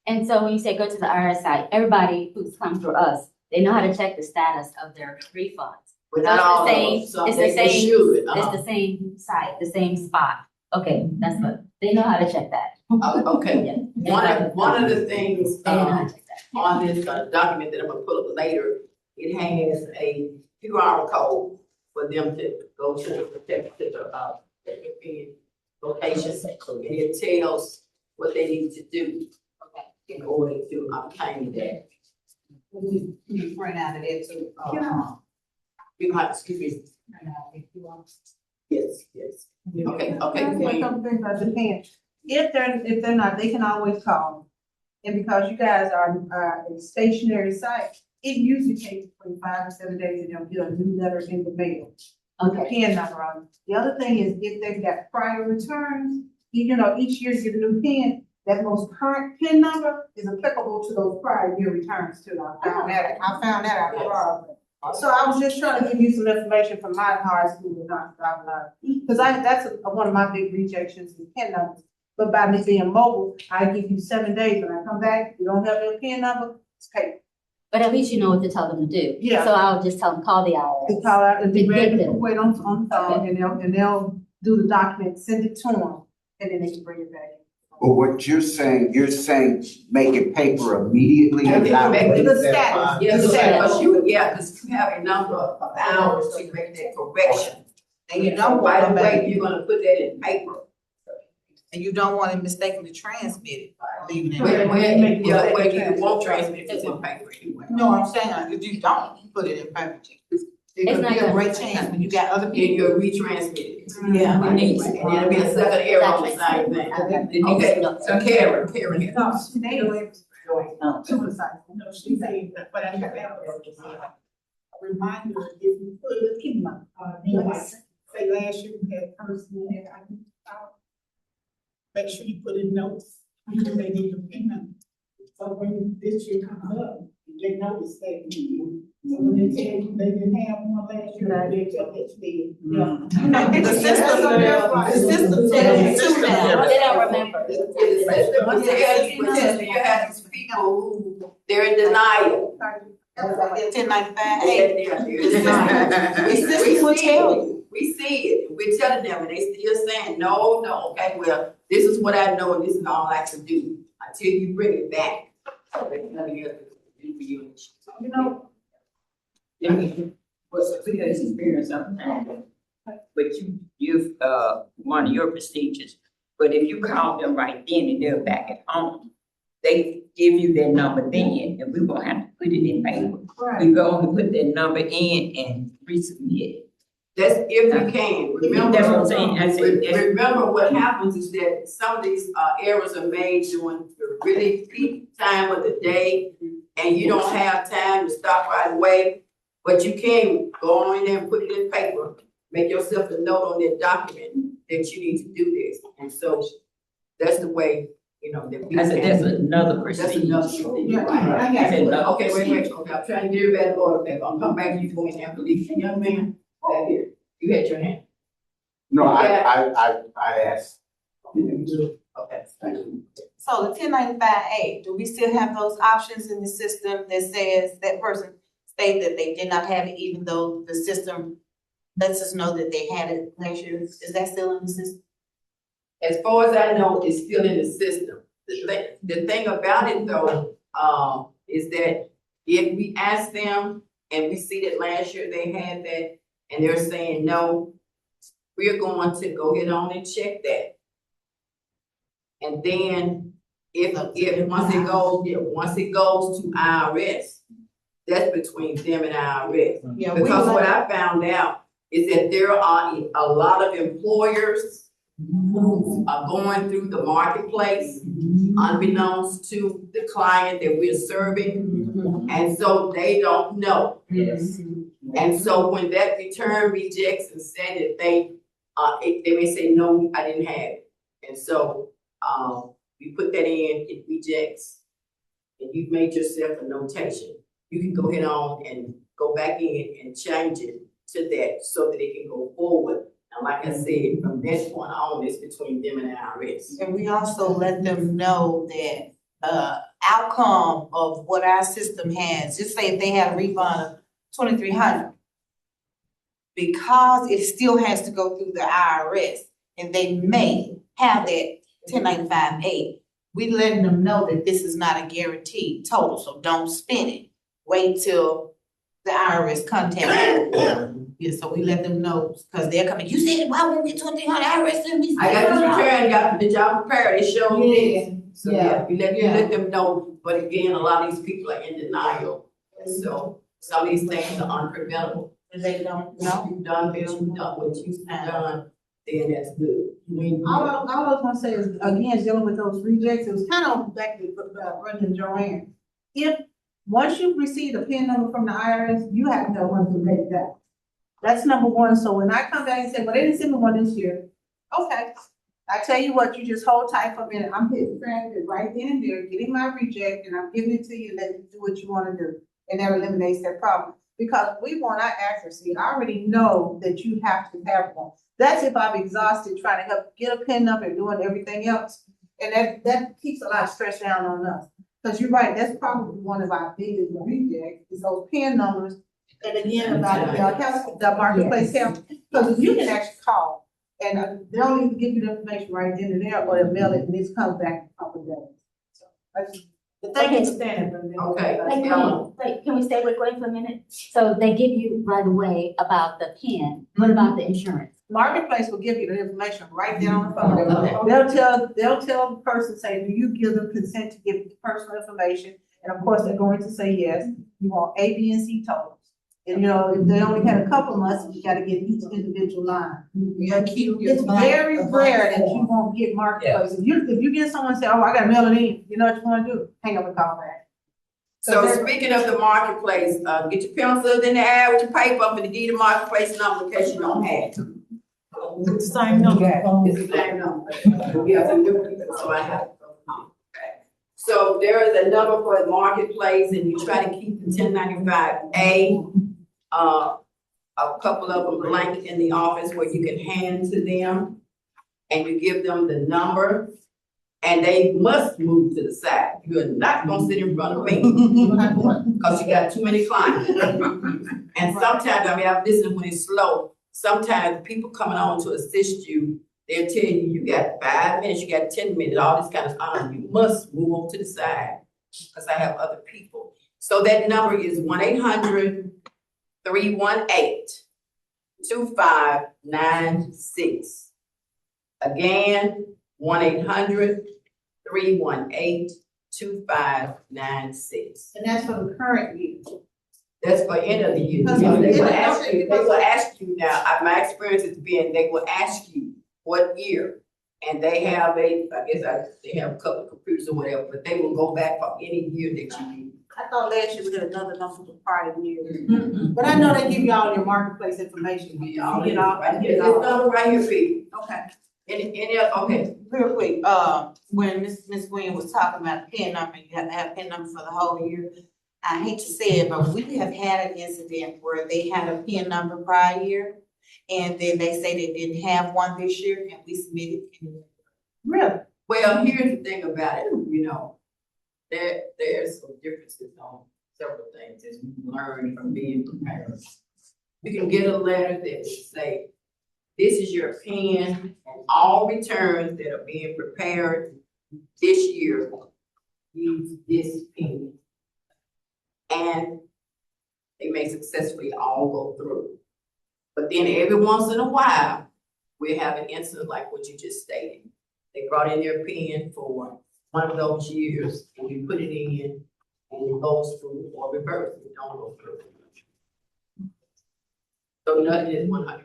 And so when you say go to the IRS site, everybody who's come through us, they know how to check the status of their refunds. But not all of them. Some they should. It's the same site, the same spot. Okay, that's what, they know how to check that. Okay. Yeah. One of the things on this document that I'm gonna pull up later, it has a QR code for them to go to the location, and it tells what they need to do in order to obtain that. You print out of it too. You have, excuse me. Yes. Okay. Some things about Japan. If they're not, they can always call. And because you guys are a stationary site, it usually takes between 5 and 7 days and they'll get a new letter in the mail. Okay. PIN number on it. The other thing is if they've got prior returns, you know, each year you get a new PIN, that most current PIN number is applicable to those prior year returns too. I found that out. So I was just trying to give you some information from my high school, not driving line. Cause that's one of my big rejections is PIN numbers. But by me being mobile, I give you 7 days. When I come back, you don't have your PIN number, it's paper. But at least you know what to tell them to do. Yeah. So I'll just tell them, call the IRS. To call out and be ready to them. wait on the phone and they'll do the document, send it to them, and then they can bring it back. But what you're saying make it paper immediately. Yeah, and not make wait the that status. time? Yeah, because you have a number of hours to make that correction. And you don't right away, you're gonna put that in paper. And you don't want it mistakenly transmitted, leaving it. When you won't transmit it in paper anyway. No, I'm saying, if you don't put it in paper, there's gonna be a great chance when you got other Then people. you'll retransmit it. Yeah. And then it'll be a second error on the same thing. Okay, so Karen. No, to the side. No, she's saying that, but I have a reminder, if you put a PIN number, like, say last year we had person that I can make sure you put in notes, because they need the PIN number. So when this year comes up, they know it's that year. So when they tell you they didn't have one last year, they tell it to be. The system tells you now. They don't remember. Once they have you have these people who, they're in denial. That's like that 1095. The system will tell you. We see it, we're telling them, and they still saying, no, okay, well, this is what I know and this is all I can do until you bring it back. So there's nothing else to do for you. You know, what's a clear experience sometimes, but you've one of your procedures. But if you call them right then and they're back at home, they give you their number then, and we won't have to put it in paper. Right. We go and put that number in and resubmit it. That's if you can. Remember, That's what I'm saying. I said, remember what happens is that some of these errors are made during the really peak time of the day, and you don't have time to stop right away. But you can go on in there and put it in paper, make yourself a note on that document that you need to do this. And so that's the way, you know, that we I said, that's another procedure. That's another procedure. Yeah, Right. I got it. Okay, wait. Okay, I'm trying to get everybody to order back. I'll come back to you going there. Please, young man, back here. You had your hand. No, I asked. Okay, thank you. So the 1095A, do we still have those options in the system that says that person stated that they did not have it, even though the system lets us know that they had it last year? Is that still in the system? As far as I know, it's still in the system. The thing about it though, is that if we ask them and we see that last year they had that and they're saying no, we're going to go ahead on and check that. And then once it goes to IRS, that's between them and IRS. Yeah, Because what I found out is that there are a lot of employers who are going through the marketplace unbeknownst to the client that we're serving. And so they don't know. Yes. And so when that return rejects and said that they may say, no, I didn't have it. And so, we put that in, it rejects, and you've made yourself a notation. You can go ahead on and go back in and change it to that so that it can go forward. And like I said, from that point on, it's between them and IRS. And we also let them know that outcome of what our system has, just say if they had a refund of $2,300, because it still has to go through the IRS, and they may have that 1095-A, we letting them know that this is not a guaranteed total, so don't spend it. Wait till the IRS contact you. Yeah, so we let them know, because they're coming, you said, why won't we get $2,300 IRS? I got this return, got the job prepared, it showed me. So yeah, we let them know, but again, a lot of these people are in denial. And so some of these things are unpreventable. And they don't know. You've done this, you've done what you've done, then that's good. All I was gonna say is, again, dealing with those rejects, it was kind of back to Brenda and Joanne. If, once you receive a PIN number from the IRS, you have to know when to make that. That's number one, so when I come back and say, well, they didn't send me one this year, okay. I tell you what, you just hold tight for a minute, I'm hitting it right then and there, getting my reject, and I'm giving it to you, let you do what you wanna do. And that eliminates that problem. Because we want our accuracy, I already know that you have to have one. That's if I'm exhausted trying to help get a PIN number and doing everything else. And that keeps a lot of stress down on us. Because you're right, that's probably one of our biggest rejects, is those PIN numbers. And again, about the marketplace help, because you can actually call and they'll even give you the information right then and there, or they'll mail it and this comes back in a couple of days. So thank you for standing. Okay. Wait, can we stay with Gwen for a minute? So they give you right away about the PIN, what about the insurance? Marketplace will give you the information right there on the phone. They'll tell the person, say, do you give them consent to give personal information? And of course, they're going to say yes. You want A, B, and C totals. And if they only had a couple months, you gotta get each individual line. It's very rare that you won't get marketplace. If you get someone say, oh, I gotta mail it in, you know what you wanna do? Hang up and call back. So speaking of the marketplace, get your pencils in the air with your paper up and give you the marketplace number in case you don't have it. It's the same number. It's the same number. Yeah, so I have. Okay. So there is a number for the marketplace, and you try to keep the 1095-A, a couple of them blank in the office where you can hand to them, and you give them the number, and they must move to the side. You're not gonna sit in front of me because you got too many clients. And sometimes, I mean, I've listened when it's slow. Sometimes people coming on to assist you, they'll tell you, you got 5 minutes, you got 10 minutes, all this kind of stuff. You must move on to the side because I have other people. So that number is 1-800-318-2596. Again, 1-800-318-2596. And that's for the current year. That's for end of the year. They will ask you now, my experience has been, they will ask you what year. And they have they have a couple of computers or whatever, but they will go back for any year that you need. I thought last year we had another number for the prior year. But I know they give you all your marketplace information. This number right here, Pete. Okay. Okay. Real quick, when Miss Gwen was talking about PIN number, you have to have PIN number for the whole year. I hate to say it, but we have had an incident where they had a PIN number prior year, and then they say they didn't have one this year, and we submitted. Really? Well, here's the thing about it, there's some differences on several things as we learn from being prepared. You can get a letter that will say, this is your PIN and all returns that are being prepared this year use this pen. And they may successfully all go through. But then every once in a while, we have an incident like what you just stated. They brought in their pen for one of those years, and we put it in, and it goes through or reverse, it don't go through. So nothing is 100%.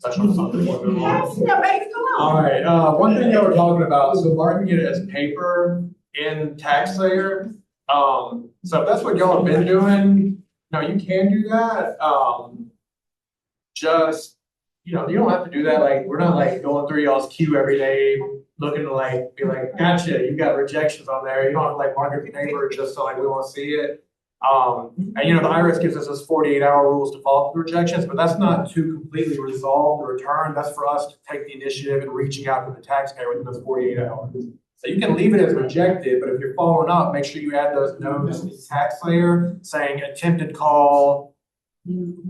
Touch on something before we move on. Yeah, baby, come on. All right, one thing that we're talking about, so marking it as paper in TaxSlayer. So if that's what y'all have been doing, no, you can do that. Just, you don't have to do that. Like, we're not like going through y'all's queue every day, looking to like, be like, gotcha, you got rejections on there. You don't have to like mark it paper just so like we want to see it. And the IRS gives us those 48-hour rules to follow the rejections, but that's not to completely resolve the return. That's for us to take the initiative and reaching out to the taxpayer within those 48 hours. So you can leave it as rejected, but if you're following up, make sure you add those notes in TaxSlayer saying attempted call,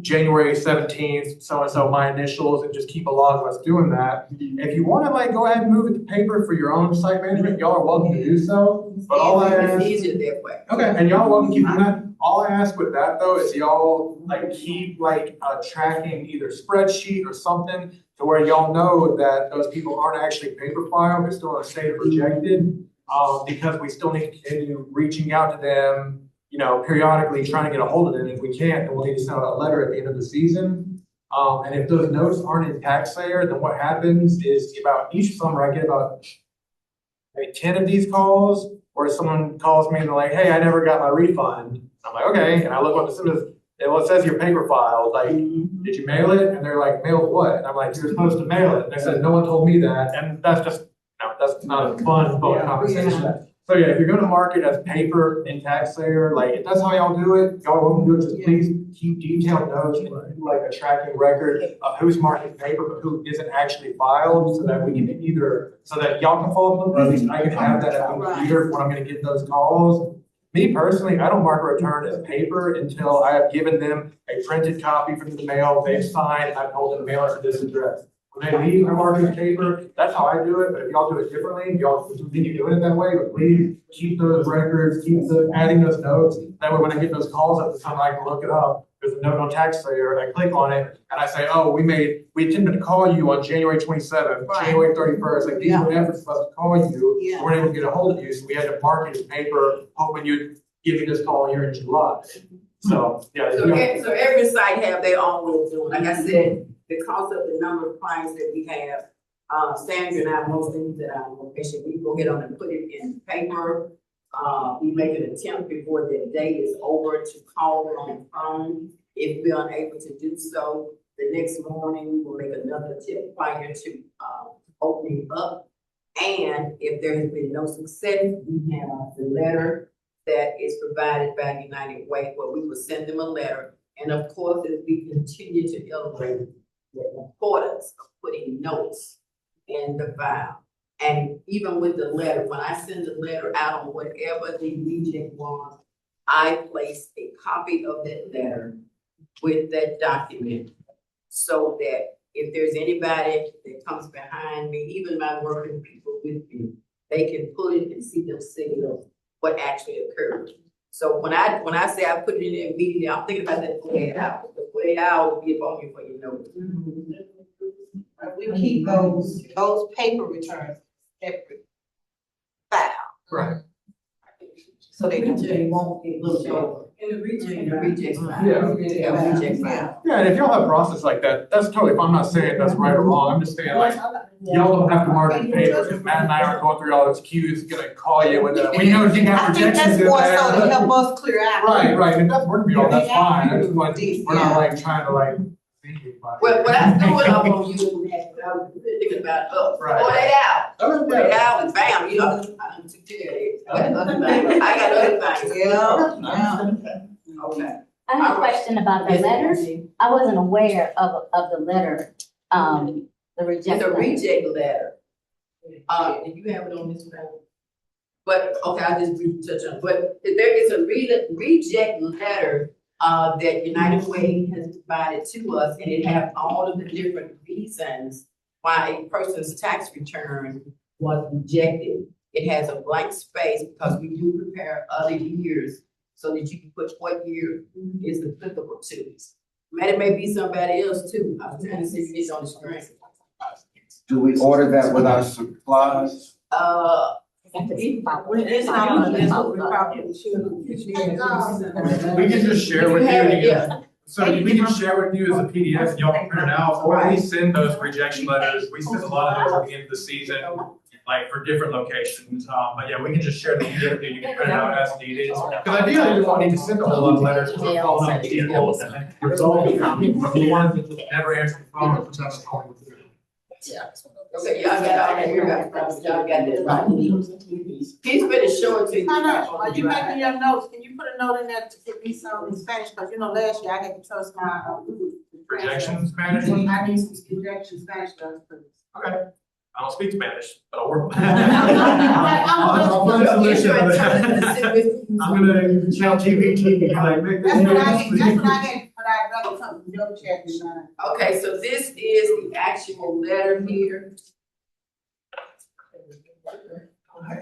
January 17th, so-and-so, my initials, and just keep a log of us doing that. If you want to like go ahead and move it to paper for your own site management, y'all are welcome to do so. But all I ask, It's easier that way. okay, and y'all welcome to keep doing that. All I ask with that though is y'all like keep like a tracking either spreadsheet or something to where y'all know that those people aren't actually paper filed, they're still in a state of rejected. Because we still need to continue reaching out to them, periodically trying to get a hold of them. If we can't, then we'll need to send out a letter at the end of the season. And if those notes aren't in TaxSlayer, then what happens is about each summer I get about maybe 10 of these calls where someone calls me and they're like, hey, I never got my refund. I'm like, okay. And I look what it says. It says your paper filed. Like, did you mail it? And they're like, mail what? And I'm like, you're supposed to mail it. And they said, no one told me that. And that's just, that's not a fun conversation. So yeah, if you're gonna mark it as paper in TaxSlayer, like if that's how y'all do it, y'all won't do it, just please keep detailed notes and do like a tracking record of who's marking paper but who isn't actually filed, so that we can either, so that y'all can follow up, or at least I can have that at the computer when I'm gonna get those calls. Me personally, I don't mark a return as paper until I have given them a printed copy from the mail, they've signed, and I've told them to mail it to this address. When they leave, I mark it as paper, that's how I do it, but if y'all do it differently, y'all continue doing it that way, but please keep those records, adding those notes. That way when I get those calls at the time, I can look it up. There's a note on TaxSlayer, and I click on it, and I say, oh, we attempted to call you on January 27th, January 31st, like these were efforts for us to call you, we weren't able to get a hold of you, so we had to mark it as paper, hoping you'd give me this call here in July. So, yeah. So every site have their own way of doing. Like I said, because of the number of clients that we have, Sandra and I, most things that our location, we go ahead on and put it in paper. We make an attempt before the day is over to call on the phone. If we're unable to do so, the next morning, we'll make another attempt prior to opening up. And if there has been no success, we have the letter that is provided by United Way, where we will send them a letter. And of course, as we continue to illustrate the importance of putting notes in the file. And even with the letter, when I send the letter out on whatever the reject was, I place a copy of that letter with that document so that if there's anybody that comes behind me, even my working people with me, they can pull it and see themselves what actually occurred. So when I say I put it in there immediately, I'm thinking about that 48 hours. The 48 hours will be upon you for your notice. We keep those paper returns separate file. Right. So they won't get looked over. In the reject file. Yeah. Reject file. Yeah, and if y'all have a process like that, that's totally, if I'm not saying that's right or wrong, I'm just saying like, y'all don't have to mark it paper, because Matt and I are going through all those queues, gonna call you with we know you got projections in there. I think that's more so to help us clear out. Right, if that's working for y'all, that's fine, I just want, we're not like trying to like. Well, what I do it up on you, I was thinking about, 48 hours. 48 hours, bam, I done took care of it. I got other things. Yeah. Okay. I have a question about the letter. I wasn't aware of the letter, the reject. It's a reject letter. Do you have it on this phone? But, okay, I'll just touch on it. But there is a reject letter that United Way has provided to us, and it has all of the different reasons why a person's tax return was rejected. It has a blank space because we do prepare other years so that you can put what year is applicable to. Man, it may be somebody else too. I was trying to see if it's on the screen. Do we order that with our supplies? It's not on the list, but we probably should. We can just share with You have it, you. yeah. So we can share with you as a PDF, y'all can print it out, or we send those rejection letters, we send a lot of those at the end of the season, like for different locations, but yeah, we can just share the PDF with you, you can print it out as needed. Cause ideally, we don't need to send a whole lot of letters, because we're calling out people, and resolve the ones that never answer the phone, or sometimes calling through. Okay, y'all got all that, y'all got that right. He's finished showing to you. Are you making your notes? Can you put a note in there to give me some in Spanish? Cause you know, last year I had to trust my, Rejection Spanish? I need some rejection Spanish notes, please. Okay. I don't speak Spanish, but I'll work. I'll find a solution for that. I'm gonna tell GPT, like, make this. That's what I had, but I got something, no check. Okay, so this is the actual letter here. I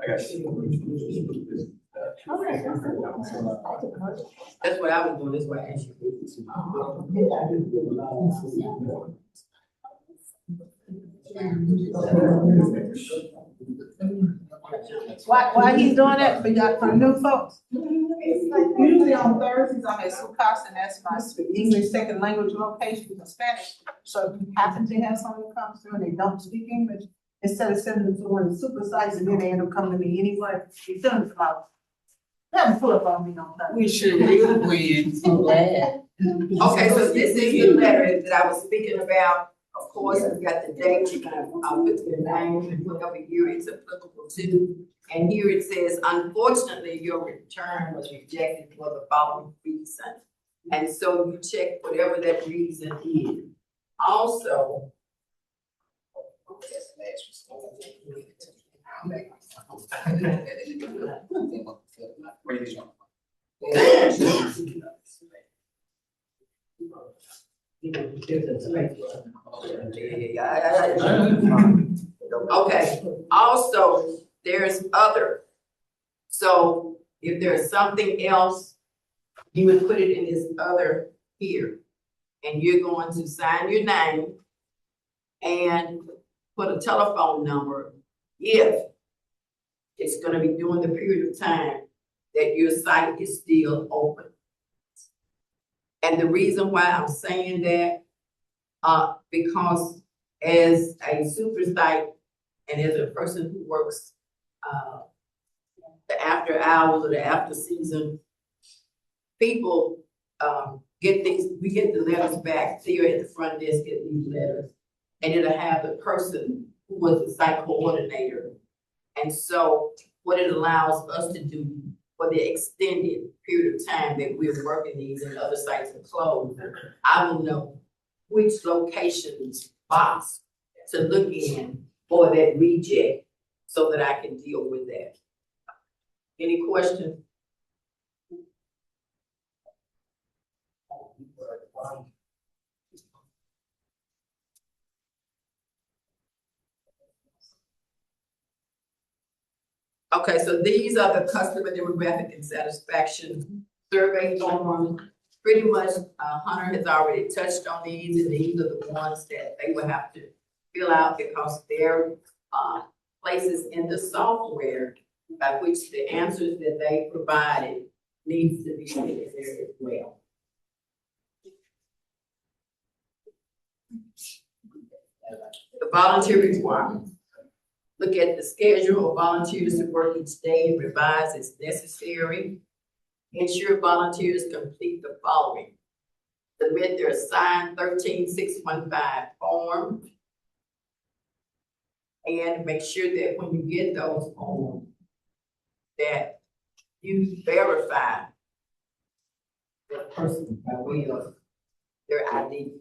got you. That's what I was doing, this way. Why he's doing that for y'all, for new folks? Usually on Thursdays, I'm at Sucas, and that's my English second language location for Spanish. So if you happen to have someone come through and they don't speak English, instead of sending them to one of the super sites and then they end up coming to me anyway, you send them about. Have them pull up on me on Thursday. We should really win. Okay, so this is the letter that I was speaking about. Of course, we got the date, you can, I'll put the name and whatever year it's applicable to. And here it says, unfortunately, your return was rejected for the following reason. And so you check whatever that reason is. Also, okay, also, there's other. So if there's something else, you would put it in this other here. And you're going to sign your name and put a telephone number if it's gonna be during the period of time that your site is still open. And the reason why I'm saying that, because as a super site and as a person who works the after hours or the after season, people get these, we get the letters back, Theo at the front desk get these letters, and it'll have the person who was the site coordinator. And so what it allows us to do for the extended period of time that we're working these and other sites are closed, I will know which locations box to look in for that reject so that I can deal with that. Any questions? Okay, so these are the customer demographic and satisfaction survey forms. Pretty much, Hunter has already touched on these, and these are the ones that they will have to fill out because they're places in the software by which the answers that they provided needs to be in there as well. The volunteer requirements. Look at the schedule of volunteers to work each day and revise as necessary. Ensure volunteers complete the following. Submit their assigned 13615 form. And make sure that when you get those forms, that you verify the person by way of their ID.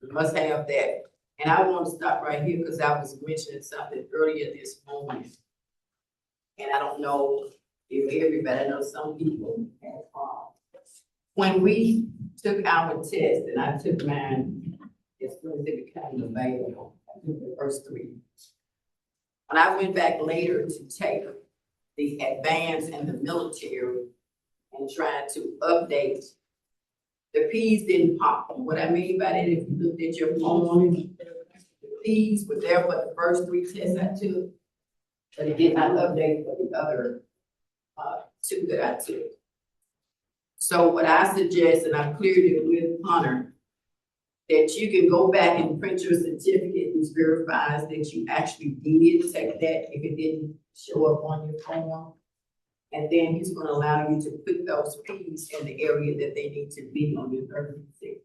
You must have that. And I want to stop right here because I was mentioning something earlier this morning. And I don't know if everybody, I know some people have when we took our test, and I took mine as soon as it became available, I took the first 3. When I went back later to take the advanced and the military and tried to update, the P's didn't pop. And what I mean by that, if you looked at your phone, the P's were there for the first 3 tests I took, but it did not update for the other 2 that I took. So what I suggest, and I cleared it with Hunter, that you can go back and print your certificate, which verifies that you actually did take that if it didn't show up on your form. And then he's gonna allow you to put those P's in the area that they need to be on your 3615.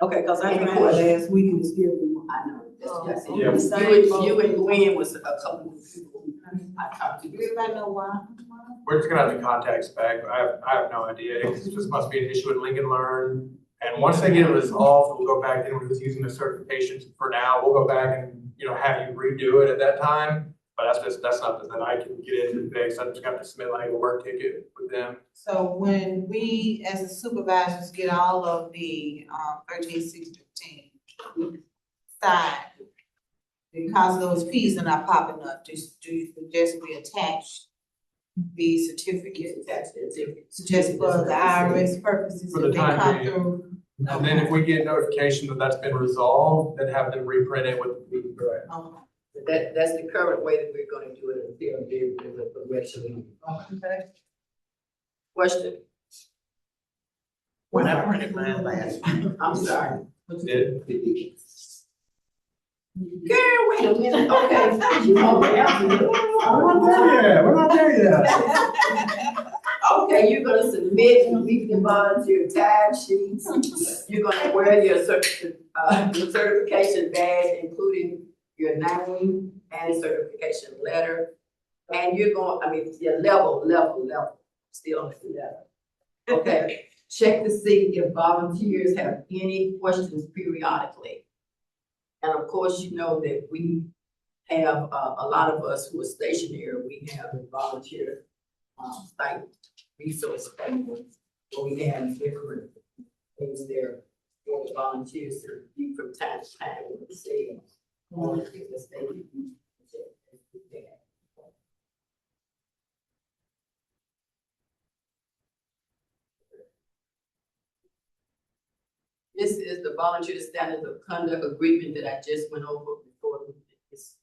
Okay, cause I tried last week and still. I know, that's Yeah. you and Gwen was a couple of people I talked to. Everybody know why? We're just gonna have to contact SPEC. I have no idea. It just must be an issue with Lincoln Learn. And once they get it resolved, we'll go back, anyone who's using the certifications for now, we'll go back and, have you redo it at that time. But that's something that I can get into today, so I just have to submit like a work ticket with them. So when we, as the supervisors, get all of the, 13,615 signed, because those fees are not popping up, do you suggest we attach the certificates? Just for the IRS purposes, For the if they time come being. through? And then if we get notification that that's been resolved, then have them reprint it with the fee, correct? That's the current way that we're gonna do it until there is a progression. Okay. Question? When I printed mine last. I'm sorry. Did? Girl, wait a minute, okay. You know what else? We're not there yet, we're not there yet. Okay, you're gonna submit your weekly volunteer time sheets. You're gonna wear your certification badge, including your name and certification letter. And you're going, your level, still on the level. Okay, check to see if volunteers have any questions periodically. And of course, you know that we have, a lot of us who are stationary, we have a volunteer, site resource framework, where we have different things there for the volunteers to review from time to time with the state. This is the volunteer standards of conduct agreement that I just went over before this.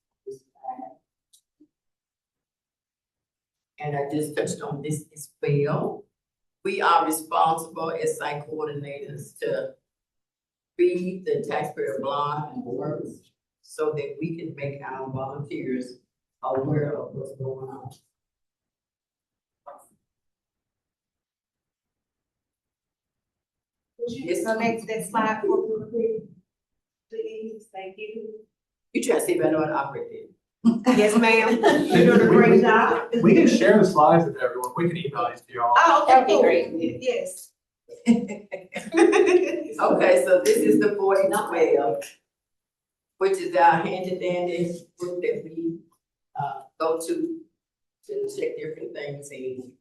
And I just touched on this as well. We are responsible as site coordinators to read the taxpayer blog and works so that we can make our volunteers aware of what's going on. Yes, so next slide for me, please, thank you. You try to see if I know how to operate it. Yes, ma'am, you're doing a great job. We can share the slides with everyone. We can email these to y'all. Oh, okay, cool. Yes. Okay, so this is the 4012, which is our handy dandy group that we go to check different things in.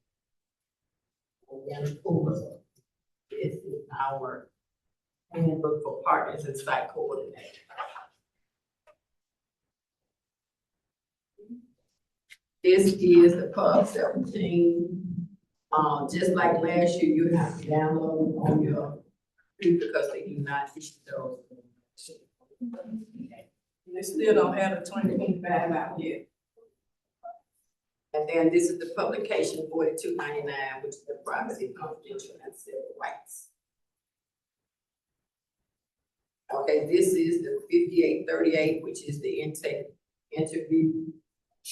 And of course, this is our handbook for partners and site coordinators. This is the Pub 17. Just like last year, you have to download on your because they do not issue those. They still don't have the 2025 out yet. And then this is the publication 4299, which is the privacy, confidential, and civil rights. Okay, this is the 5838, which is the interview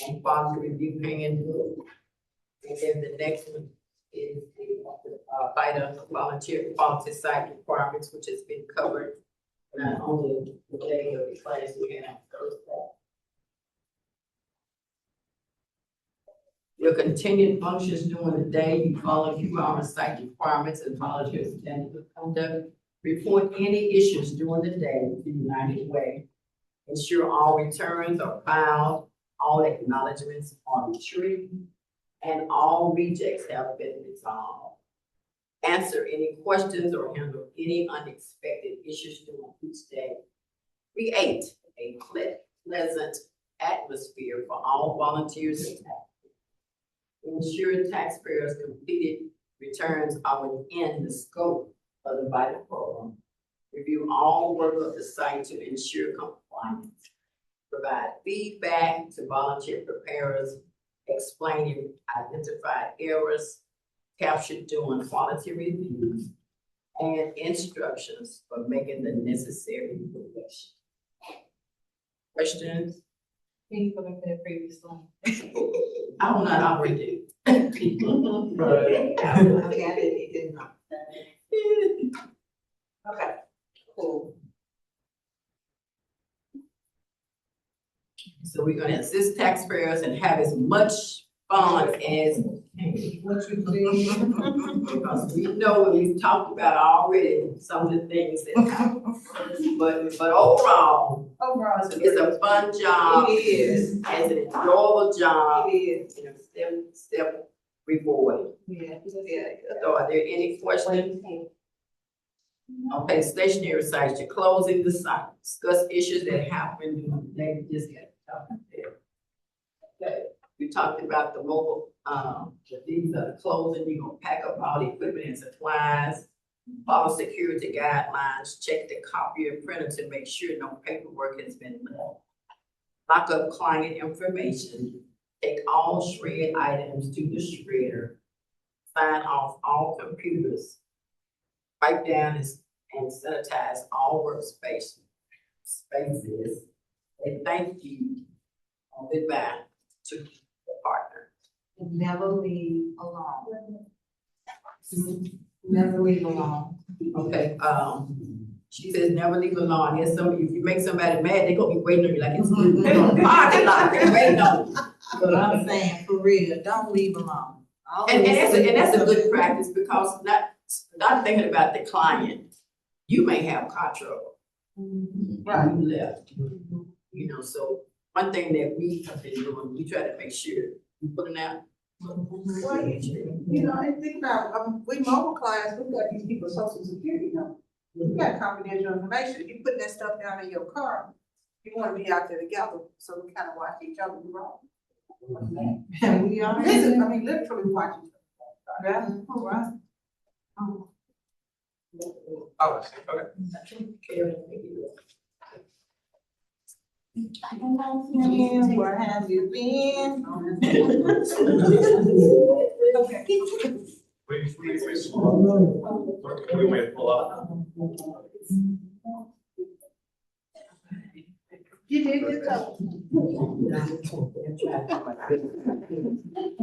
and quality review handbook. And then the next one is the VITA volunteer quality site requirements, which has been covered not only the day of the class we had on Thursday. Your continued functions during the day, you follow QRS site requirements and volunteer standards of conduct. Report any issues during the day to United Way. Ensure all returns are filed, all acknowledgements are retrieved, and all rejects have been resolved. answer any questions or handle any unexpected issues during each day. Create a pleasant atmosphere for all volunteers and taxpayers. Ensure taxpayers' completed returns are within the scope of the VITA program. Review all work of the site to ensure compliance. Provide feedback to volunteer preparers, explaining identified errors captured during quality reviews, and instructions for making the necessary corrections. Questions? Can you go back to the previous one? I will not already do. Okay, I didn't know. Okay, cool. So we're gonna assist taxpayers and have as much fun as what you think? because we know we've talked about already some of the things that happen. But overall, it's a fun job. It is. It's an enjoyable job. It is. And a step reward. Yeah. So are there any questions? Okay, stationary sites, you're closing the site, discuss issues that happened during the day, we just got talking there. Okay, we talked about the mobile, these are the closing, you're gonna pack up all the equipment and supplies, follow security guidelines, check the copier and printer to make sure no paperwork has been left. Lock up client information, take all shred items to the shredder, sign off all computers, wipe down and sanitize all workspaces, and thank you on goodbye to the partner. Never leave alone. Never leave alone. Okay, she says never leave alone. I guess if you make somebody mad, they gonna be waiting on you like it's good. They're gonna party like they're waiting on you. But I'm saying, for real, don't leave alone. And that's a good practice because not thinking about the client, you may have car trouble. Right. You left, you know, so one thing that we have been doing, we try to make sure we putting out. Well, you know, and think about, we mobile clients, we've got these people's social security numbers. You got confidential information, you putting that stuff down in your car, you wanna be out there together, so we kinda watch each other do wrong. And we are, literally watching. Yeah, right. Oh, okay. Where have you been? Okay. We wait, pull up. You did good job.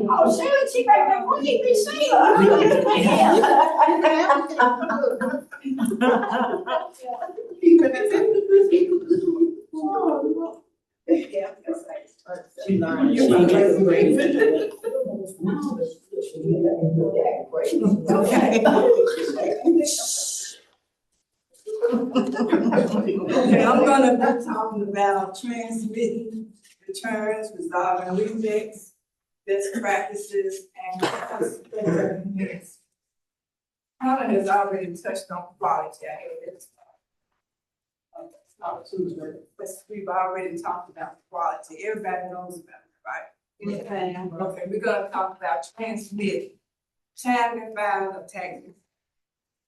Oh, Shirley, she right there, what you be saying? Okay, I'm gonna be talking about transmitting returns, resolving rejects, best practices, and things. Helen has already touched on quality. I hear this. Not too much, but we've already talked about quality. Everybody knows about it, right? Yeah. Okay, we're gonna talk about transmitting, timely filing of taxes.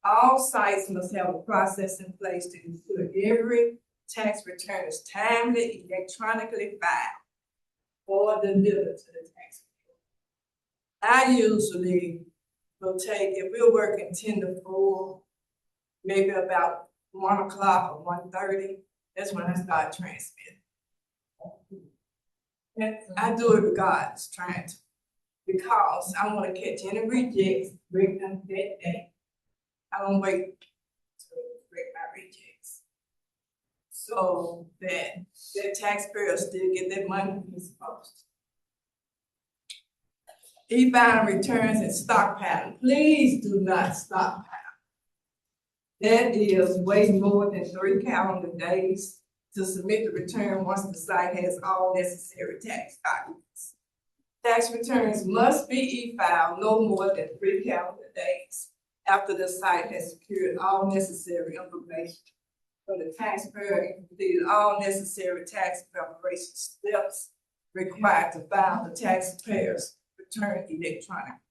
All sites must have a process in place to ensure every tax return is timely, electronically filed or delivered to the taxpayer. I usually will take, if we're working 10 to 4, maybe about 1 o'clock or 1:30, that's when I start transmitting. And I do it regardless, because I want to catch any rejects, break them that day. I don't wait to break my rejects. So that the taxpayers still get their money when it's supposed to. E-filing returns and stockpiling. Please do not stockpile. That is way more than 3 calendar days to submit the return once the site has all necessary tax documents. Tax returns must be e-filed no more than 3 calendar days after the site has secured all necessary information from the taxpayer and completed all necessary tax preparation steps required to file the taxpayer's return electronically.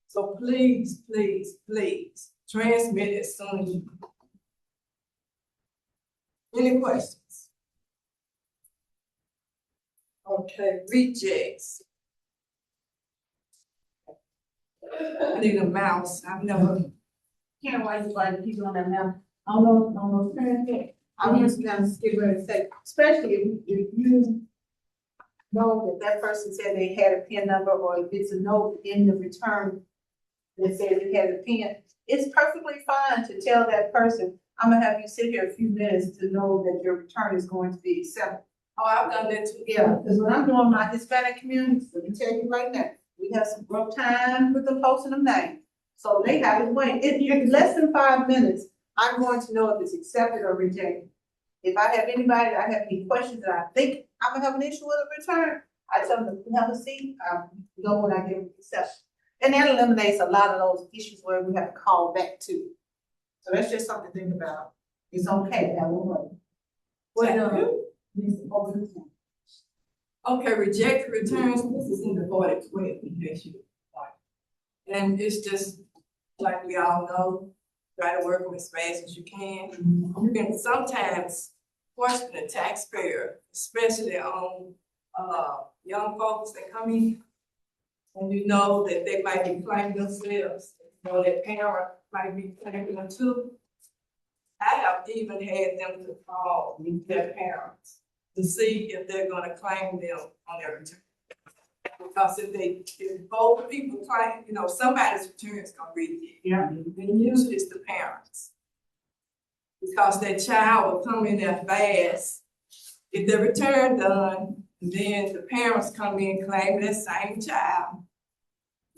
So please, please, please, transmit as soon as you can. Any questions? Okay, rejects. I need a mouse, I've never. Can't wait to find the people on that now. On those transcripts. I'm just gonna skip ready to say, especially if you know that person said they had a PIN number, or if it's a note in the return that says it had a PIN, it's perfectly fine to tell that person, I'm gonna have you sit here a few minutes to know that your return is going to be accepted. Oh, I've done that too. Yeah, because when I'm doing my Hispanic community, let me tell you right now, we have some rough time with them posting them names. So they have to wait. If you're less than 5 minutes, I'm going to know if it's accepted or rejected. If I have anybody that I have any questions that I think I'm gonna have an issue with a return, I tell them to have a seat, know when I give them accepted. And that eliminates a lot of those issues where we have to call back to. So that's just something to think about. It's okay, that will work. Okay, rejected returns, this is in the 4012 in case you like. And it's just, like we all know, try to work them as fast as you can. You can sometimes question the taxpayer, especially on young folks that come in. And you know that they might be claiming themselves, you know, their parent might be claiming them too. I have even had them to call their parents to see if they're gonna claim them on their return. Because if both people claim, you know, somebody's return is gonna read it. Yeah. And usually it's the parents. Because that child will come in there fast. If the return done, then the parents come in claiming that same child,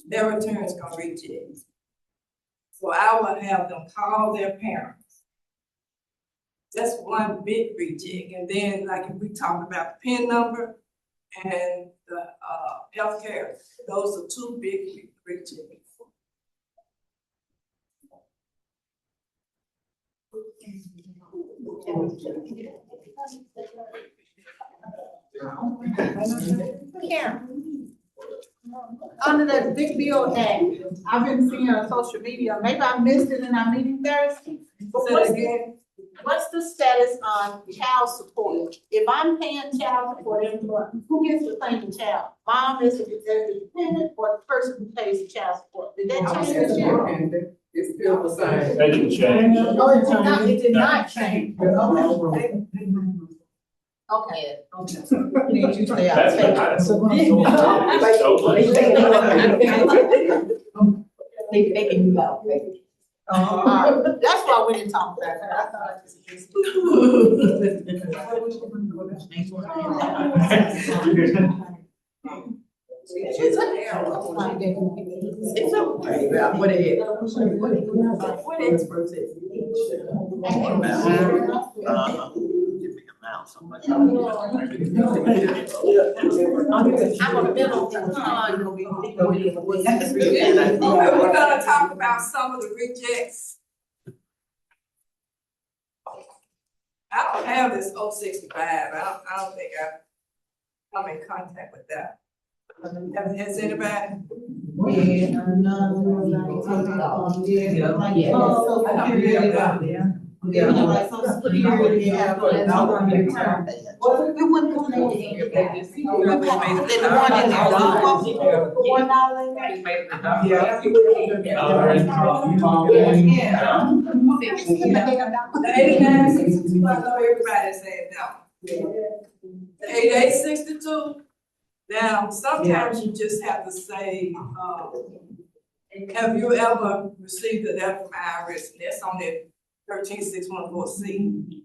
their return is gonna reject. So I will have them call their parents. That's one big reject. And then like if we talk about the PIN number and the healthcare, those are two big rejects. Karen, under that big bill act, I've been seeing on social media, maybe I missed it in our meeting Thursday. But what's the status on child support? If I'm paying child support, who gets to claim the child? Mom is the dependent, or the person who pays the child support? Did that change this year? It's still the same. That didn't change. No, it did not change. Okay. Need you to stay out. That's They can move out, baby. That's why we didn't talk about that. I thought It's okay. What experts is? I'm a We're gonna talk about some of the rejects. I don't have this 065. I don't think I've come in contact with that. Has anybody? The 8862. Now, sometimes you just have to say, have you ever received a letter from IRS? And that's on that 13614C.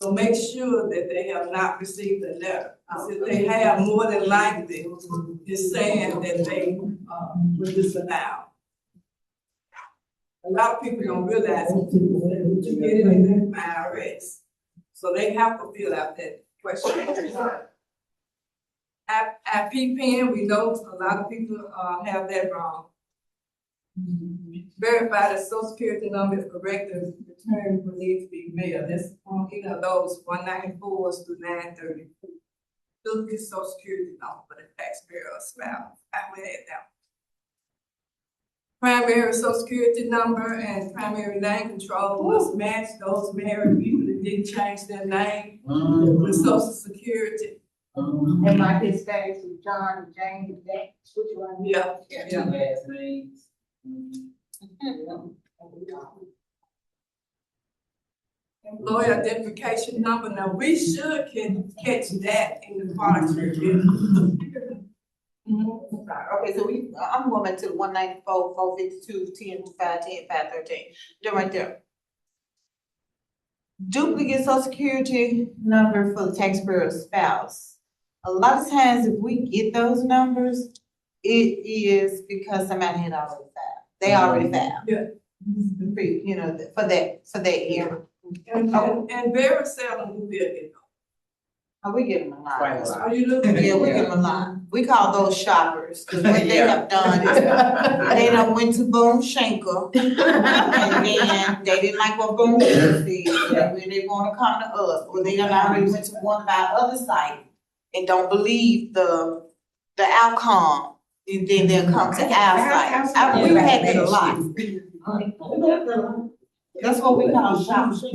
So make sure that they have not received a letter. If they have, more than likely, it's saying that they were disallowed. A lot of people don't realize that you get it from IRS. So they have to fill out that question. At PPN, we know a lot of people have that wrong. verify that social security number is correct and return will need to be mailed. This, those 194s through 930. Duplicate social security number for the taxpayer or spouse. I went at that. Primary social security number and primary name control must match those married people that didn't change their name with social security. And like his status with John and James and that, which one? Yeah. Last names. Employee identification number, now we should can catch that in the product review. Okay, so I'm going back to the 194, 452, 10, 510, 513. They're right there. Duplicate social security number for the taxpayer spouse. A lot of times if we get those numbers, it is because somebody had already filed. They already filed. Yeah. You know, for that year. And very seldom do we get those. Oh, we get them a lot. Are you looking? Yeah, we get them a lot. We call those shoppers, cause what they have done is, they done went to Boom Schenker. And then they didn't like what Boom Schenker said, and then they wanna come to us, or they done already went to one of our other sites and don't believe the outcome, and then they'll come to our site. We've had that a lot. That's what we call shoppers. Okay,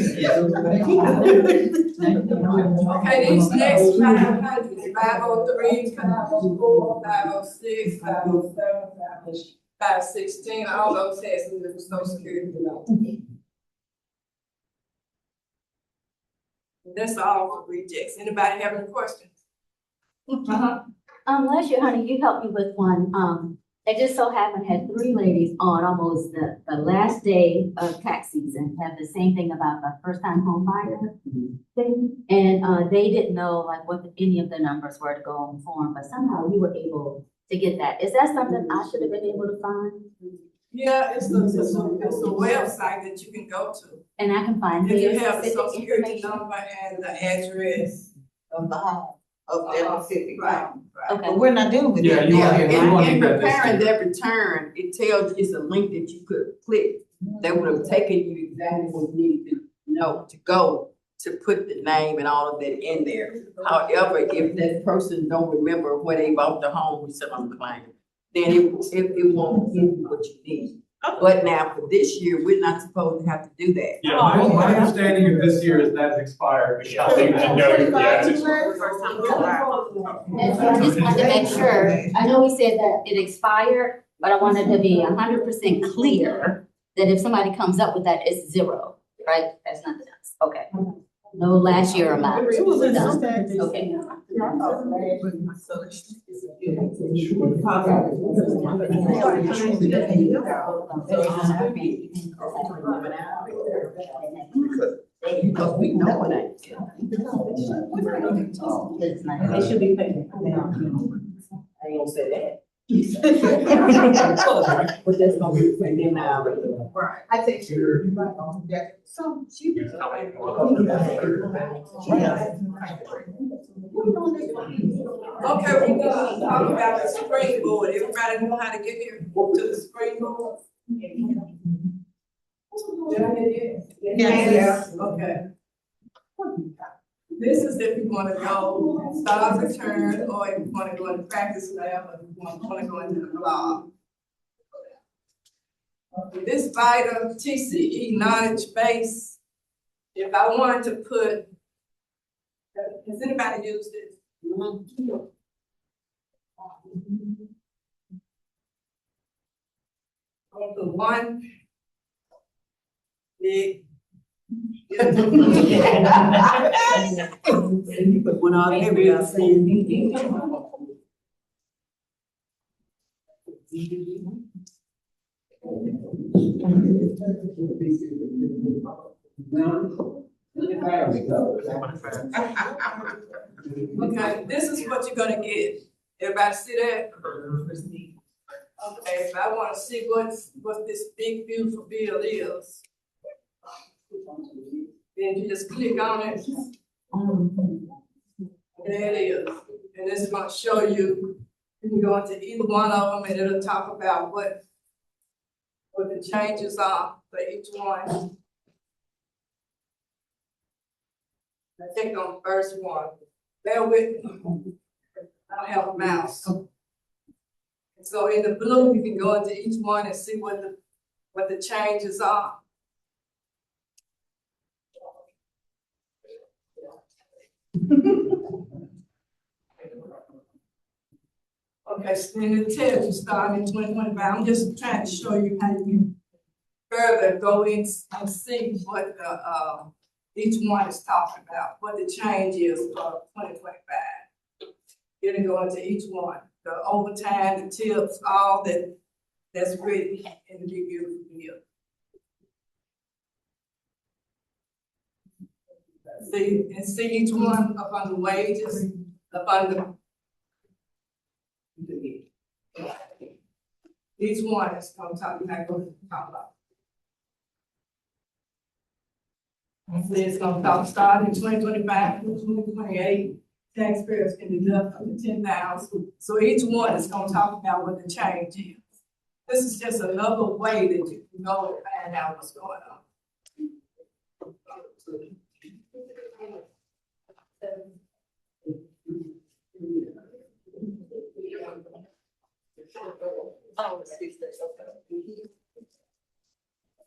these next 500, 503, 504, 506, 507, 516, all those has the social security number. That's all for rejects. Anybody have any questions? Last year, honey, you helped me with one. It just so happened, had 3 ladies on almost the last day of tax season, have the same thing about the first time home buyer thing. And, they didn't know like what any of the numbers were to go on the form, but somehow you were able to get that. Is that something I should have been able to find? Yeah, it's a website that you can go to. And I can find If you their have the social specific security information? number and the address Of the home, of their specific home. Okay. But we're not dealing with Yeah, that. you Yeah, want to, you want to in get that preparing listed. that return, it tells, it's a link that you could click that would have taken you exactly what you needed to know to go to put the name and all of that in there. However, if that person don't remember where they bought the home with some of the claim, then it won't give you what you need. But now for this year, we're not supposed to have to do that. Yeah, my understanding of this year is that's expired. And so I just wanted to make sure, I know we said that it expired, but I wanted to be 100% clear that if somebody comes up with that, it's 0, right? That's nothing else. Okay. No last year amount. Done. Okay. Because we know it ain't. They should be paying. I ain't gonna say that. But that's gonna be between them now. Right. I take care. So she. Okay, we're gonna talk about the springboard. Everybody know how to get here to the springboard? Did I hear you? Yes. Okay. This is if you wanna go start return, or if you wanna go into practice lab, or if you wanna go into the blog. This VITA TCE knowledge base, if I wanted to put, has anybody used this? On the one big. You put one on every other. Okay, this is what you're gonna get. Everybody see that? Okay, if I wanna see what this big beautiful bill is, then you just click on it. There it is. And it's gonna show you, you can go into either one of them and it'll talk about what what the changes are for each one. I take on the first one. Bear with me. I don't have a mouse. So in the blue, you can go into each one and see what the changes are. Okay, so in the tip, you start in 2025. I'm just trying to show you how you further go in and see what the each one is talking about, what the change is for 2025. You're gonna go into each one, the overtime, the tips, all that's written in the Big Beautiful Bill. See each one up on the wages, up on the. Each one is gonna talk about. See, it's gonna start in 2025 through 2028. Taxpayers can deduct up to 10,000. So each one is gonna talk about what the change is. This is just another way that you can go and find out what's going on.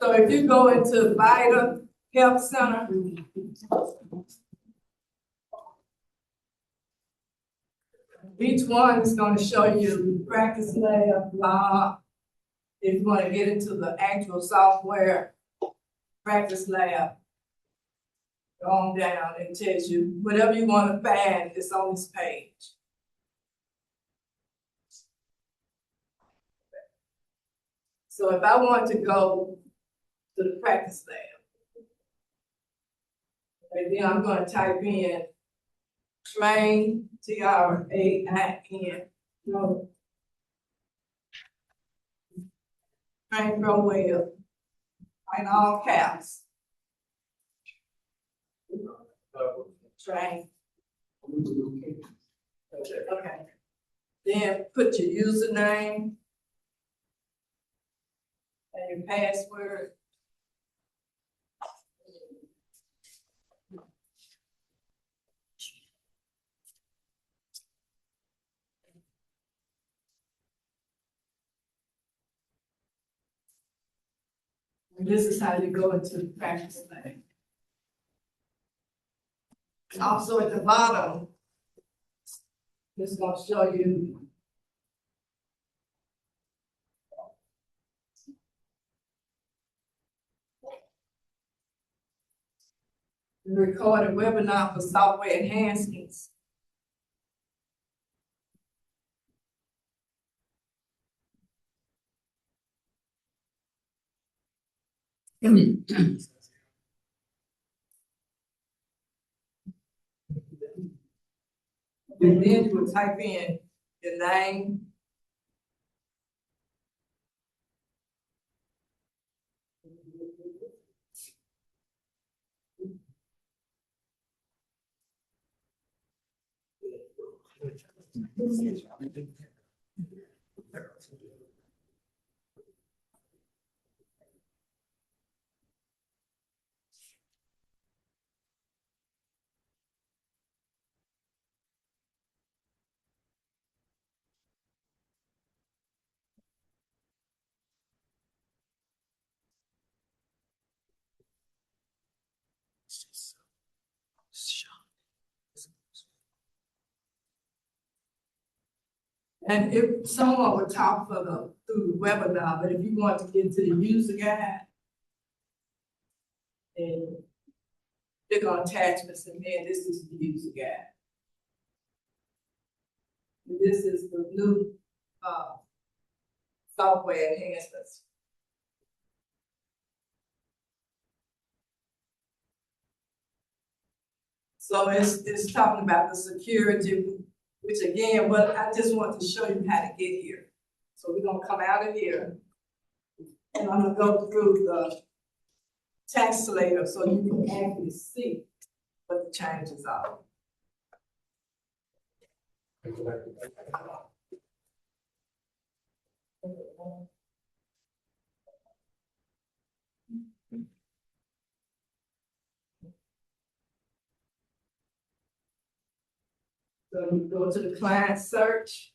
So if you go into Vita Health Center, each one is going to show you practice lab, law. If you want to get into the actual software, practice lab, go on down and tells you whatever you want to find is on this page. So if I want to go to the practice lab, and then I'm going to type in train, TRAIN, no. Train real well, in all caps. Train. Okay. Then put your username and your password. And this is how you go into the practice lab. Also at the bottom, this is going to show you the recorded webinar for software enhancements. And then you would type in your name, and if someone would talk through the webinar, but if you want to get to the user guide, and click on attachments, and then this is the user guide. And this is the new software enhancements. So it's talking about the security, which again, but I just want to show you how to get here. So we're gonna come out of here, and I'm gonna go through the taxator so you can actually see what the changes are. So you go to the client search.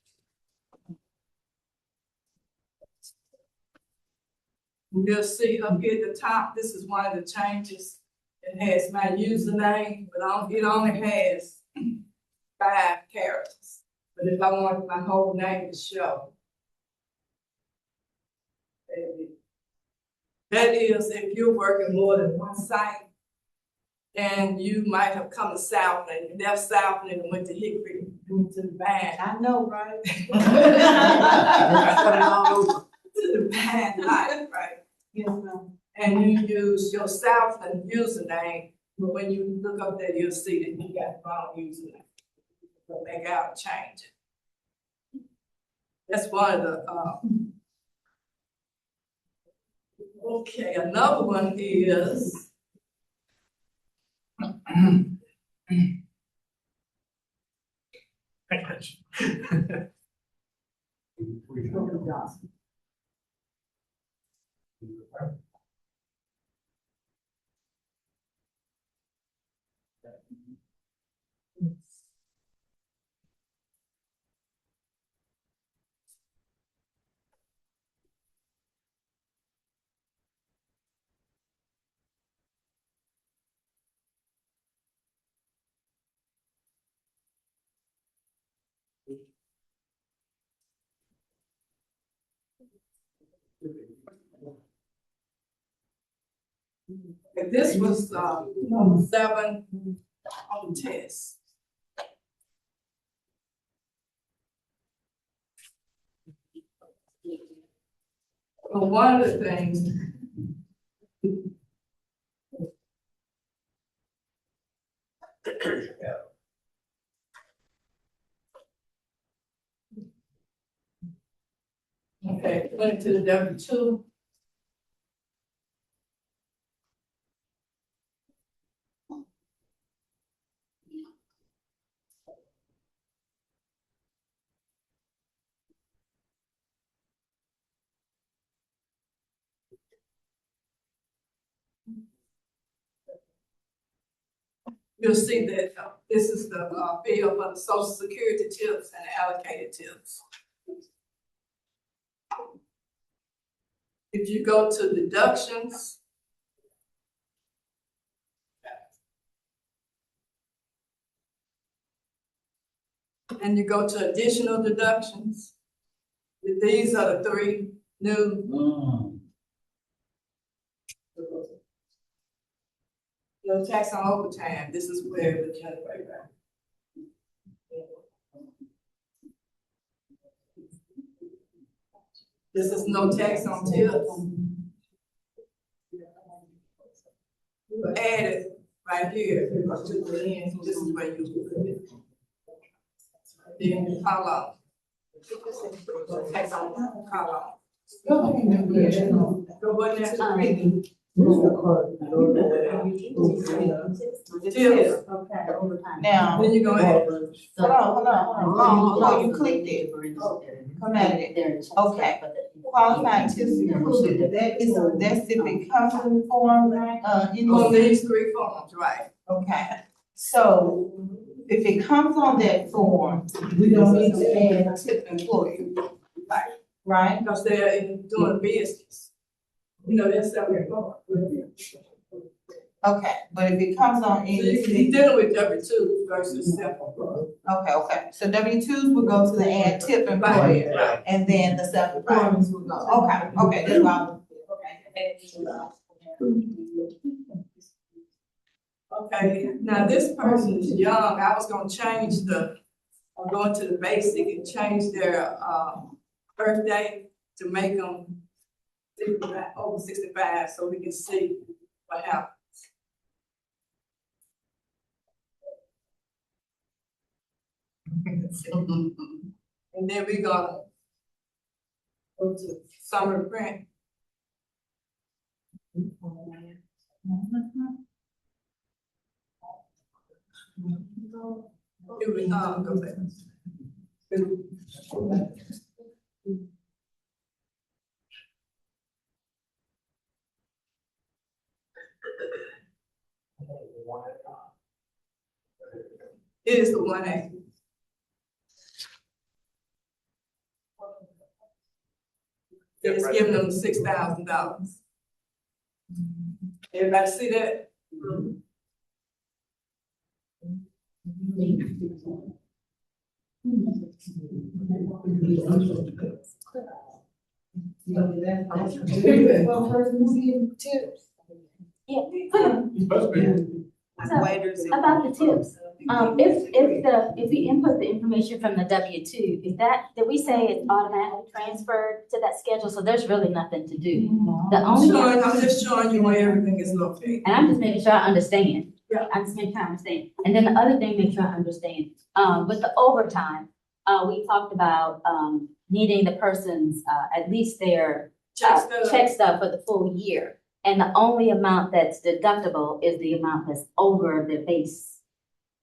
You'll see up here at the top, this is one of the changes. It has my username, but it only has 5 characters. But if I want my whole name to show. That is, if you're working more than one site, and you might have come to Southland, you left Southland and went to Hickory, went to the band. I know, right? To the band life, right? Yes, ma'am. And you use your Southland username, but when you look up there, you'll see that you got the wrong username. So they gotta change it. That's one of the, okay, another one is, and this was number 7 on the test. But one of the things okay, went to the W-2. You'll see that this is the bill for the Social Security tips and the allocated tips. If you go to deductions, and you go to additional deductions, these are the 3 new. No tax on overtime, this is where the generate back. This is no tax on tips. Add it right here to the end, this is where you do it. Then column. Tax on column. Go what next? Now. Then you go ahead. Hold on, you clicked it. Come at it. Okay. Qualified tips included, that's if it comes in the form, On these 3 forms, right? Okay, so if it comes on that form, we don't need to add tip employee. Right? Because they're doing business. You know, that's separate. Okay, but if it comes on He's anything. dealing with W-2 versus self-employed. Okay, so W-2s will go to the add tip employer, Right. and then the self-employment will go, okay, that's all. Okay, now this person is young, I was gonna change I'm going to the basic and change their, birthday to make them 65, over 65, so we can see what happens. And then we're gonna go to summer print. Here we go back. It is the 1A. It's giving them $6,000. Everybody see that? Yeah, put 'em. You're supposed to be. So, about the tips, if we input the information from the W-2, did we say it's automatically transferred to that schedule? So there's really nothing to do. The only. I'm just showing you where everything is located. And I'm just making sure I understand. Yeah. I'm just making sure I understand. And then the other thing, make sure I understand, with the overtime, we talked about, needing the person's, at least their check stub for the full year. And the only amount that's deductible is the amount that's over the base.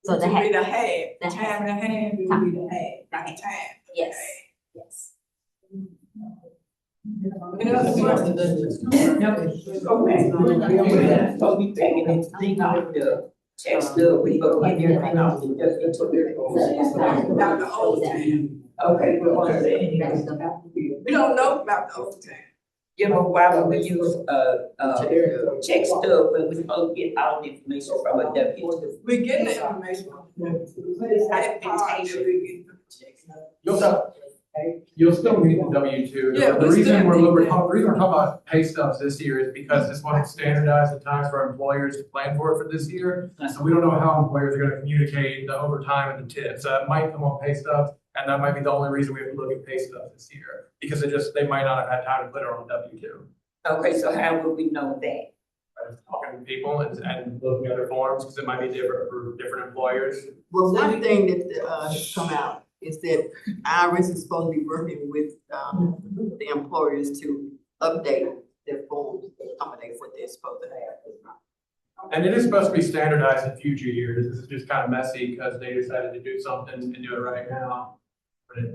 So Which would be the half, the time and a half, it would be the half, like time. Yes, yes. Any other questions? So we taking it, thing off the check stub, we go like everything off the About the overtime. Okay, well, I'm saying, We don't know about the overtime. you know, why would we use, check stub when we supposed to get all the information from a W? We getting the information. That part that we get from the checks. You'll still need the W-2. Yeah, The we reason still we're need that. talking about pay stubs this year is because this one standardized the times for employers to plan for this year. So we don't know how employers are gonna communicate the overtime and the tips. So it might come on pay stubs, and that might be the only reason we have to look at pay stubs this year. Because they might not have had time to put it on W-2. Okay, so how would we know that? Talking to people and looking at their forms, because it might be different for different employers. Well, one thing that, has come out is that IRS is supposed to be working with, the employers to update their forms to accommodate what they're supposed to have. And it is supposed to be standardized in future years. This is just kind of messy because they decided to do something and do it right now. But it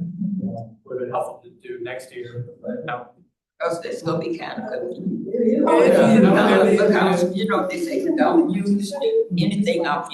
would have been helpful to do next year, but no. Cause that's gonna be kind of confusing. Yeah. Because, you know, they say don't use anything off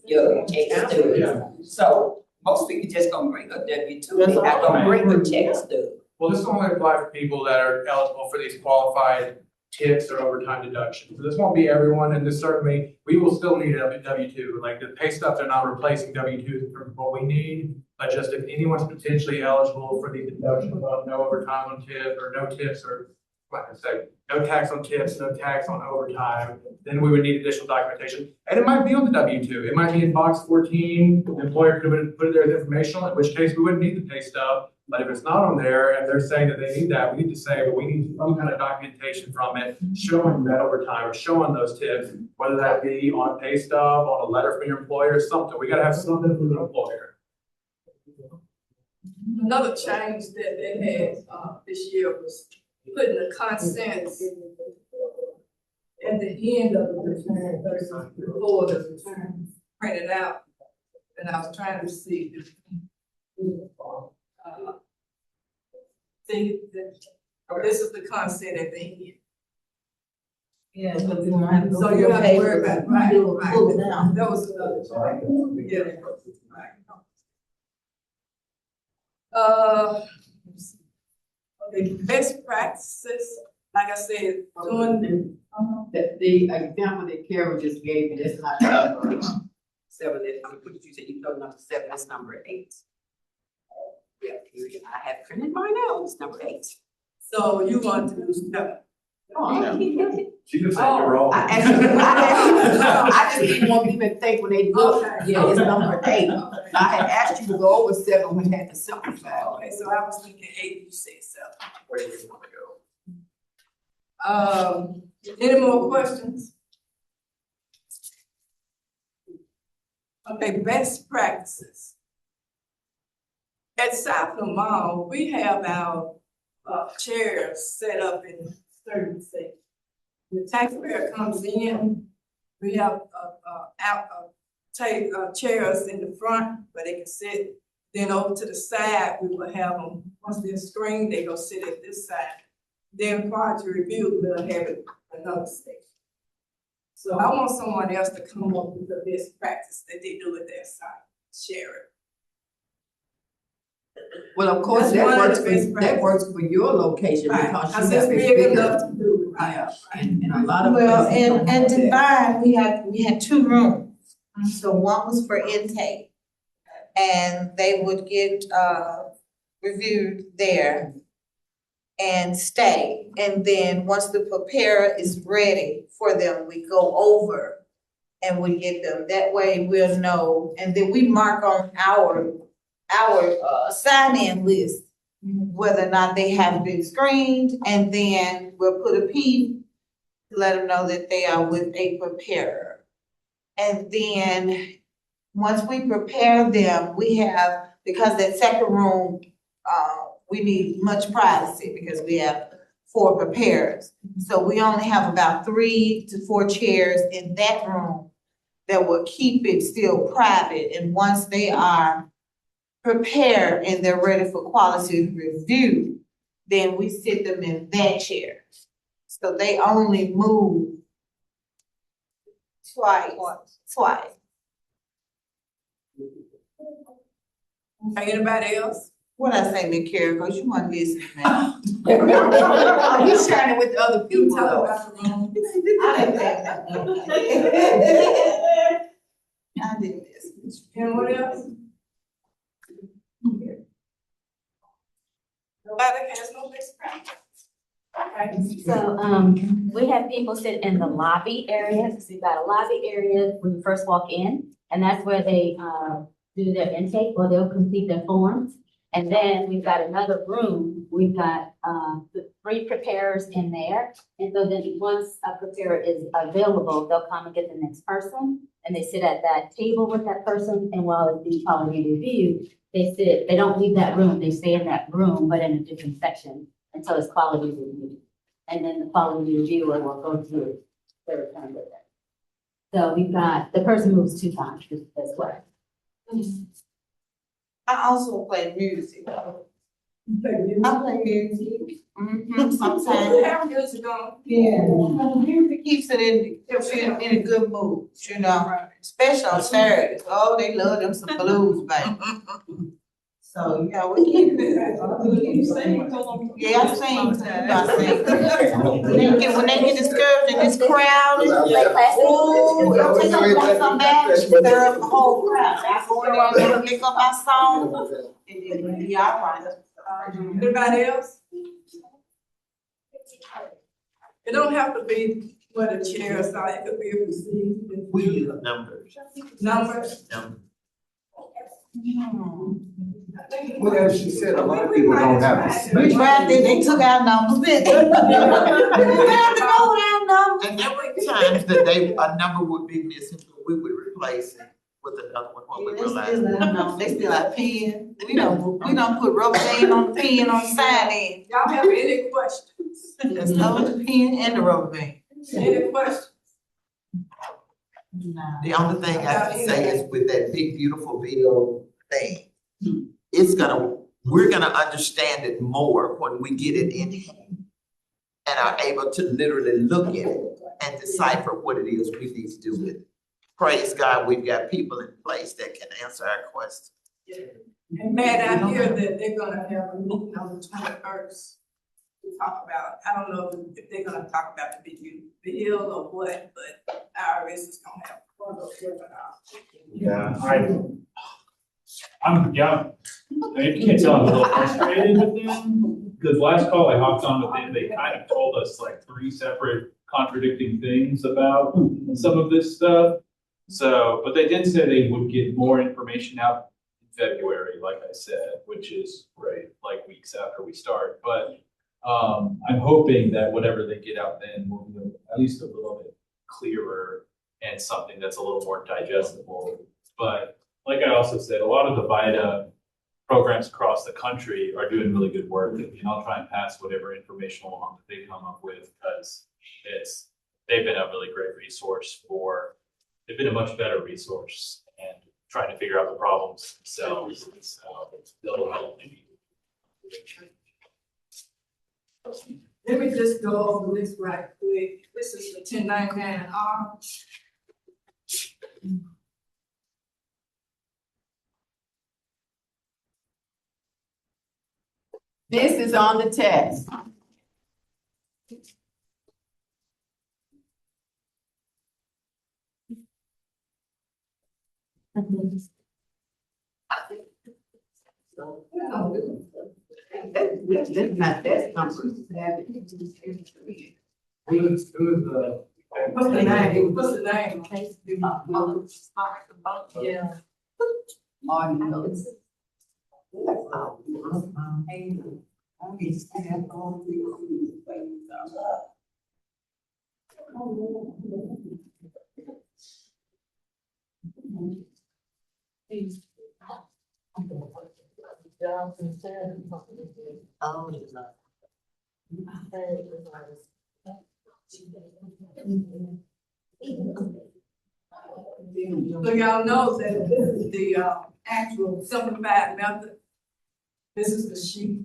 your check stub. So most people just gonna bring a W-2, they're not gonna bring a check stub. Well, this will only apply for people that are eligible for these qualified tips or overtime deductions. So this won't be everyone, and this certainly, we will still need a W-2. Like the pay stubs are not replacing W-2s from what we need, but just if anyone's potentially eligible for these deductions, no overtime on tip or no tips or, like I say, no tax on tips, no tax on overtime, then we would need additional documentation. And it might be on the W-2. It might be in box 14. The employer could have put it there as informational, in which case we wouldn't need the pay stub. But if it's not on there and they're saying that they need that, we need to say, well, we need some kind of documentation from it showing that overtime or showing those tips, whether that be on a pay stub, on a letter from your employer, something. We gotta have something from the employer. Another change that they had, this year was putting the consents at the end of the return versus before the return printed out. And I was trying to see if, this is the consent at the end. Yeah, so you don't have to. So you don't have to worry about, right, that was another change. Yeah. Okay, best practices, like I said, doing The example that Carol just gave you, that's not number 7, what did you say, you know number 7, that's number 8. Yeah, I have printed mine out, it's number 8. So you want to do stuff. She just said you're wrong. I just didn't want people to think when they look, yeah, it's number 8. I had asked you to go over 7 when we had to simplify. Okay, so I was thinking 8, you said 7. Where do you want to go? Any more questions? Okay, best practices. At Southland Mall, we have our chairs set up in certain sections. The taxpayer comes in, we have chairs in the front where they can sit. Then over to the side, we will have them, once they're screened, they go sit at this side. Then prior to review, we'll have it another station. So I want someone else to come up with the best practice that they do at their site, share it. Well, of course, that works for your location Right, because cause you it's have it big bigger. enough to do, right? Yeah, and a lot of Well, places don't and have that. Divine, we had two rooms. So one was for intake. And they would get, reviewed there and stay. And then once the preparer is ready for them, we go over and we get them. That way we'll know, and then we mark on our sign-in list whether or not they have been screened, and then we'll put a P to let them know that they are with a preparer. And then, once we prepare them, we have, because that second room, we need much privacy because we have 4 preparers. So we only have about 3 to 4 chairs in that room that will keep it still private. And once they are prepared and they're ready for quality review, then we sit them in that chair. So they only move twice. Anybody else? What I say, Miss Carol, cause you want to listen, man. He's sharing it with the other You people. talk though. about the room. I did this. And what else? Nobody has no best practice. Okay. So, we have people sit in the lobby area, so we've got a lobby area when you first walk in, and that's where they, do their intake, or they'll complete their forms. And then we've got another room, we've got, the 3 preparers in there. And so then once a preparer is available, they'll come and get the next person, and they sit at that table with that person, and while it's being quality review, they don't leave that room, they stay in that room, but in a different section until it's quality review. And then the quality reviewer will go through their time with them. So we've got, the person moves 2 times as well. I also play music. I play music. You Sometimes. have music on. Yeah. Music keeps it in a good mood, you know, especially on Saturdays. Oh, they love them some blues, baby. So, yeah, we keep it. You sing? Yeah, I sing too. I sing. When they get discouraged in this crowd, ooh, it'll take up one some bad, stir up the whole crowd. I go in there and pick up my song, and then, yeah, all right. Anybody else? It don't have to be where the chairs are, it could be a seat. We use numbers. Numbers. Well, as she said, a lot of people don't have We a tried this, they took our numbers. We had to go with our numbers. And there were times that a number would be missing, but we would replace it with another one when we realized. They still have pen. We don't put rubber band on the pen on the side end. Y'all have any questions? Just hold the pen and the rubber band. Any questions? The only thing I can say is with that big, beautiful video thing, we're gonna understand it more when we get it in hand and are able to literally look at it and decipher what it is we need to do with it. Praise God, we've got people in place that can answer our questions. And Matt, I hear that they're gonna have a meeting on the 21st to talk about, I don't know if they're gonna talk about the big bill or what, but IRS is gonna have one of those webinars. Yeah, you can't tell I'm a little frustrated with them, because last call I hopped on with them, they kind of told us like 3 separate contradicting things about some of this stuff. So, but they did say they would get more information out in February, like I said, which is great, like weeks after we start. But I'm hoping that whatever they get out then will be at least a little bit clearer and something that's a little more digestible. But like I also said, a lot of the VITA programs across the country are doing really good work. And I'll try and pass whatever information along that they come up with, because they've been a really great resource they've been a much better resource and trying to figure out the problems themselves. So they'll help maybe. Let me just go over this right quick. This is the 1099R. This is on the test. That's not, that's number 7. Who's What's the name? What's the name? Yeah. So y'all know that this is the actual simplified method. This is the sheet.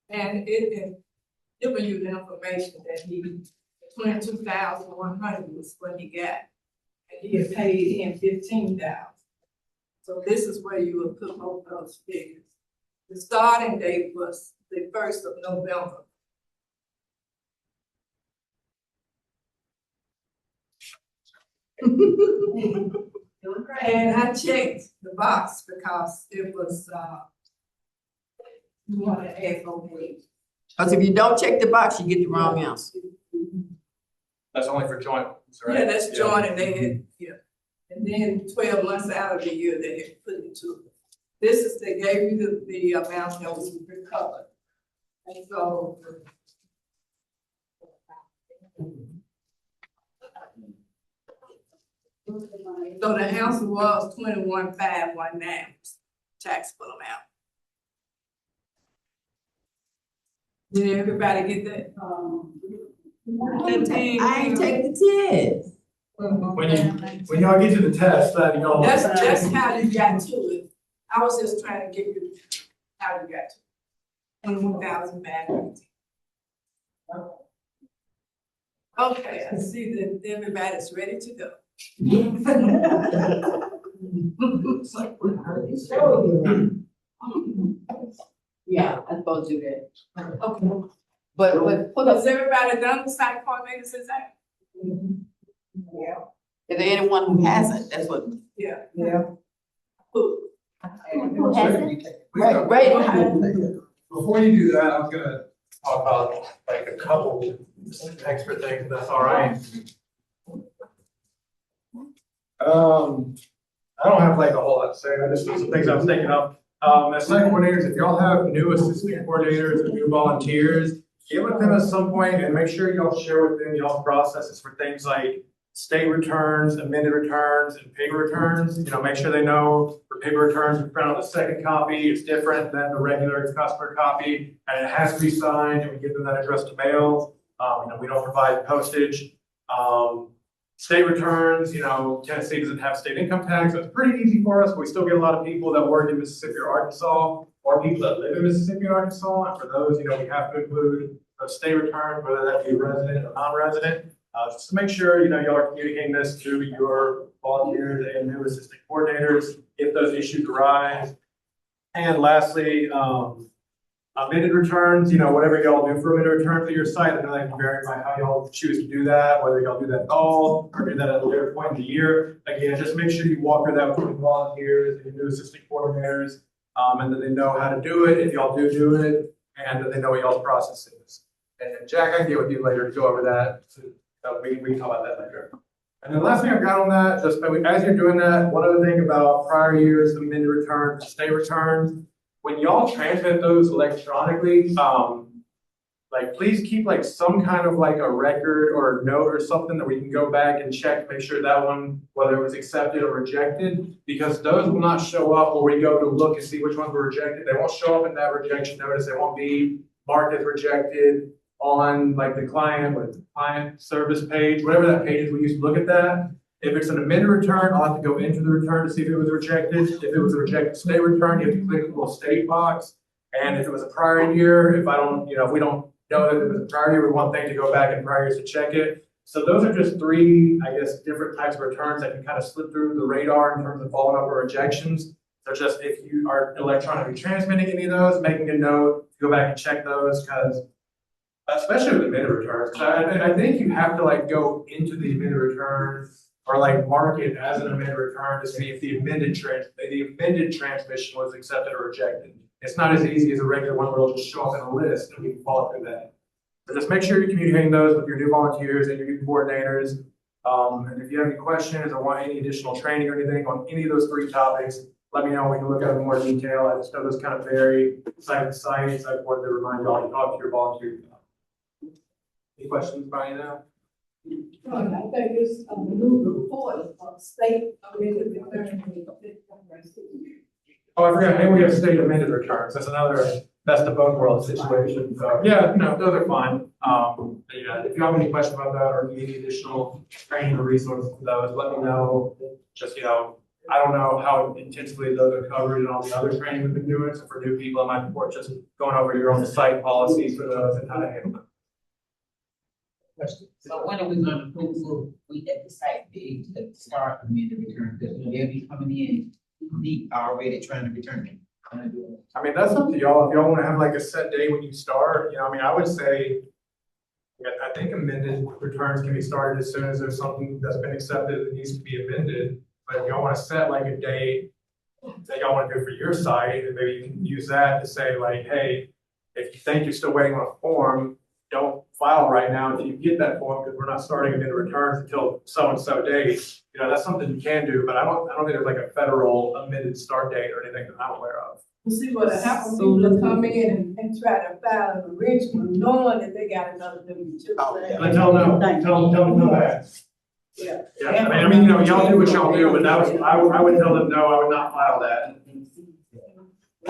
And it is giving you the information that he, 22,100 was what he got. And he had paid in 15,000. So this is where you would put both those figures. The starting date was the 1st of November. And I checked the box because it was, you want to add okay. Because if you don't check the box, you get the wrong answer. That's only for joint, right? Yeah, that's joint and they had, yeah. And then 12 months out of the year, they had put it to. This is, they gave you the amount that was recovered. And so. So the answer was 21,519 taxable amount. Did everybody get that? I ain't take the test. When y'all get to the test, that y'all. That's how you got to it. I was just trying to give you how you got to it. 21,519. Okay, I see that everybody's ready to go. Yeah, I'm supposed to do that. Okay. But pull up. Has everybody done the site coordinator since that? Yeah. Is there anyone who hasn't? That's what. Yeah. Yeah. Who hasn't? Right. Before you do that, I was gonna talk about like a couple extra things, if that's all right. I don't have like a whole lot to say, I just, some things I was thinking of. As site coordinators, if y'all have new assistant coordinators or new volunteers, get with them at some point and make sure y'all share with them y'all's processes for things like state returns, amended returns, and paper returns. You know, make sure they know for paper returns, we print out the second copy, it's different than the regular customer copy, and it has to be signed, and we give them that address to mail. You know, we don't provide postage. State returns, you know, Tennessee doesn't have state income tax, so it's pretty easy for us, but we still get a lot of people that work in Mississippi or Arkansas, or people that live in Mississippi or Arkansas, and for those, you know, we have to include those state returns, whether that be resident or non-resident. Just to make sure, you know, y'all are communicating this to your volunteers and new assistant coordinators if those issues arise. And lastly, amended returns, you know, whatever y'all do for amended returns at your site, I know that can vary by how y'all choose to do that, whether y'all do that at all or do that at a later point in the year. Again, just make sure you walk through that with your volunteers and your new assistant coordinators, and that they know how to do it if y'all do it, and that they know what y'all's process is. And then Jack, I can get with you later to go over that. So we can talk about that later. And then the last thing I've got on that, just as you're doing that, one other thing about prior years, amended returns, state returns, when y'all transmit those electronically, like please keep like some kind of like a record or a note or something that we can go back and check to make sure that one, whether it was accepted or rejected, because those will not show up where we go to look and see which ones were rejected. They won't show up in that rejection notice. They won't be marked as rejected on like the client service page, whatever that page is we use to look at that. If it's an amended return, I'll have to go into the return to see if it was rejected. If it was a rejected state return, you have to click the little state box. And if it was a prior year, if we don't know that it was a prior year, we want things to go back in prior years to check it. So those are just three, I guess, different types of returns that can kind of slip through the radar in terms of following up our rejections. So just if you are electronically transmitting any of those, making a note, go back and check those, because especially with the admitted returns, 'cause I think you have to like go into the admitted return or like mark it as an amended return to see if the amended transmission was accepted or rejected. It's not as easy as a regular one where it'll just show up in a list and we can follow through that. So just make sure you're communicating those with your new volunteers and your new coordinators. And if you have any questions or want any additional training or anything on any of those 3 topics, let me know. We can look at it in more detail. I just know those kind of vary site to site. So I wanted to remind you all to talk to your volunteers. Any questions by now? I think it's a new report of state amended return. Oh, I forgot, maybe we have state amended returns. That's another best of both worlds situation. So yeah, no, those are fine. Yeah, if you have any questions about that or need any additional training or resources for those, let me know. Just, I don't know how intensively those are covered in all the other training we've been doing. So for new people, I might report just going over your own site policies for those and how to handle them. So when are we gonna approve, we at the site be to start amending return, because they'll be coming in, deep already trying to return it. I mean, that's up to y'all. If y'all want to have like a set day when you start, I would say, I think amended returns can be started as soon as there's something that's been accepted that needs to be amended. But if y'all want to set like a date that y'all want to do for your site, and maybe you can use that to say like, hey, if you think you're still waiting on a form, don't file right now until you get that form, because we're not starting amended returns until so-and-so date. That's something you can do, but I don't think there's like a federal amended start date or anything that I'm aware of. You see what happens, people come in and try to file an original, knowing that they got another W-2. But tell them no that. Yeah. Yeah, y'all do what y'all do, but that was, I would tell them, no, I would not file that.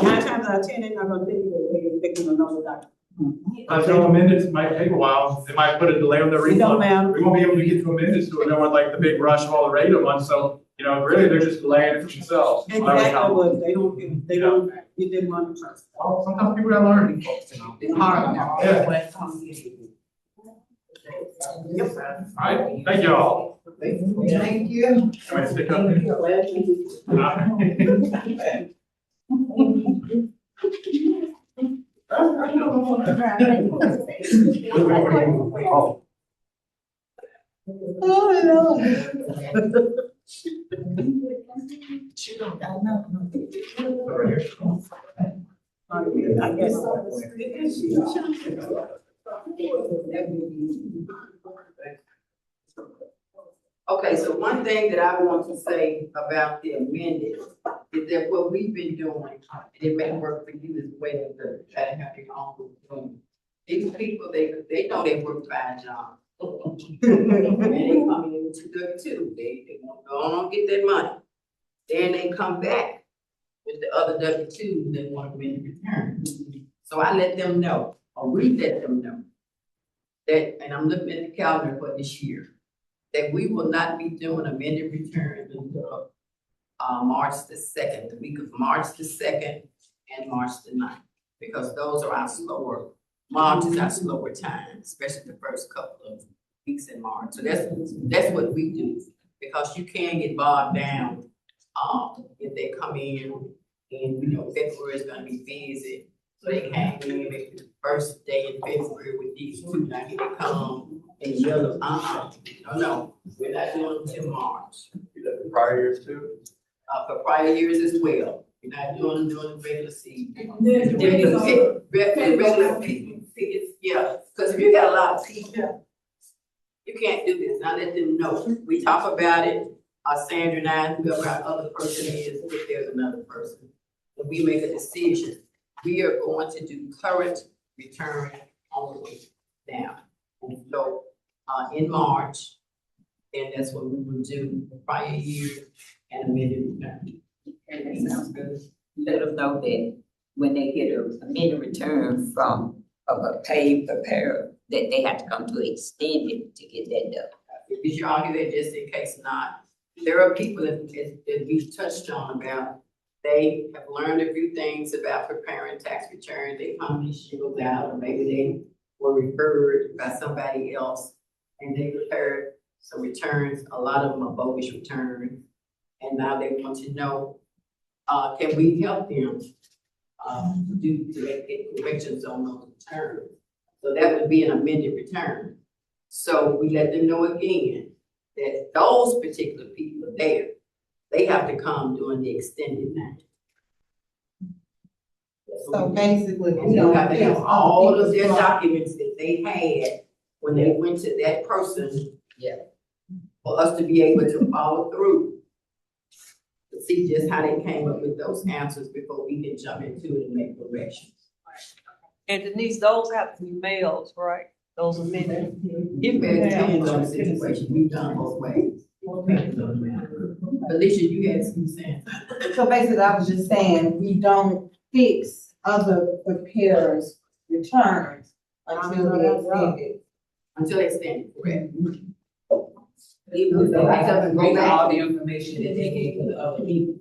9 times out of 10, they're not gonna think that they're picking another document. Until amendments might take a while, they might put a delay on the refund. We won't be able to get to amendments to it, no one like the big rush of all the regular ones, so, really, they're just delaying it for themselves. Exactly, but they don't get their money first. Well, sometimes people gotta learn. It's hard now. Yeah. All right, thank you all. Thank you. I'm gonna stick up. Oh, I guess. Okay, so one thing that I want to say about the amended is that what we've been doing, and it may work for you as well, to try to have your own room. These people, they know they work 5 jobs. And they come in to good too. They want to go on and get their money. Then they come back with the other W-2 they want to win return. So I let them know, or we let them know, that, and I'm looking at the calendar for this year, that we will not be doing amended returns until March the 2nd, the week of March the 2nd and March the 9th, because those are our slower, March is our slower time, especially the first couple of weeks in March. So that's what we do, because you can get bogged down if they come in and February is gonna be busy. So they came in maybe the first day in February with these 2, now here they come in the middle of, no, we're not doing them till March. Prior years too? For prior years as well. We're not doing the regular season. Then Regular people, yeah, because if you got a lot of people, you can't do this. Now let them know. We talk about it, Sandra and I, whoever our other person is, if there's another person. When we make a decision, we are going to do current return only now. And so, in March, and that's what we will do the prior year and amended return. And that sounds good. Let them know that when they get a amended return from a paid preparer, that they have to come to extended to get that done. Because y'all hear that just in case not. There are people that we've touched on about, they have learned a few things about preparing tax returns. They probably shiggled out, or maybe they were referred by somebody else and they prepared some returns. A lot of them are bogus returns. And now they want to know can we help them, to make corrections on those returns? So that would be an amended return. So we let them know again that those particular people there, they have to come during the extended night. So basically, And you have to have all of their documents that they had when they went to that person. Yeah. For us to be able to follow through. To see just how they came up with those answers before we can jump into it and make corrections. And Denise, those have to be mailed, right? Those amendments. It depends on the situation, we've done both ways. Alicia, you had some sense. So basically, I was just saying, we don't fix other preparers' returns until they extend it. Until they extend it, correct? Even if they have to bring all the information that they gave to the other people.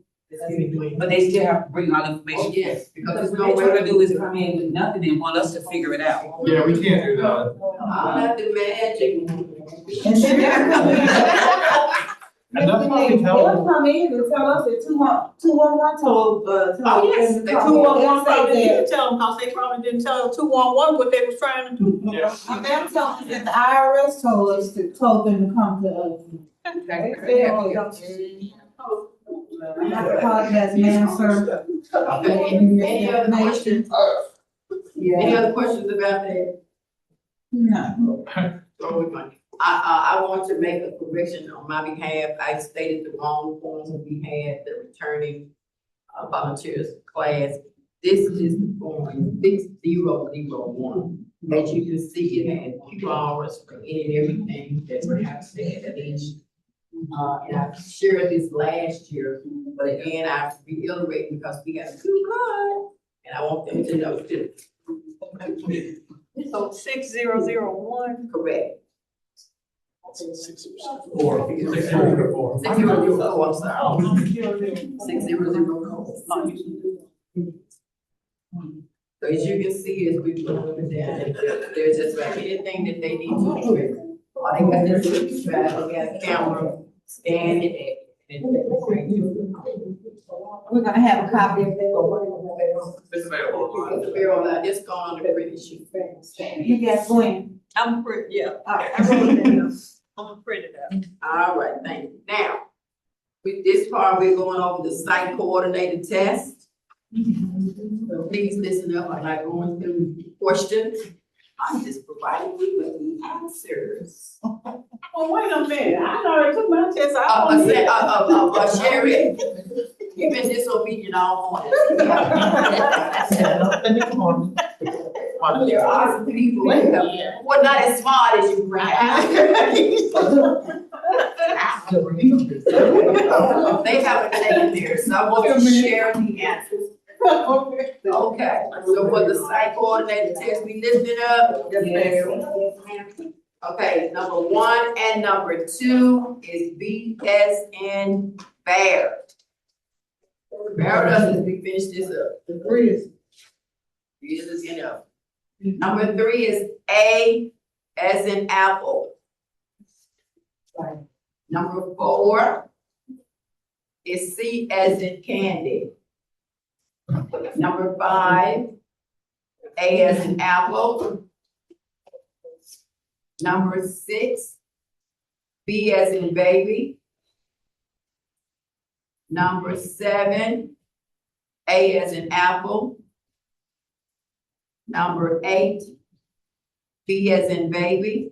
But they still have to bring all the information. Oh, yes, because Because there's what no they way try to do is come in with nothing and want us to figure it out. Yeah, we can't do that. I'm not the magic. And that's probably They'll helpful. come in and tell us that 211 told, Oh, yes, The 211 probably didn't tell them, cause they probably didn't tell 211 what they was trying to do. Yeah. I'm telling you that the IRS told them to come to us. I apologize, ma'am, sir. Okay, any other questions? Any other questions about that? No. So we're going, I want to make a correction on my behalf. I stated the wrong form when we had the returning volunteers class. This is the form 6001. As you can see, it has 2 hours for any and everything that perhaps they had each. And I shared this last year, but again, I reiterate because we got a good card, and I want them to know too. So 6001. Correct. 604. 6004, I'm sorry. Oh, 6004. So as you can see, as we put them down, there's just like anything that they need to do. All they got to do is try to get a camera, scan it, and We're gonna have a copy of It's available online. it's available, just go on the printed sheet. You guys when? I'm pretty, yeah. I wrote it down. I'm gonna print it out. All right, thank you. Now, with this part, we're going over the site coordinated test. So please listen up, I'm not going through questions. I'm just providing you with the answers. Well, wait a minute, I already took my test. Sherry, you've been disobedient all morning. There are some people who are not as smart as you, right? They haven't taken theirs, so I want to share the answers. Okay, so for the site coordinated test, we lifted up. Okay, number 1 and number 2 is B, S, and Bear. Bear us as we finish this up. The 3 is. This is enough. Number 3 is A as in apple. Number 4 is C as in candy. Number 5, A as in apple. Number 6, B as in baby. Number 7, A as in apple. Number 8, B as in baby.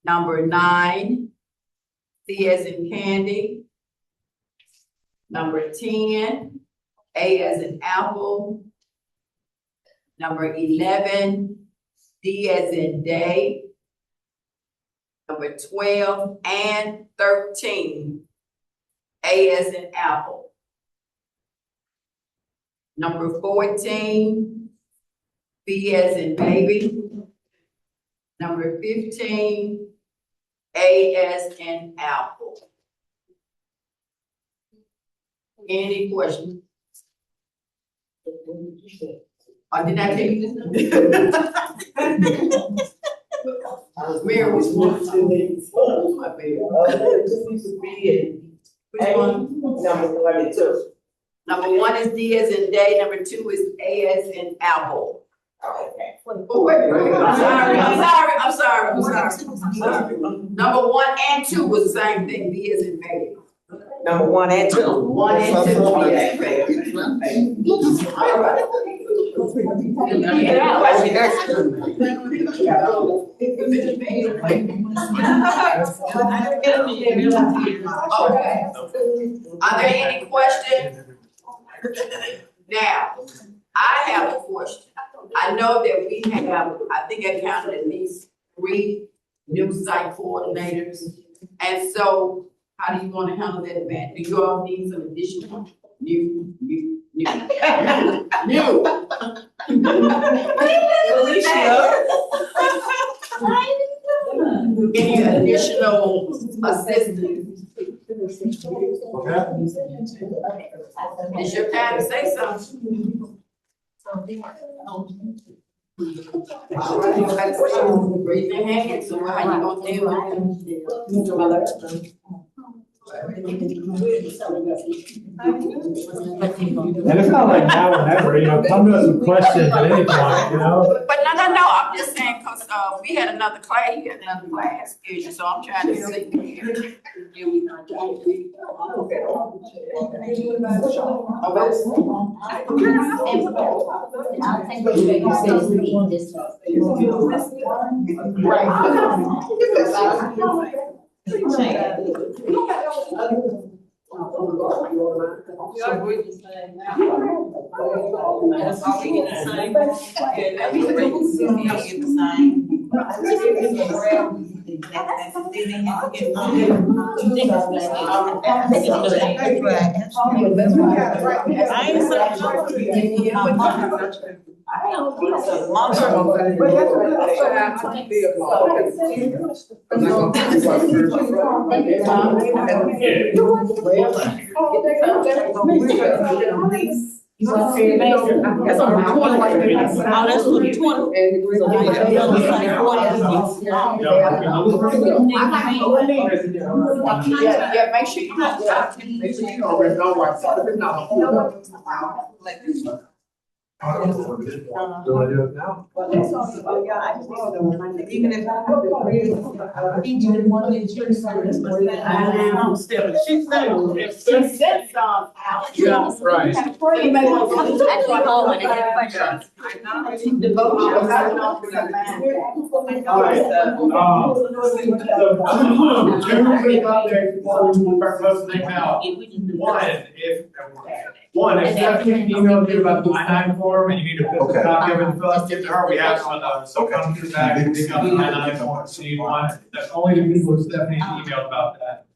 Number 9, C as in candy. Number 10, A as in apple. Number 11, D as in day. Number 12 and 13, A as in apple. Number 14, B as in baby. Number 15, A as in apple. Any questions? Or did I tell you this? Mary was one to my baby. Which one? Number 1 and 2. Number 1 is D as in day, number 2 is A as in apple. Okay. Oh, wait, I'm sorry. Number 1 and 2 was the same thing, B as in baby. Number 1 and 2. 1 and 2, B as in baby. All right. Okay. Are there any questions? Now, I have a question. I know that we have, I think I counted at least 3 new site coordinators. And so how do you want to handle that, Matt? Do you all need some additional new? Any additional assistance? It's your time to say something. Raise your hand, so how you gonna deal with it? And it's not like now or never, you know, come to us with questions at any point, you know? But no, I'm just saying, cause, we had another class, you had another class, so I'm trying to see. That's on the 20. Oh, that's on the 20. Yeah, make sure you don't stop. Do I do it now? Even if I each and one of the insurance service, I'm still, she's saying. She said some out. Yeah, right. You may want to. Actually, call one and get questions. The vote. All right, so, two things out there before we start closing things out. One, if Stephanie emailed you about the I-9 form and you need a physical copy of it, fill out, give to her, we have some of those. So come to the back and pick up the I-9 form, so you want, that's only the people who Stephanie emailed about that.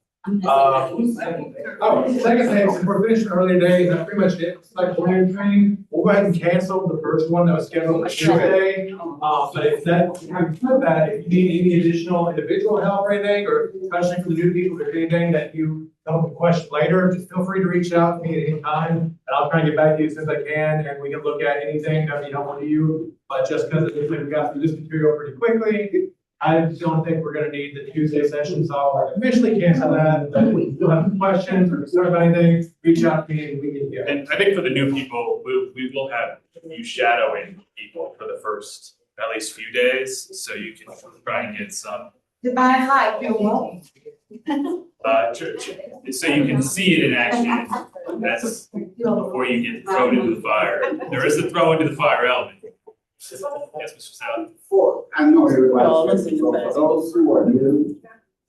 Second thing, since we're finishing earlier days, that's pretty much it. It's like planning training. We'll go ahead and cancel the first one that was scheduled for Tuesday. But if that, having said that, if you need any additional individual help or anything, or especially for the new people, if there's anything that you come up with questions later, just feel free to reach out to me at any time, and I'll try and get back to you as soon as I can, and we can look at anything that be helpful to you. But just because we got through this material pretty quickly, I don't think we're gonna need the Tuesday session, so I'll officially cancel that. But if you still have questions or concern about anything, reach out to me and we can get. And I think for the new people, we will have you shadowing people for the first at least few days, so you can try and get some. Divine life, you're welcome. So you can see it in action. That's before you get thrown into the fire. There is a throw into the fire element. Yes, Mr. Stout. I know everybody's listening, so for those who are new,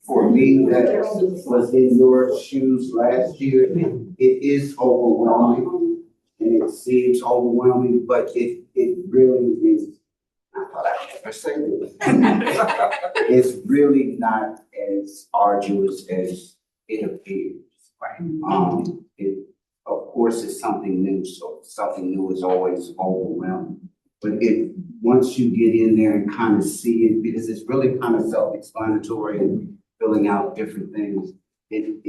for me, that was in your shoes last year, it is overwhelming. And it seems overwhelming, but it really is. I thought I never say this. It's really not as arduous as it appears, right? Of course, it's something new, so something new is always overwhelming. But once you get in there and kind of see it, because it's really kind of self-explanatory and filling out different things, it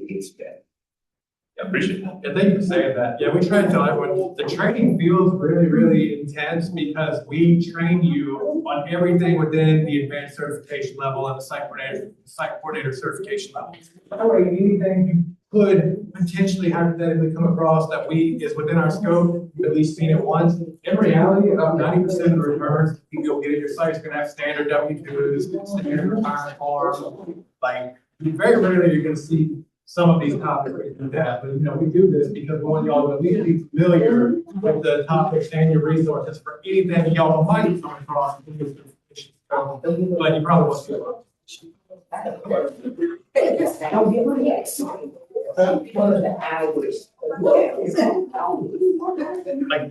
gets better. I appreciate that. Yeah, thank you for saying that. Yeah, we try to tell everyone, the training feels really, really intense because we train you on everything within the advanced certification level and the site coordinator certification level. By the way, anything, could potentially hypothetically come across that is within our scope, you've at least seen it once. In reality, about 90% of the returns you'll get at your site is gonna have standard W-2s, standard retirement forms. Like, very rarely you're gonna see some of these topics like that, but we do this because we want y'all to at least be familiar with the topics and your resources for anything y'all might come across. But you probably won't see it. Like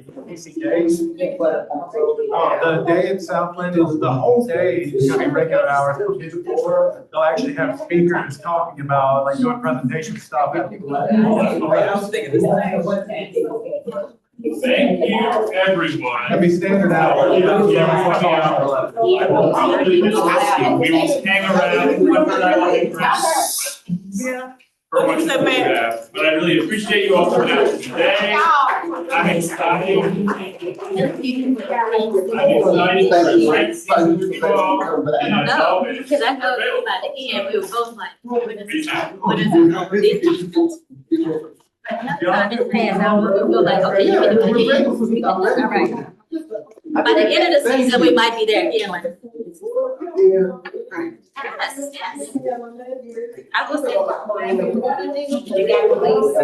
days. The day in Southland is the whole day, it's gonna be regular hours. They'll actually have speakers talking about, like, doing presentation stuff. Thank you, everyone. It'll be standard hours. We will hang around. For what you have, but I really appreciate you all coming out today. I'm excited. I'm excited for a great season with you all. And I know it. Because I know by the end, we were both like, what is it? Time is passed, now we feel like, okay, you can do it again. All right. By the end of the season, we might be there again, like. Yes. I will say. You got released.